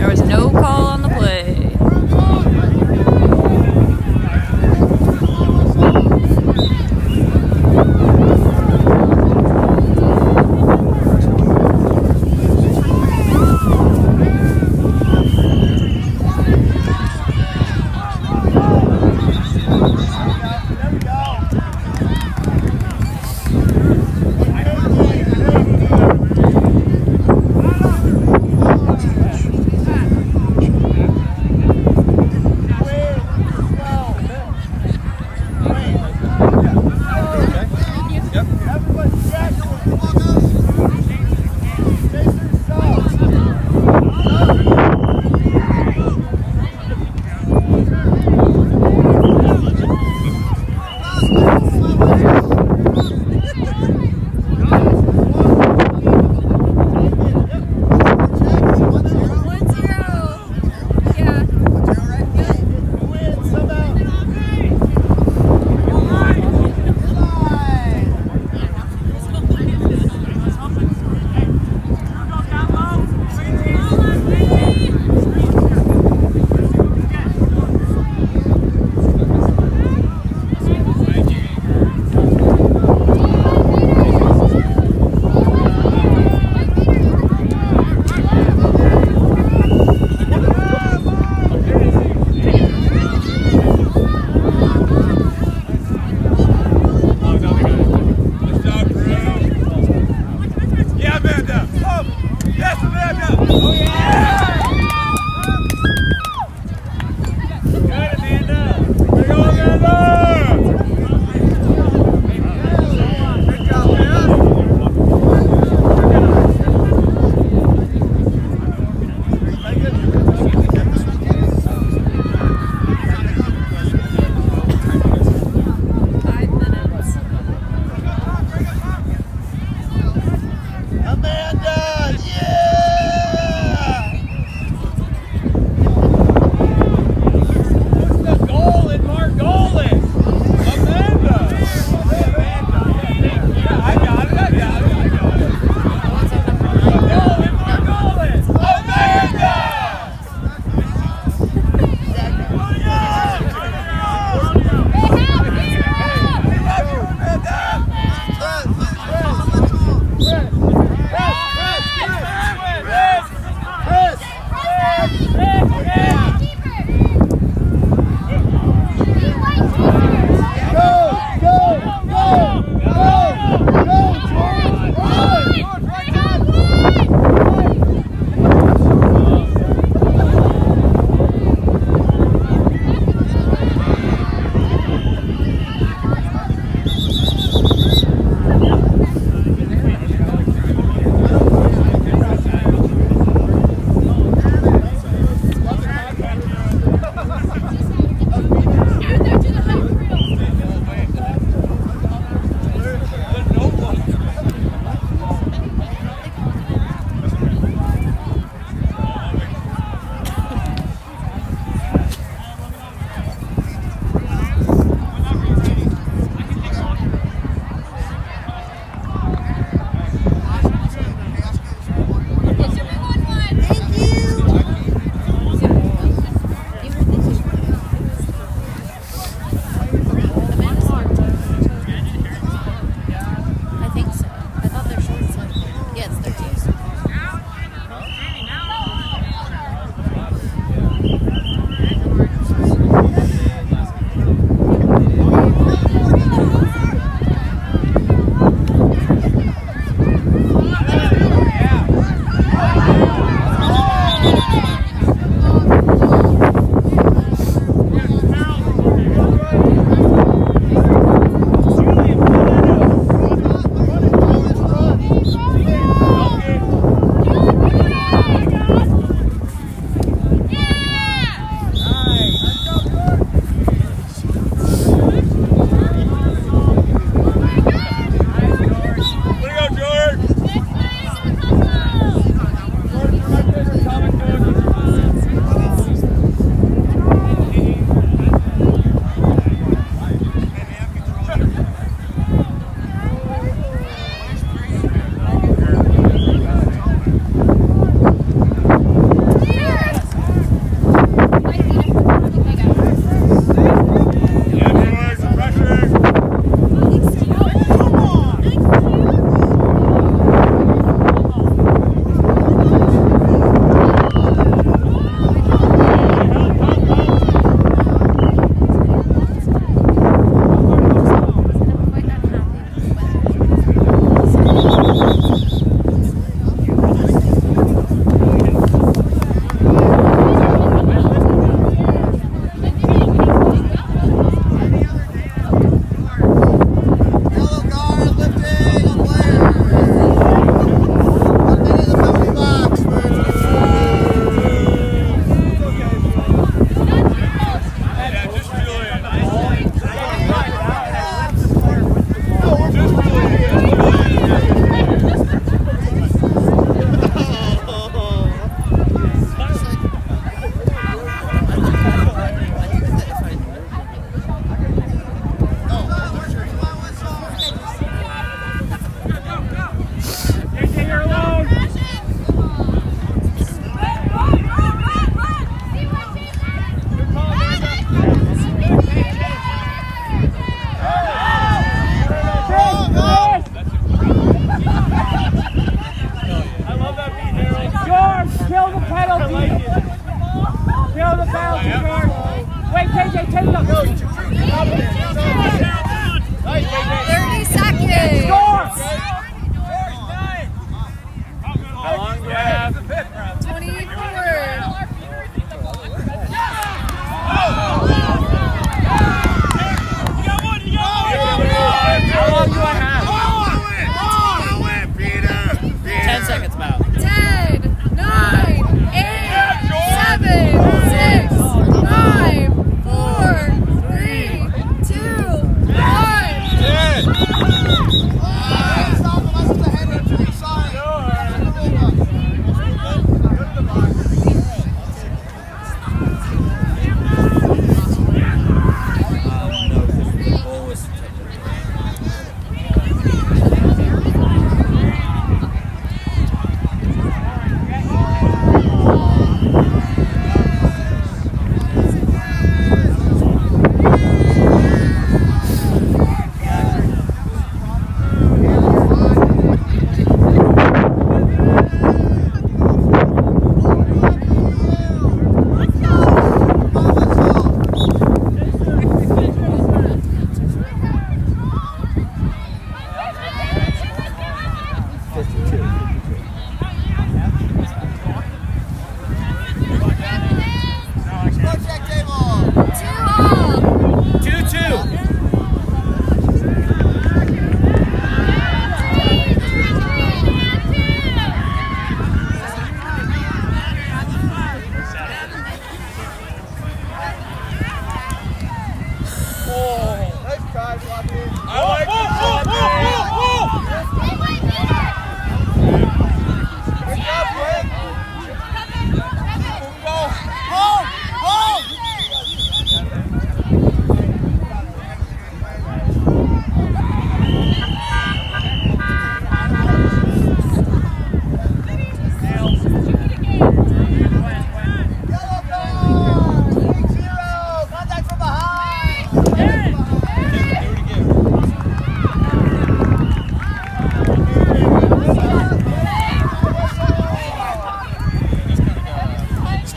F: There was no call on the play.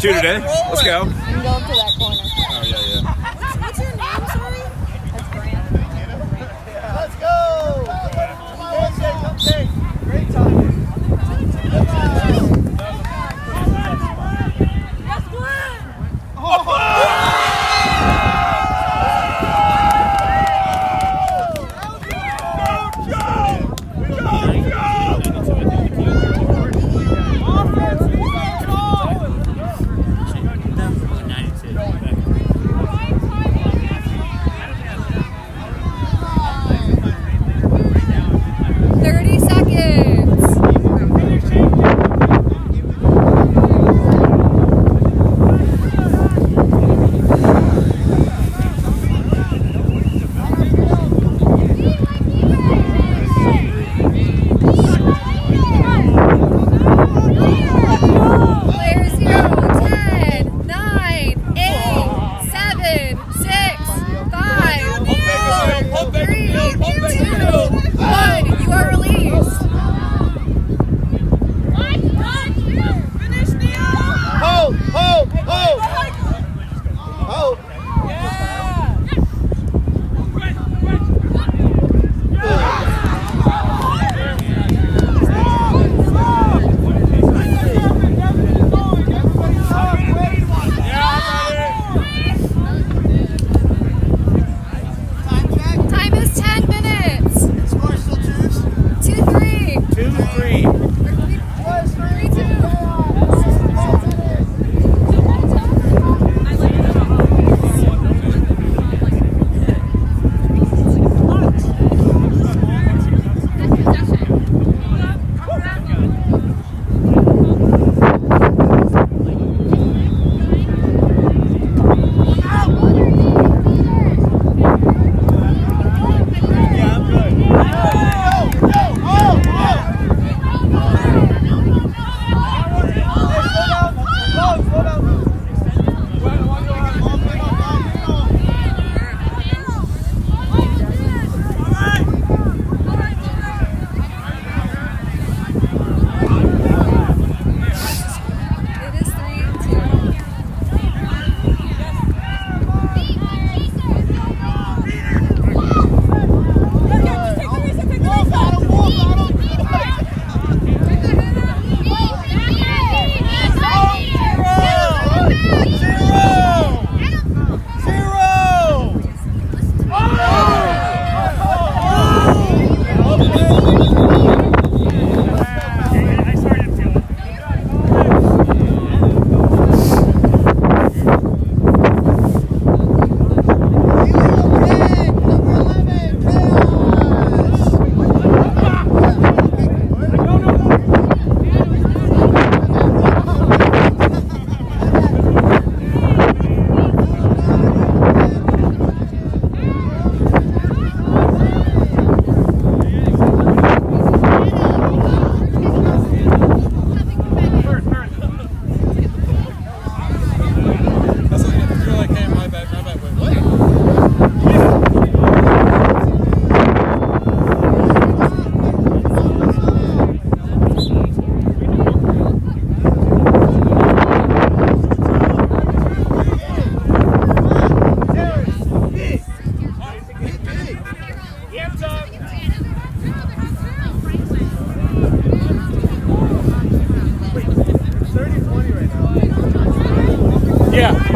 E: 2 today. Let's go.
F: You can go up to that corner.
E: Oh, yeah.
F: What's your name, sorry? That's Grant.
D: Let's go! Come take. Great time.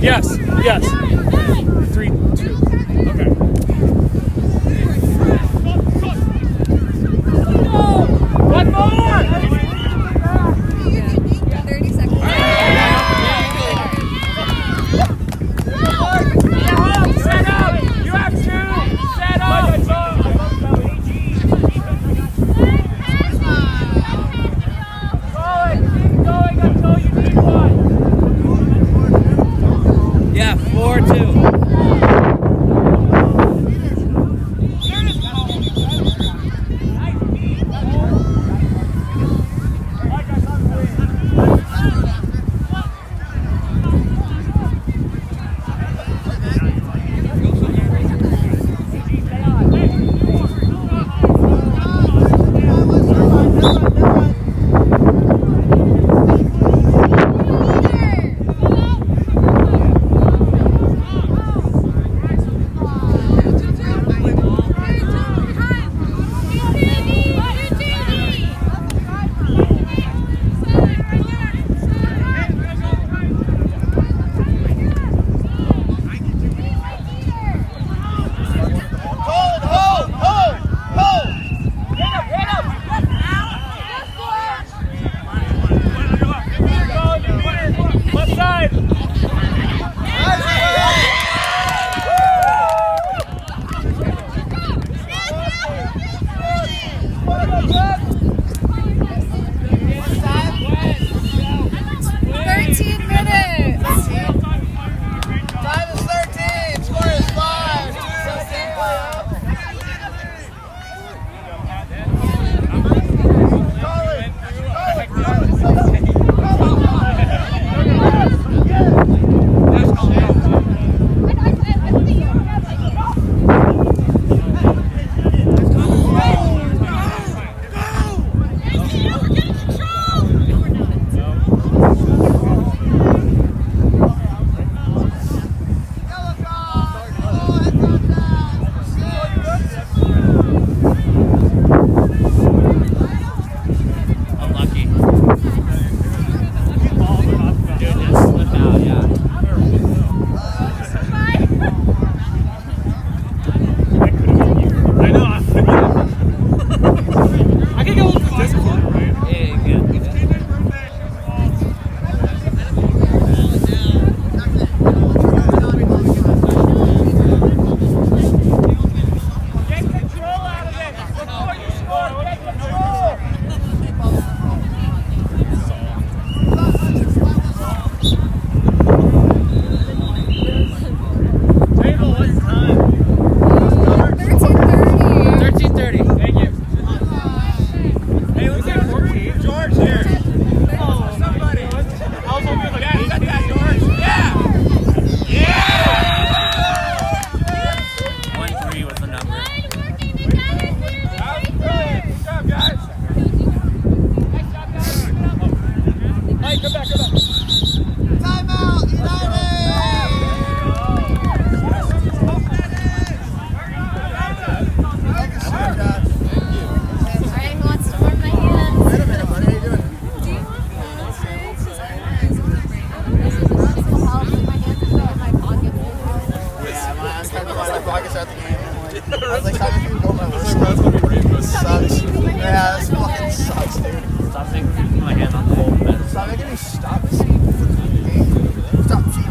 H: Yes, yes. 3, 2. Okay.
B: One more!
F: 30 seconds.
B: Set up! You have two! Set up! Keep going until you beat one.
G: Yeah, 4-2.
D: sucks. Yeah, this fucking sucks, dude.
H: Stop making my hand on the whole
D: Stop making me stop this game. Stop cheating.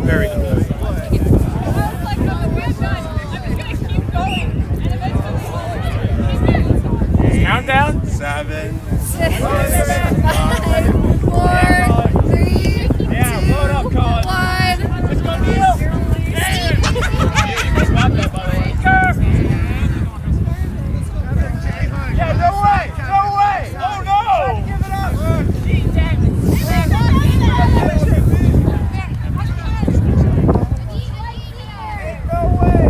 H: Very good. Countdown?
E: 7.
F: 6, 5, 4, 3, 2,
B: Yeah, blow it up, Colin.
F: 1.
B: Let's go, Neil. Yeah, no way! No way! Oh no! Give it up! No way!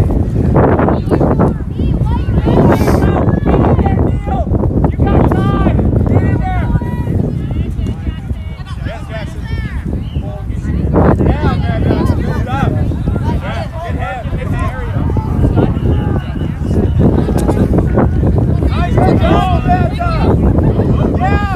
B: You got time! Get in there! Yes, Jackson. Down there, Jackson. Good job. Get him. Get him. Nice go, Banta! Yeah!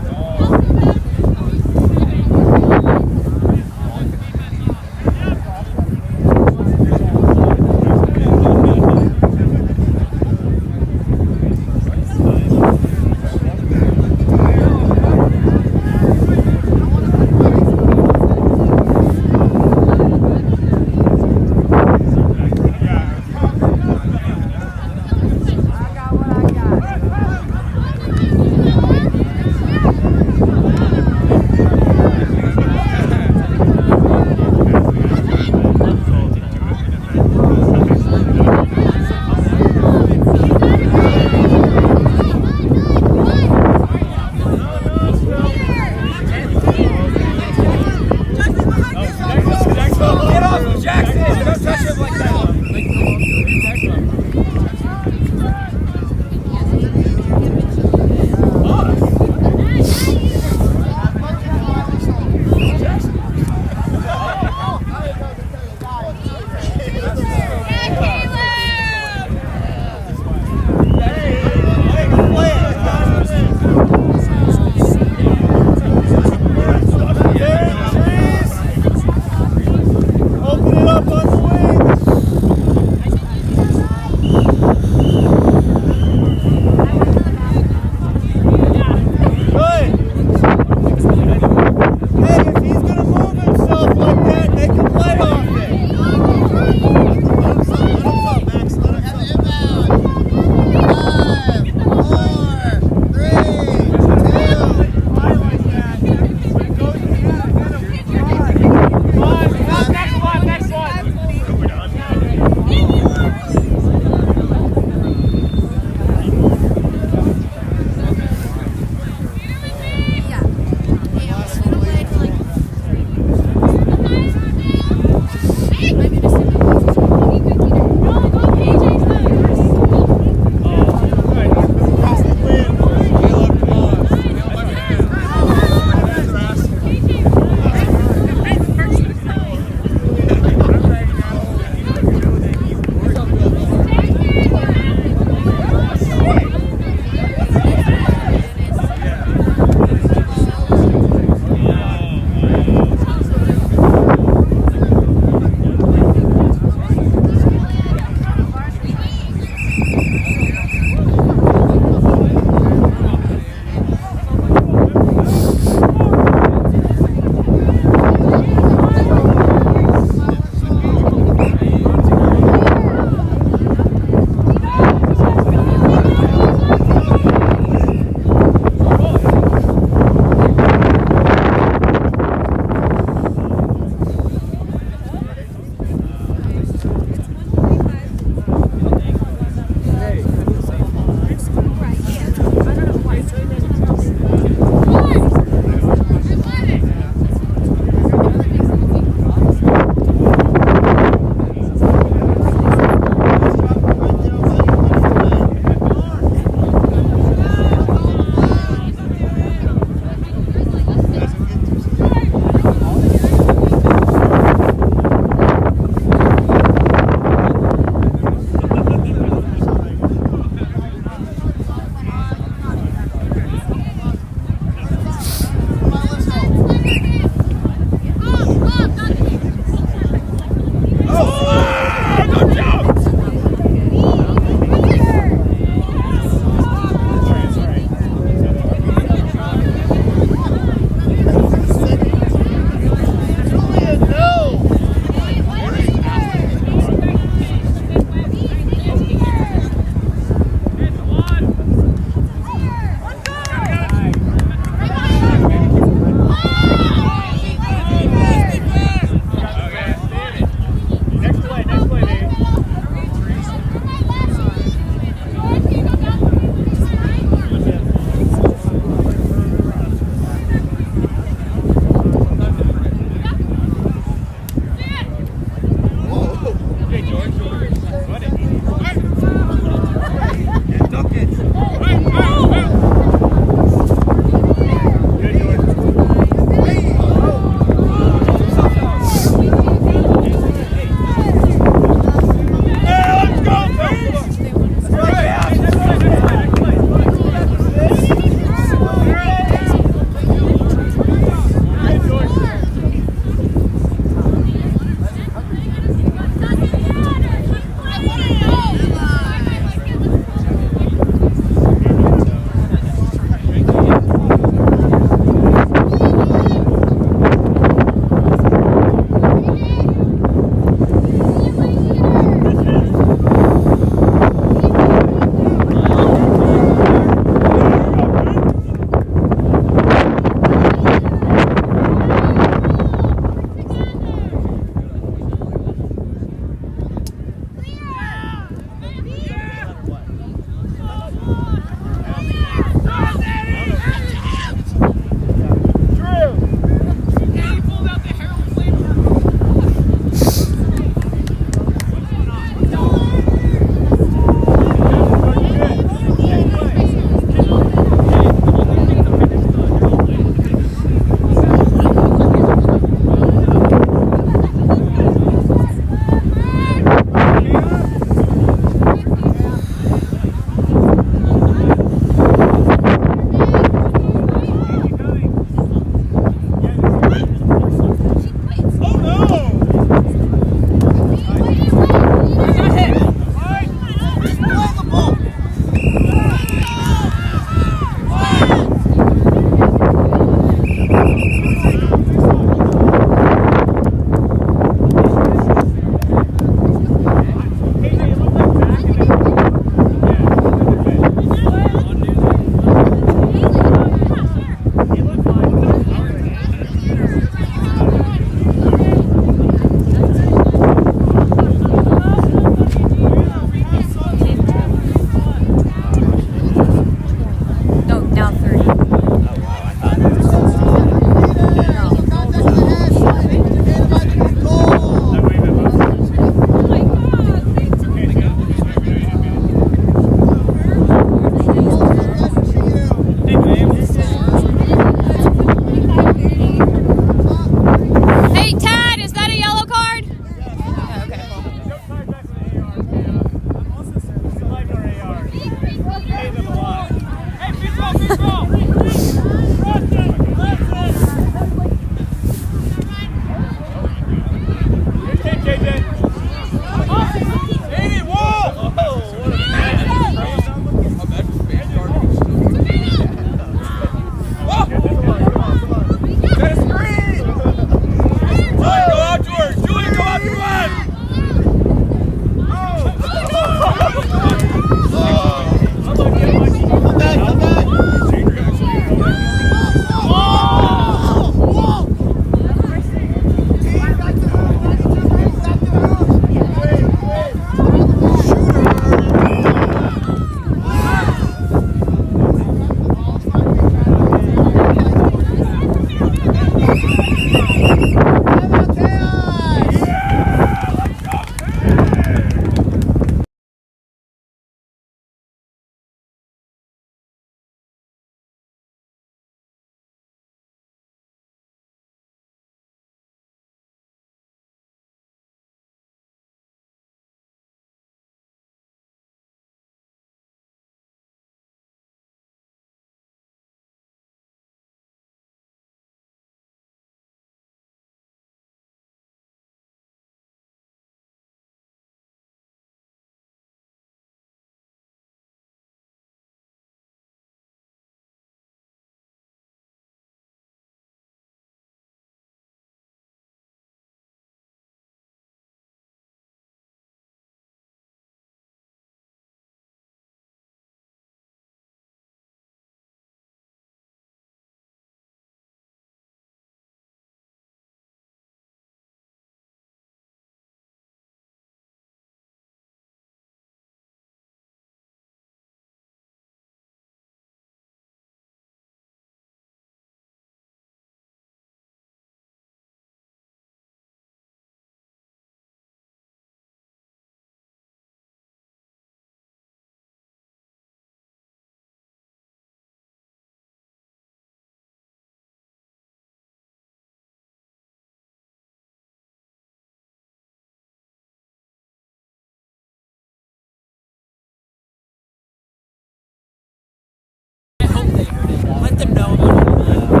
G: Let them know about it.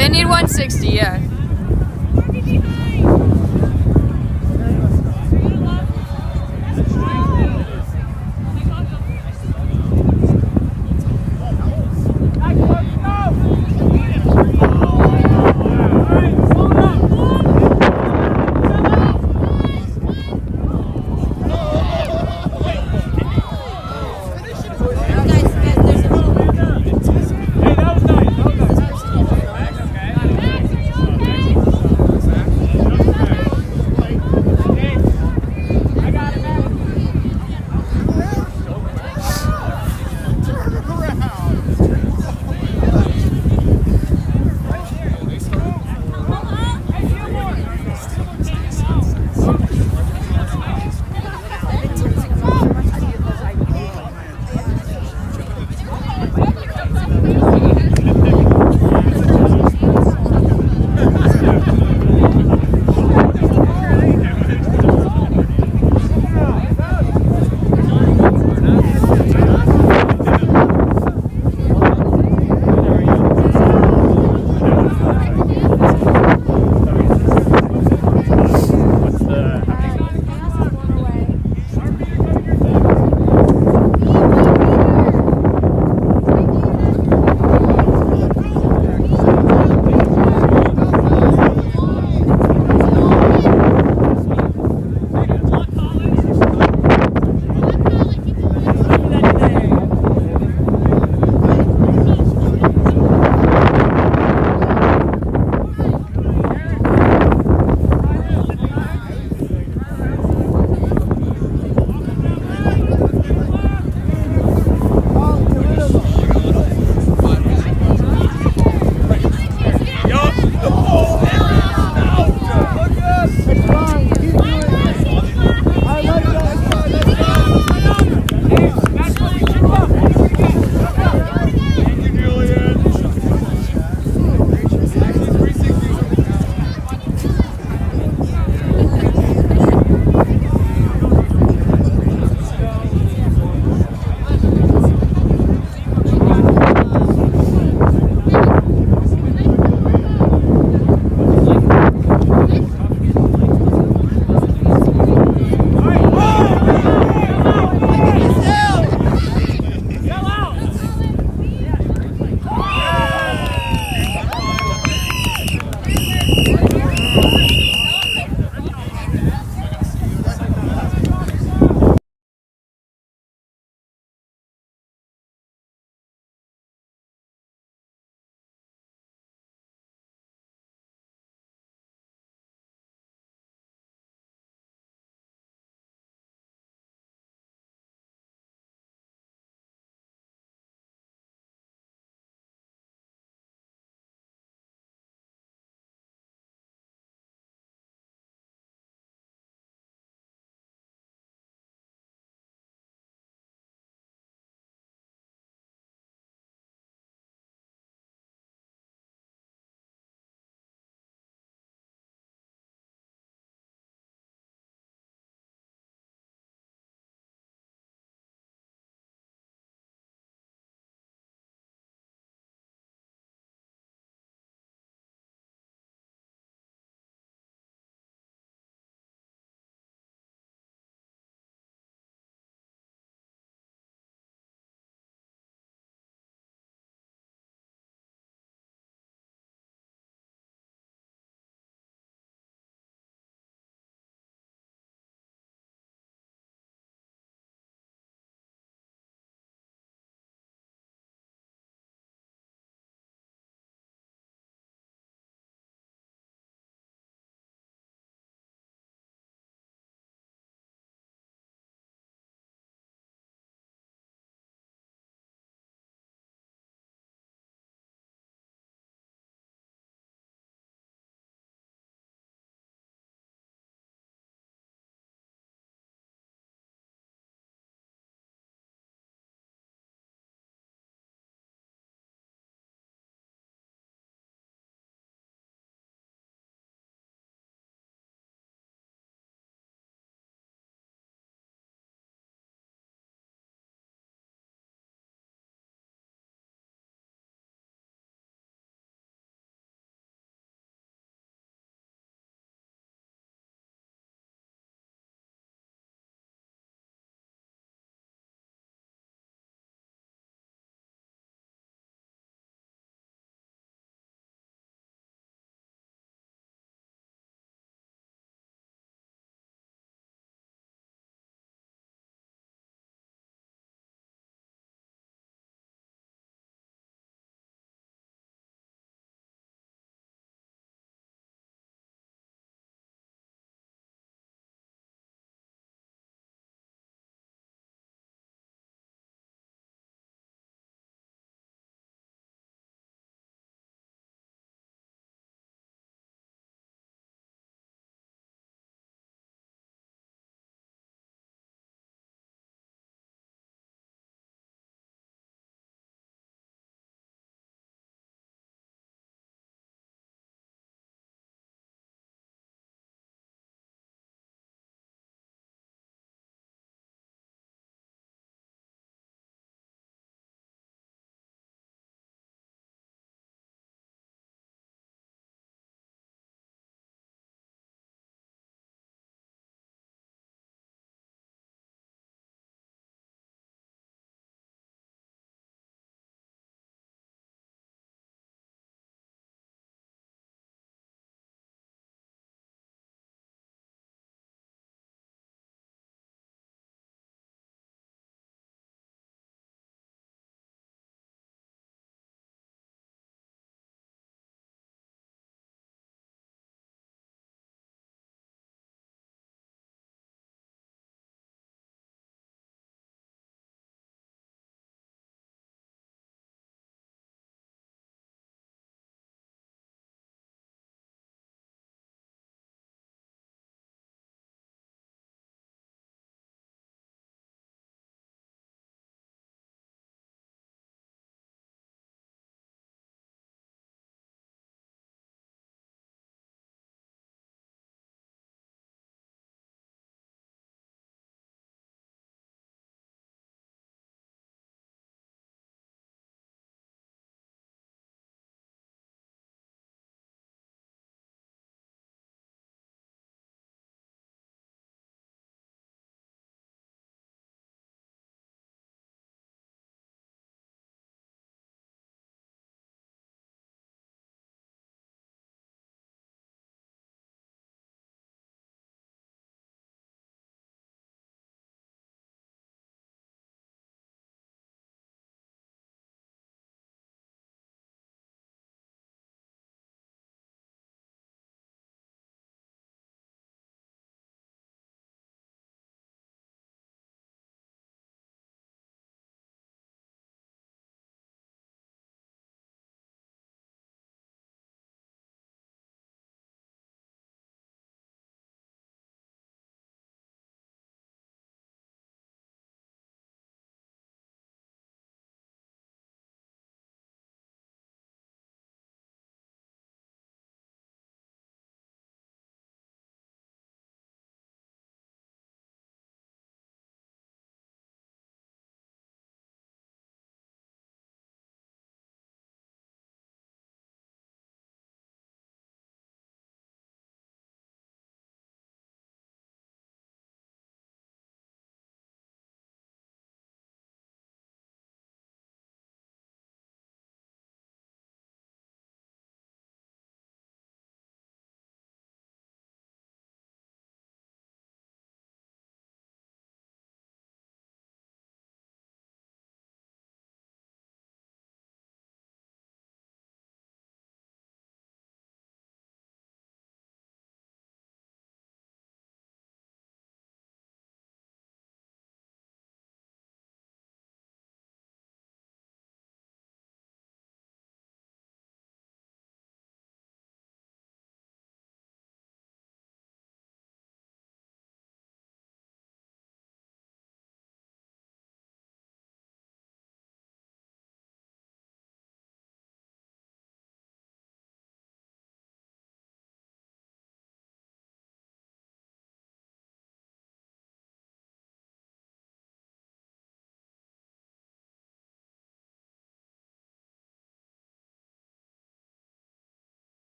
F: They need 160, yeah.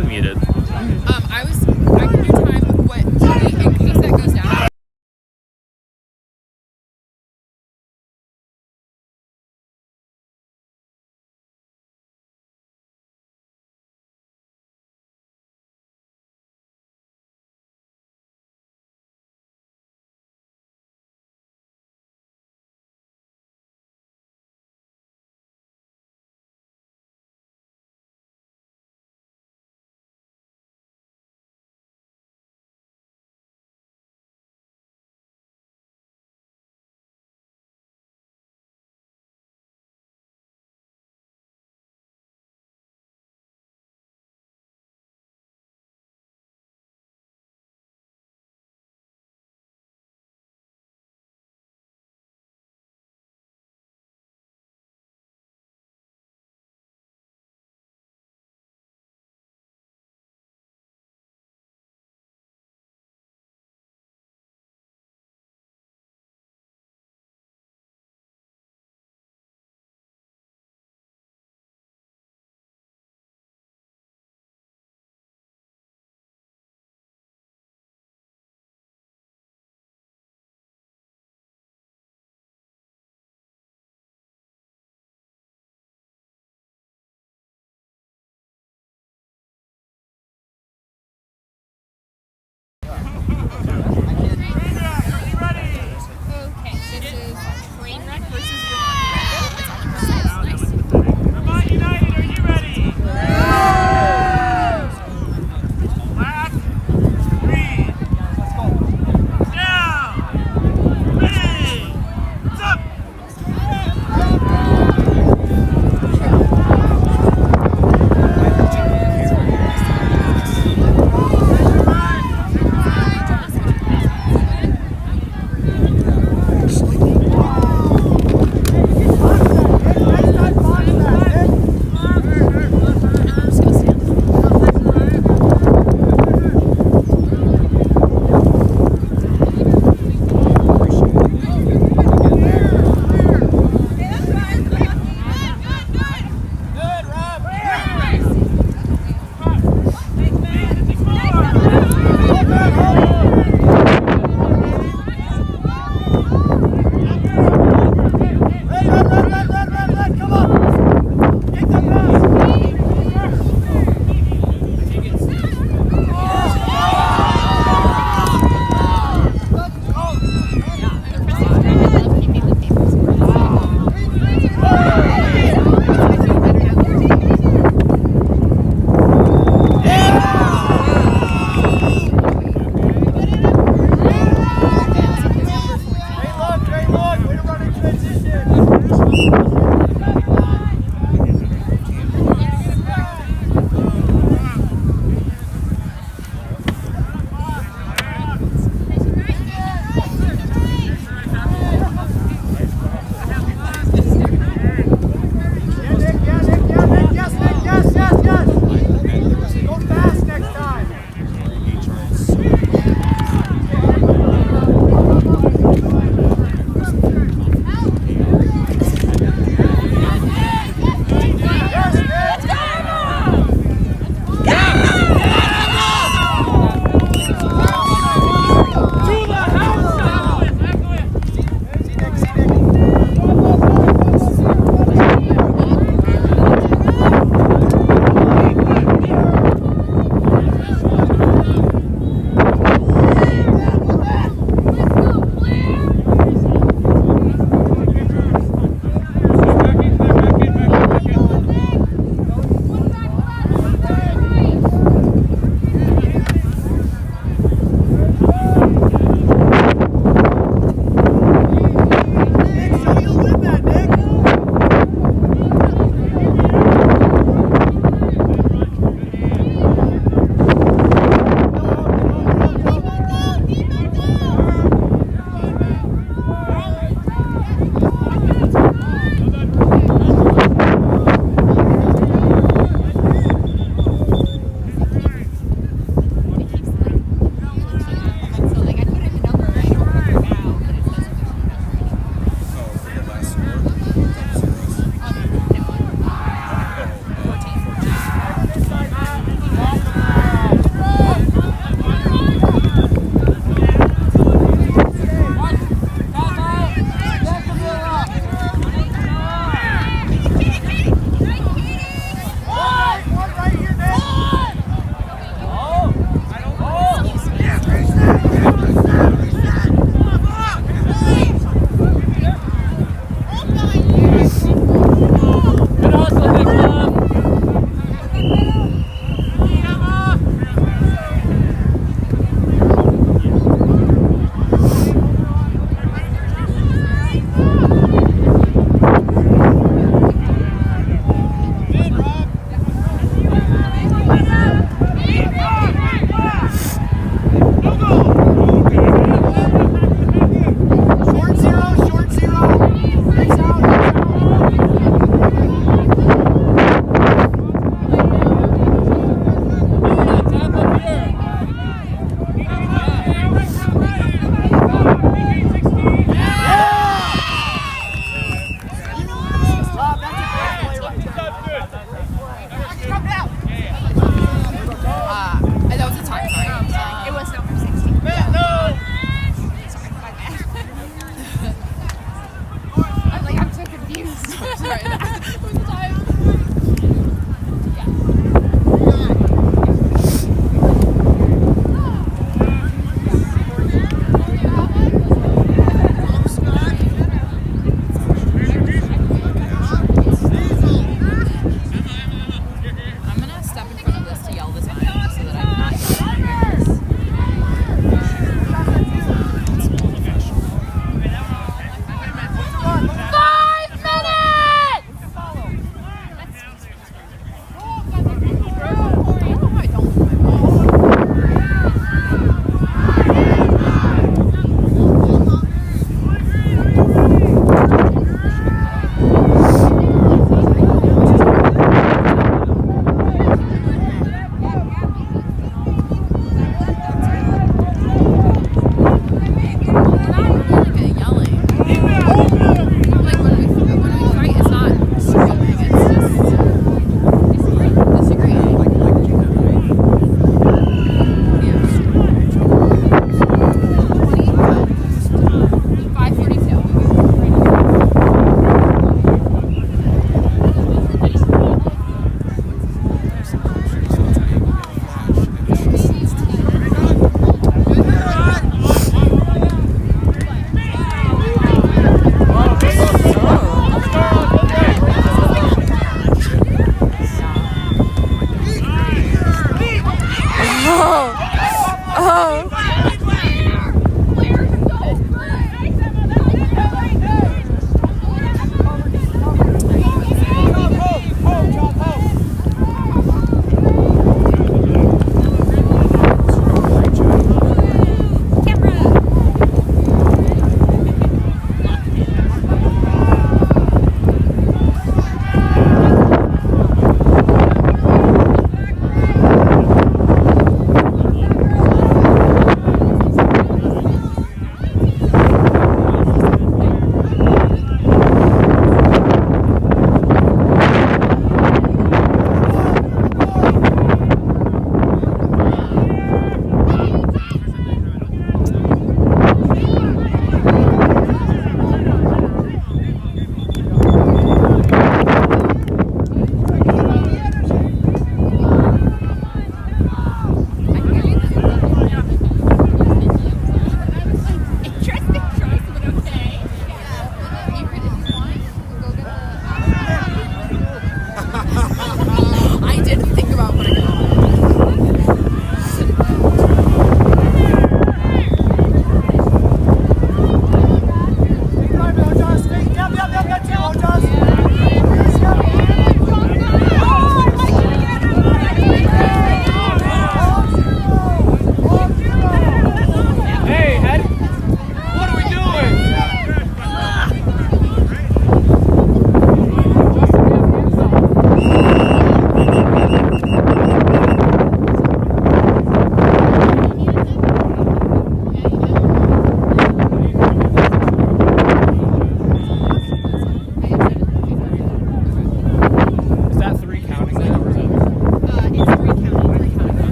I: unmuted.
F: I can do time, what, in case that goes down.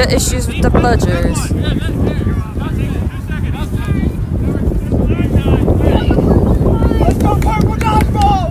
F: of issues with the Bludgers.
B: Let's go, Purple Dodgeball!